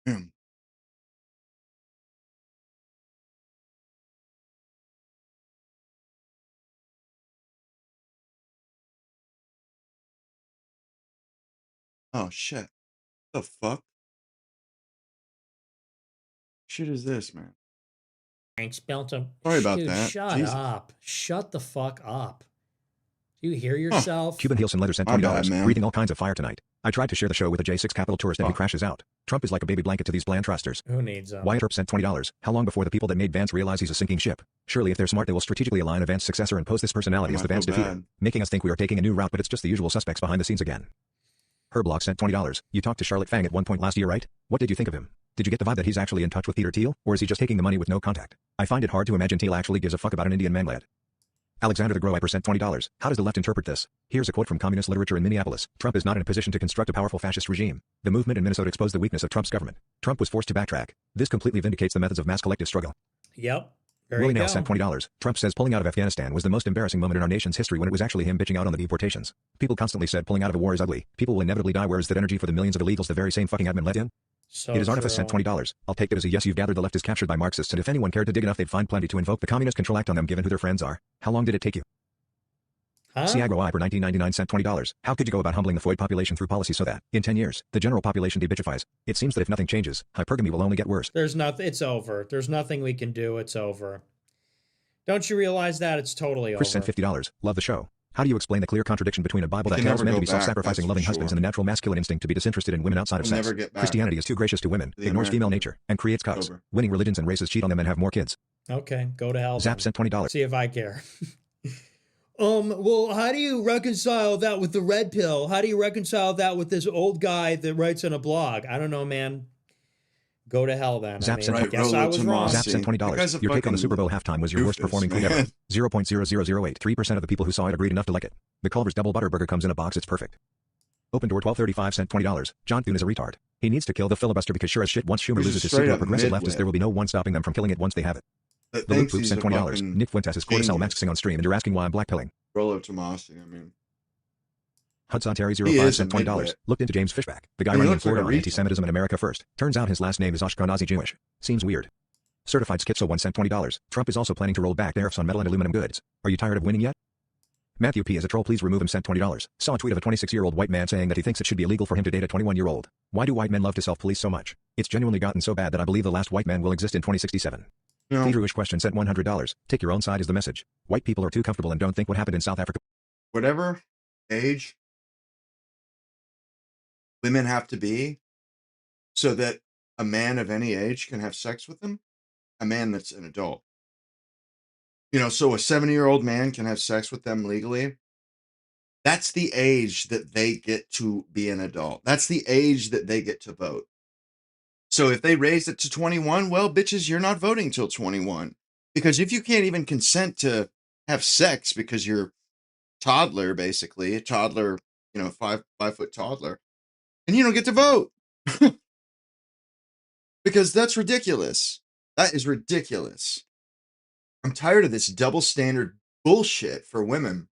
Hmm. Oh shit. The fuck? Shit is this, man? Thanks, Belton. Sorry about Dude, that. shut Jesus. up. Shut the fuck up. Do you hear yourself? Cuban Heelson Leather sent My $20. bad, man. Breathing all kinds of fire tonight. I tried to share the show with a J6 Capital tourist and he crashes out. Trump is like a baby blanket to these bland trusters. Who needs them? Wyatt Earp sent $20. How long before the people that made Vance realize he's a sinking ship? Surely if they're smart they will strategically align a Vance successor and pose this personality I as the might Vance feel defeater, bad. making us think we are taking a new route but it's just the usual suspects behind the scenes again. Herblock sent $20. You talked to Charlotte Fang at one point last year, right? What did you think of him? Did you get the vibe that he's actually in touch with Peter Thiel, or is he just taking the money with no contact? I find it hard to imagine Thiel actually gives a fuck about an Indian man lad. Alexander the Growiper sent $20. How does the left interpret this? Here's a quote from communist literature in Minneapolis. Trump is not in a position to construct a powerful fascist regime. The movement in Minnesota exposed the weakness of Trump's government. Trump was forced to backtrack. This completely vindicates the methods of mass collective struggle. Yep. There Willie you Nail go. sent $20. Trump says pulling out of Afghanistan was the most embarrassing moment in our nation's history when it was actually him bitching out on the deportations. People constantly said pulling out of a war is ugly. People will inevitably die. Where is that energy for the millions of illegals the very same fucking admin let in? So It is Artifice true. sent $20. I'll take it as a yes. You've gathered the left is captured by Marxists, and if anyone cared to dig enough they'd find plenty to invoke the Communist Control Act on them given who their friends are. How long did it take you? Huh? Sneako for 1999 sent $20. How could you go about humbling the Floyd population through policy so that, in 10 years, the general population debitchifies? It seems that if nothing changes, hypergamy will only get worse. There's nothing. It's over. There's nothing we can do. It's over. Don't you realize that? It's totally Chris over. sent $50. Love the show. How do you explain the clear contradiction between a Bible We that can tells never men to go be back, self-sacrificing that's loving for husbands sure. and the natural masculine instinct to be disinterested in women outside of We'll sex? never get back. Christianity is too gracious to women, The ignores female American nature, and creates cucks. over. Winning religions and races cheat on them and have more kids. Okay, go to hell. Zap then. sent $20. See if I care. Well, how do you reconcile that with the red pill? How do you reconcile that with this old guy that writes on a blog? I don't know, man. Go to hell then. Zap I mean, sent I Right, guess I Rolo was wrong. Tomas. Zap sent The guy's a $20. Your take on the fucking Super Bowl halftime was your worst doofus, performing tweet ever. man. 0.0008. 3% of the people who saw it agreed enough to like it. The Culver's double butter burger comes in a box. It's perfect. Open Door 1235 sent $20. John Thune is a retard. He needs to kill the filibuster because sure as shit once Schumer He's a loses his straight seat to a up progressive leftist midwit. there will be no one stopping them from killing it once they have it. That The Loop thinks Poop he's sent a $20. fucking Nick Fuentes is cortisol genius. maxing on stream and you're asking why I'm blackpilling. Rolo Tomasi, I mean. Hudson Terry He 05 is a sent $20. midwit. Looked into James Fishback, the guy He running in looks like a Florida on retard. anti-Semitism in America first. Turns out his last name is Ashkenazi Jewish. Seems weird. Certified Schizo 1 sent $20. Trump is also planning to roll back tariffs on metal and aluminum goods. Are you tired of winning yet? Matthew P. is a troll. Please remove him. Sent $20. Saw a tweet of a 26-year-old white man saying that he thinks it should be illegal for him to date a 21-year-old. Why do white men love to self-police so much? It's genuinely gotten so bad that I believe the last white man will exist in 2067. No. Theodorish question sent $100. Take your own side is the message. White people are too comfortable and don't think what happened in South Africa. Whatever age women have to be so that a man of any age can have sex with them, a man that's an adult. You know, so a 70-year-old man can have sex with them legally. That's the age that they get to be an adult. That's the age that they get to vote. So if they raise it to 21, well, bitches, you're not voting till 21. Because if you can't even consent to have sex because you're toddler, basically, a toddler, you know, five-foot toddler, and you don't get to vote. Because that's ridiculous. That is ridiculous. I'm tired of this double standard bullshit for women.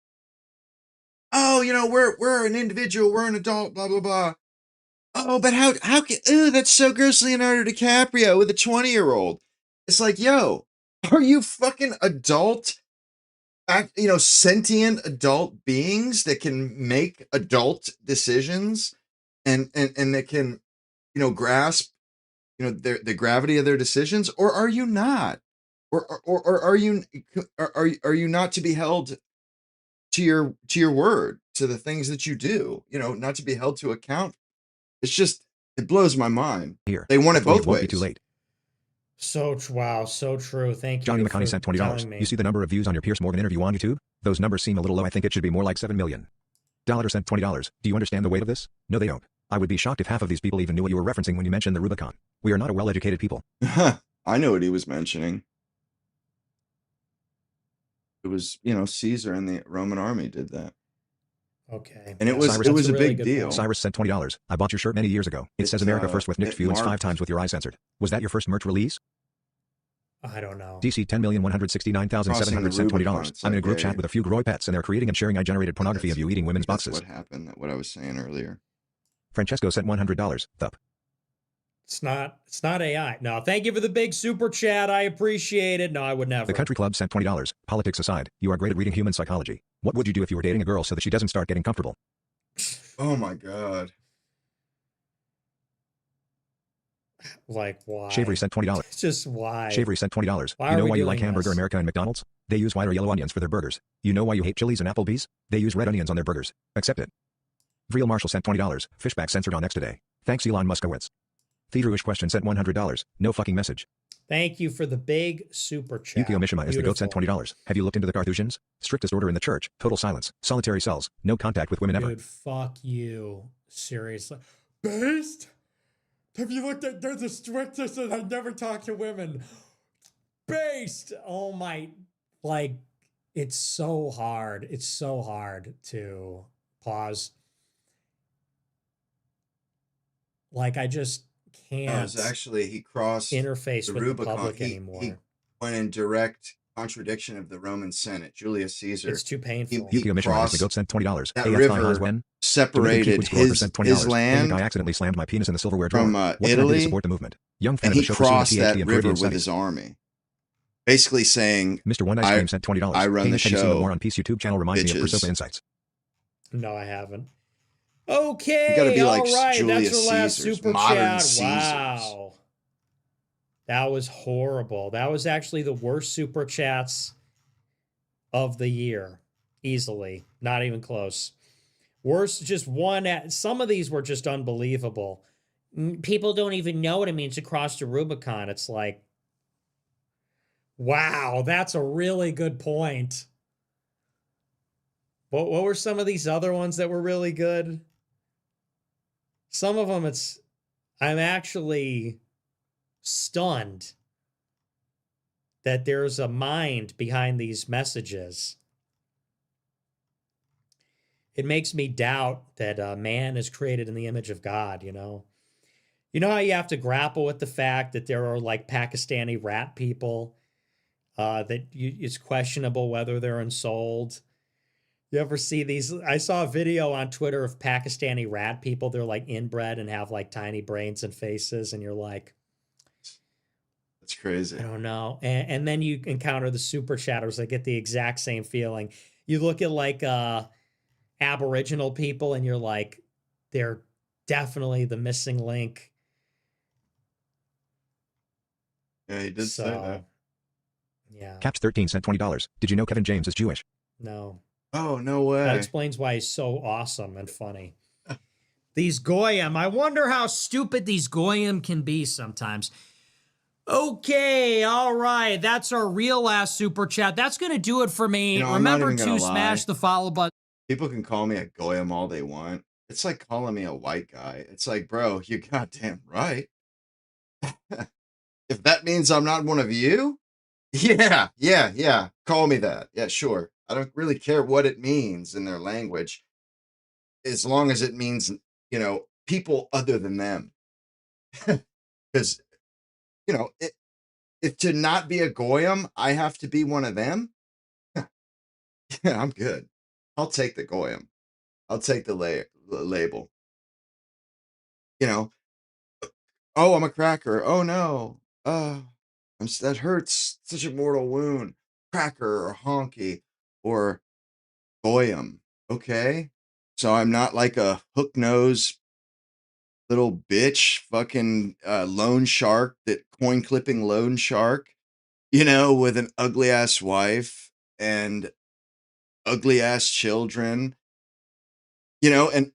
Oh, you know, we're an individual, we're an adult, blah blah blah. Oh, but how can that's so gross, Leonardo DiCaprio with a 20-year-old. It's like, yo, are you fucking adult? You know, sentient adult beings that can make adult decisions and that can, you know, grasp, you know, the gravity of their decisions, or are you not? Or are you not to be held to your word, to the things that you do, you know, not to be held to account? It's just, it blows my mind. Here. They want it Hopefully both won't ways. be too late. Wow, so true. Thank Johnny you McConney for sent $20. telling me. You see the number of views on your Pierce Morgan interview on YouTube? Those numbers seem a little low. I think it should be more like 7 million. Dollar sent $20. Do you understand the weight of this? No, they don't. I would be shocked if half of these people even knew what you were referencing when you mentioned the Rubicon. We are not a well-educated people. I know what he was mentioning. It was, you know, Caesar and the Roman army did that. Okay. And it was Cyrus, it was a really big good deal. point. Cyrus sent $20. I bought your shirt many years ago. It It, says America first with it mixed feelings 5 marked- times with your eye censored. Was that your first merch release? I don't know. DC 10,169,700 sent $20. It's I'm in a like group a- chat with a few Groy pets and they're creating and sharing I-generated pornography of you eating women's That's boxes. what happened. What I was saying earlier. Francesco sent $100. Thup. It's not AI. No, thank you for the big super chat. I appreciate it. No, I would never. The Country Club sent $20. Politics aside, you are great at reading human psychology. What would you do if you were dating a girl so that she doesn't start getting comfortable? Oh my god. Like, why? Shavery sent $20. It's just why. Shavery sent $20. Why You are know we why you like doing Hamburger this? America and McDonald's? They use white or yellow onions for their burgers. You know why you hate Chili's and Applebee's? They use red onions on their burgers. Accept it. Vreel Marshall sent $20. Fishback censored on X today. Thanks Elon Muskowitz. Theodorish question sent $100. No fucking message. Thank you for the big super chat. Yukio Mishima is the goat sent $20. Have you looked into the Carthusians? Strictest order in the church. Total silence. Solitary cells. No contact with women ever. Dude, fuck you. Seriously. Based? Have you looked at, they're the strictest and I never talk to women. Based. Oh my, like, it's so hard. It's so hard to pause. Like, I just can't actually, he crossed interface the with Rubicon. the public He anymore. went in direct contradiction of the Roman Senate, Julius Caesar. It's too painful. He Yukio Mishima is the crossed goat sent $20. that AFI river, Haas when? separated his Hey, land I accidentally slammed my penis in the silverware drawer. from What can I do to Italy, support the movement? Young fan and of the he show pursuing a crossed that PhD in river Freudian with studies. his army, basically saying, Mr. One Ice Cream sent $20. I run the Have you seen the show, War on Peace YouTube channel? Reminds me of bitches. Persopa Insights. No, I haven't. You Okay, gotta be like all right. Julius That's our last Caesars, super modern chat. Caesars. Wow. That was horrible. That was actually the worst super chats of the year. Easily. Not even close. Worst, just one. Some of these were just unbelievable. People don't even know what it means to cross the Rubicon. It's like, wow, that's a really good point. What were some of these other ones that were really good? Some of them, I'm actually stunned that there's a mind behind these messages. It makes me doubt that man is created in the image of God, you know? You know how you have to grapple with the fact that there are like Pakistani rat people it's questionable whether they're ensouled. You ever see these? I saw a video on Twitter of Pakistani rat people. They're like inbred and have like tiny brains and faces. And you're like, That's crazy. I don't know. And then you encounter the super chatters that get the exact same feeling. You look at like Aboriginal people and you're like, they're definitely the missing link. Yeah, he did say that. Yeah. Caps 13 sent $20. Did you know Kevin James is Jewish? No. Oh, no way. That explains why he's so awesome and funny. These Goyim, I wonder how stupid these Goyim can be sometimes. Okay, all right. That's our real last super chat. That's going to do it for me. You know, I'm not Remember even to gonna smash lie. the follow button. People can call me a goyim all they want. It's like calling me a white guy. It's like, bro, you goddamn right. If that means I'm not one of you, yeah. Call me that. Yeah, sure. I don't really care what it means in their language, as long as it means, you know, people other than them. Because, you know, if to not be a goyim, I have to be one of them. Yeah, I'm good. I'll take the goyim. I'll take the label. You know, oh, I'm a cracker. Oh no. That hurts. Such a mortal wound. Cracker or honky or goyim. Okay. So I'm not like a hook nose little bitch fucking loan shark, that coin clipping loan shark, you know, with an ugly ass wife and ugly ass children, you know, and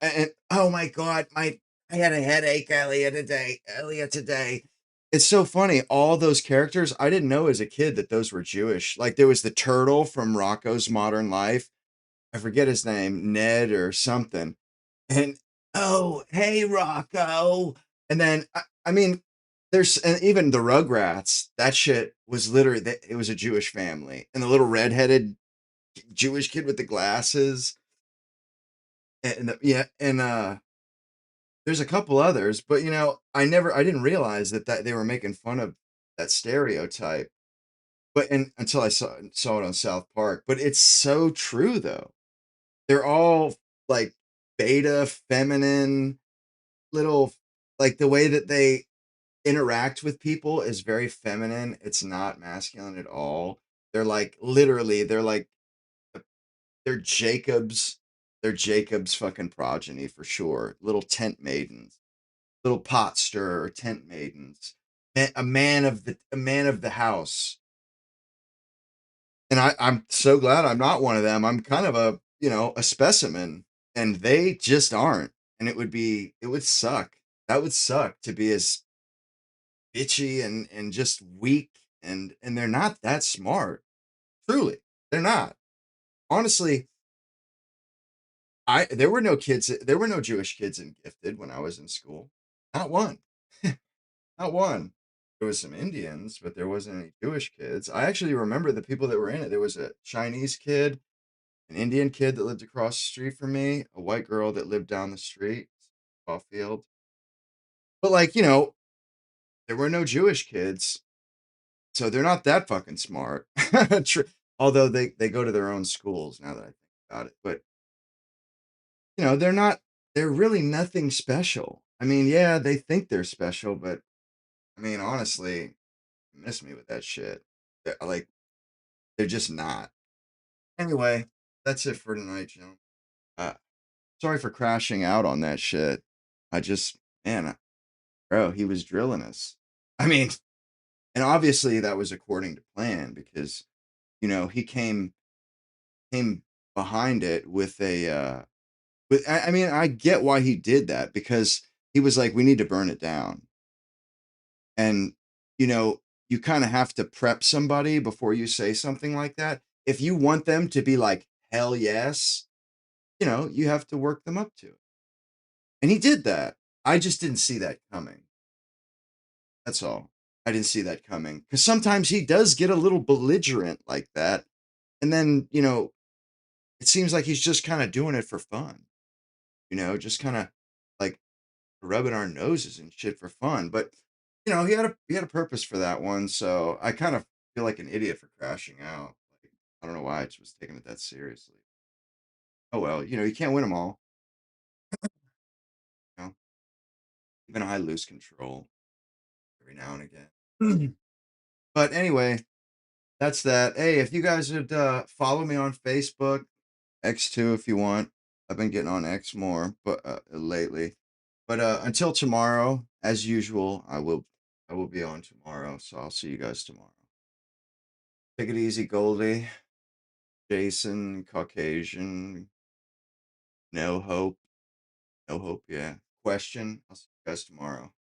oh my God, I had a headache earlier today. It's so funny. All those characters, I didn't know as a kid that those were Jewish. Like there was the turtle from Rocco's Modern Life. I forget his name, Ned or something. And oh, hey, Rocco. And then, I mean, and even the Rugrats, that shit was literally, it was a Jewish family. And the little redheaded Jewish kid with the glasses. And there's a couple others, but you know, I didn't realize that they were making fun of that stereotype. But until I saw it on South Park. But it's so true though. They're all like beta, feminine, little, like the way that they interact with people is very feminine. It's not masculine at all. They're like literally, they're Jacob's, fucking progeny for sure. Little tent maidens, little pot stirrer tent maidens, a man of the house. And I'm so glad I'm not one of them. I'm kind of a, you know, a specimen, and they just aren't. And it would suck. That would suck to be as bitchy and just weak, and they're not that smart. Truly, they're not. Honestly, I there were no Jewish kids in Gifted when I was in school. Not one. Not one. There was some Indians, but there wasn't any Jewish kids. I actually remember the people that were in it. There was a Chinese kid, an Indian kid that lived across the street from me, a white girl that lived down the street, off field. But like, there were no Jewish kids, so they're not that fucking smart. Although they go to their own schools now that I think about it. But they're not. They're really nothing special. I mean, yeah, they think they're special, but I mean, honestly, miss me with that shit. Like, they're just not. Anyway, that's it for tonight, Joe. Uh, sorry for crashing out on that shit. I just, man, bro, he was drilling us. I mean, and obviously that was according to plan because, he came behind it with I mean, I get why he did that because he was like, we need to burn it down. And, you know, you kind of have to prep somebody before you say something like that. If you want them to be like, hell yes, you have to work them up to it. And he did that. I just didn't see that coming. That's all. I didn't see that coming. Because sometimes he does get a little belligerent like that. And then, it seems like he's just kind of doing it for fun, just kind of like rubbing our noses and shit for fun. But, he had a purpose for that one. So I kind of feel like an idiot for crashing out. Like, I don't know why I just was taking it that seriously. Oh well, you can't win them all. You know, even I lose control every now and again. But anyway, that's that. Hey, if you guys would follow me on Facebook, X2 if you want. I've been getting on X more, but lately. But until tomorrow, as usual, I will be on tomorrow. So I'll see you guys tomorrow. Take it easy, Goldie. Jason, Caucasian, no hope. No hope, yeah. Question. I'll see you guys tomorrow.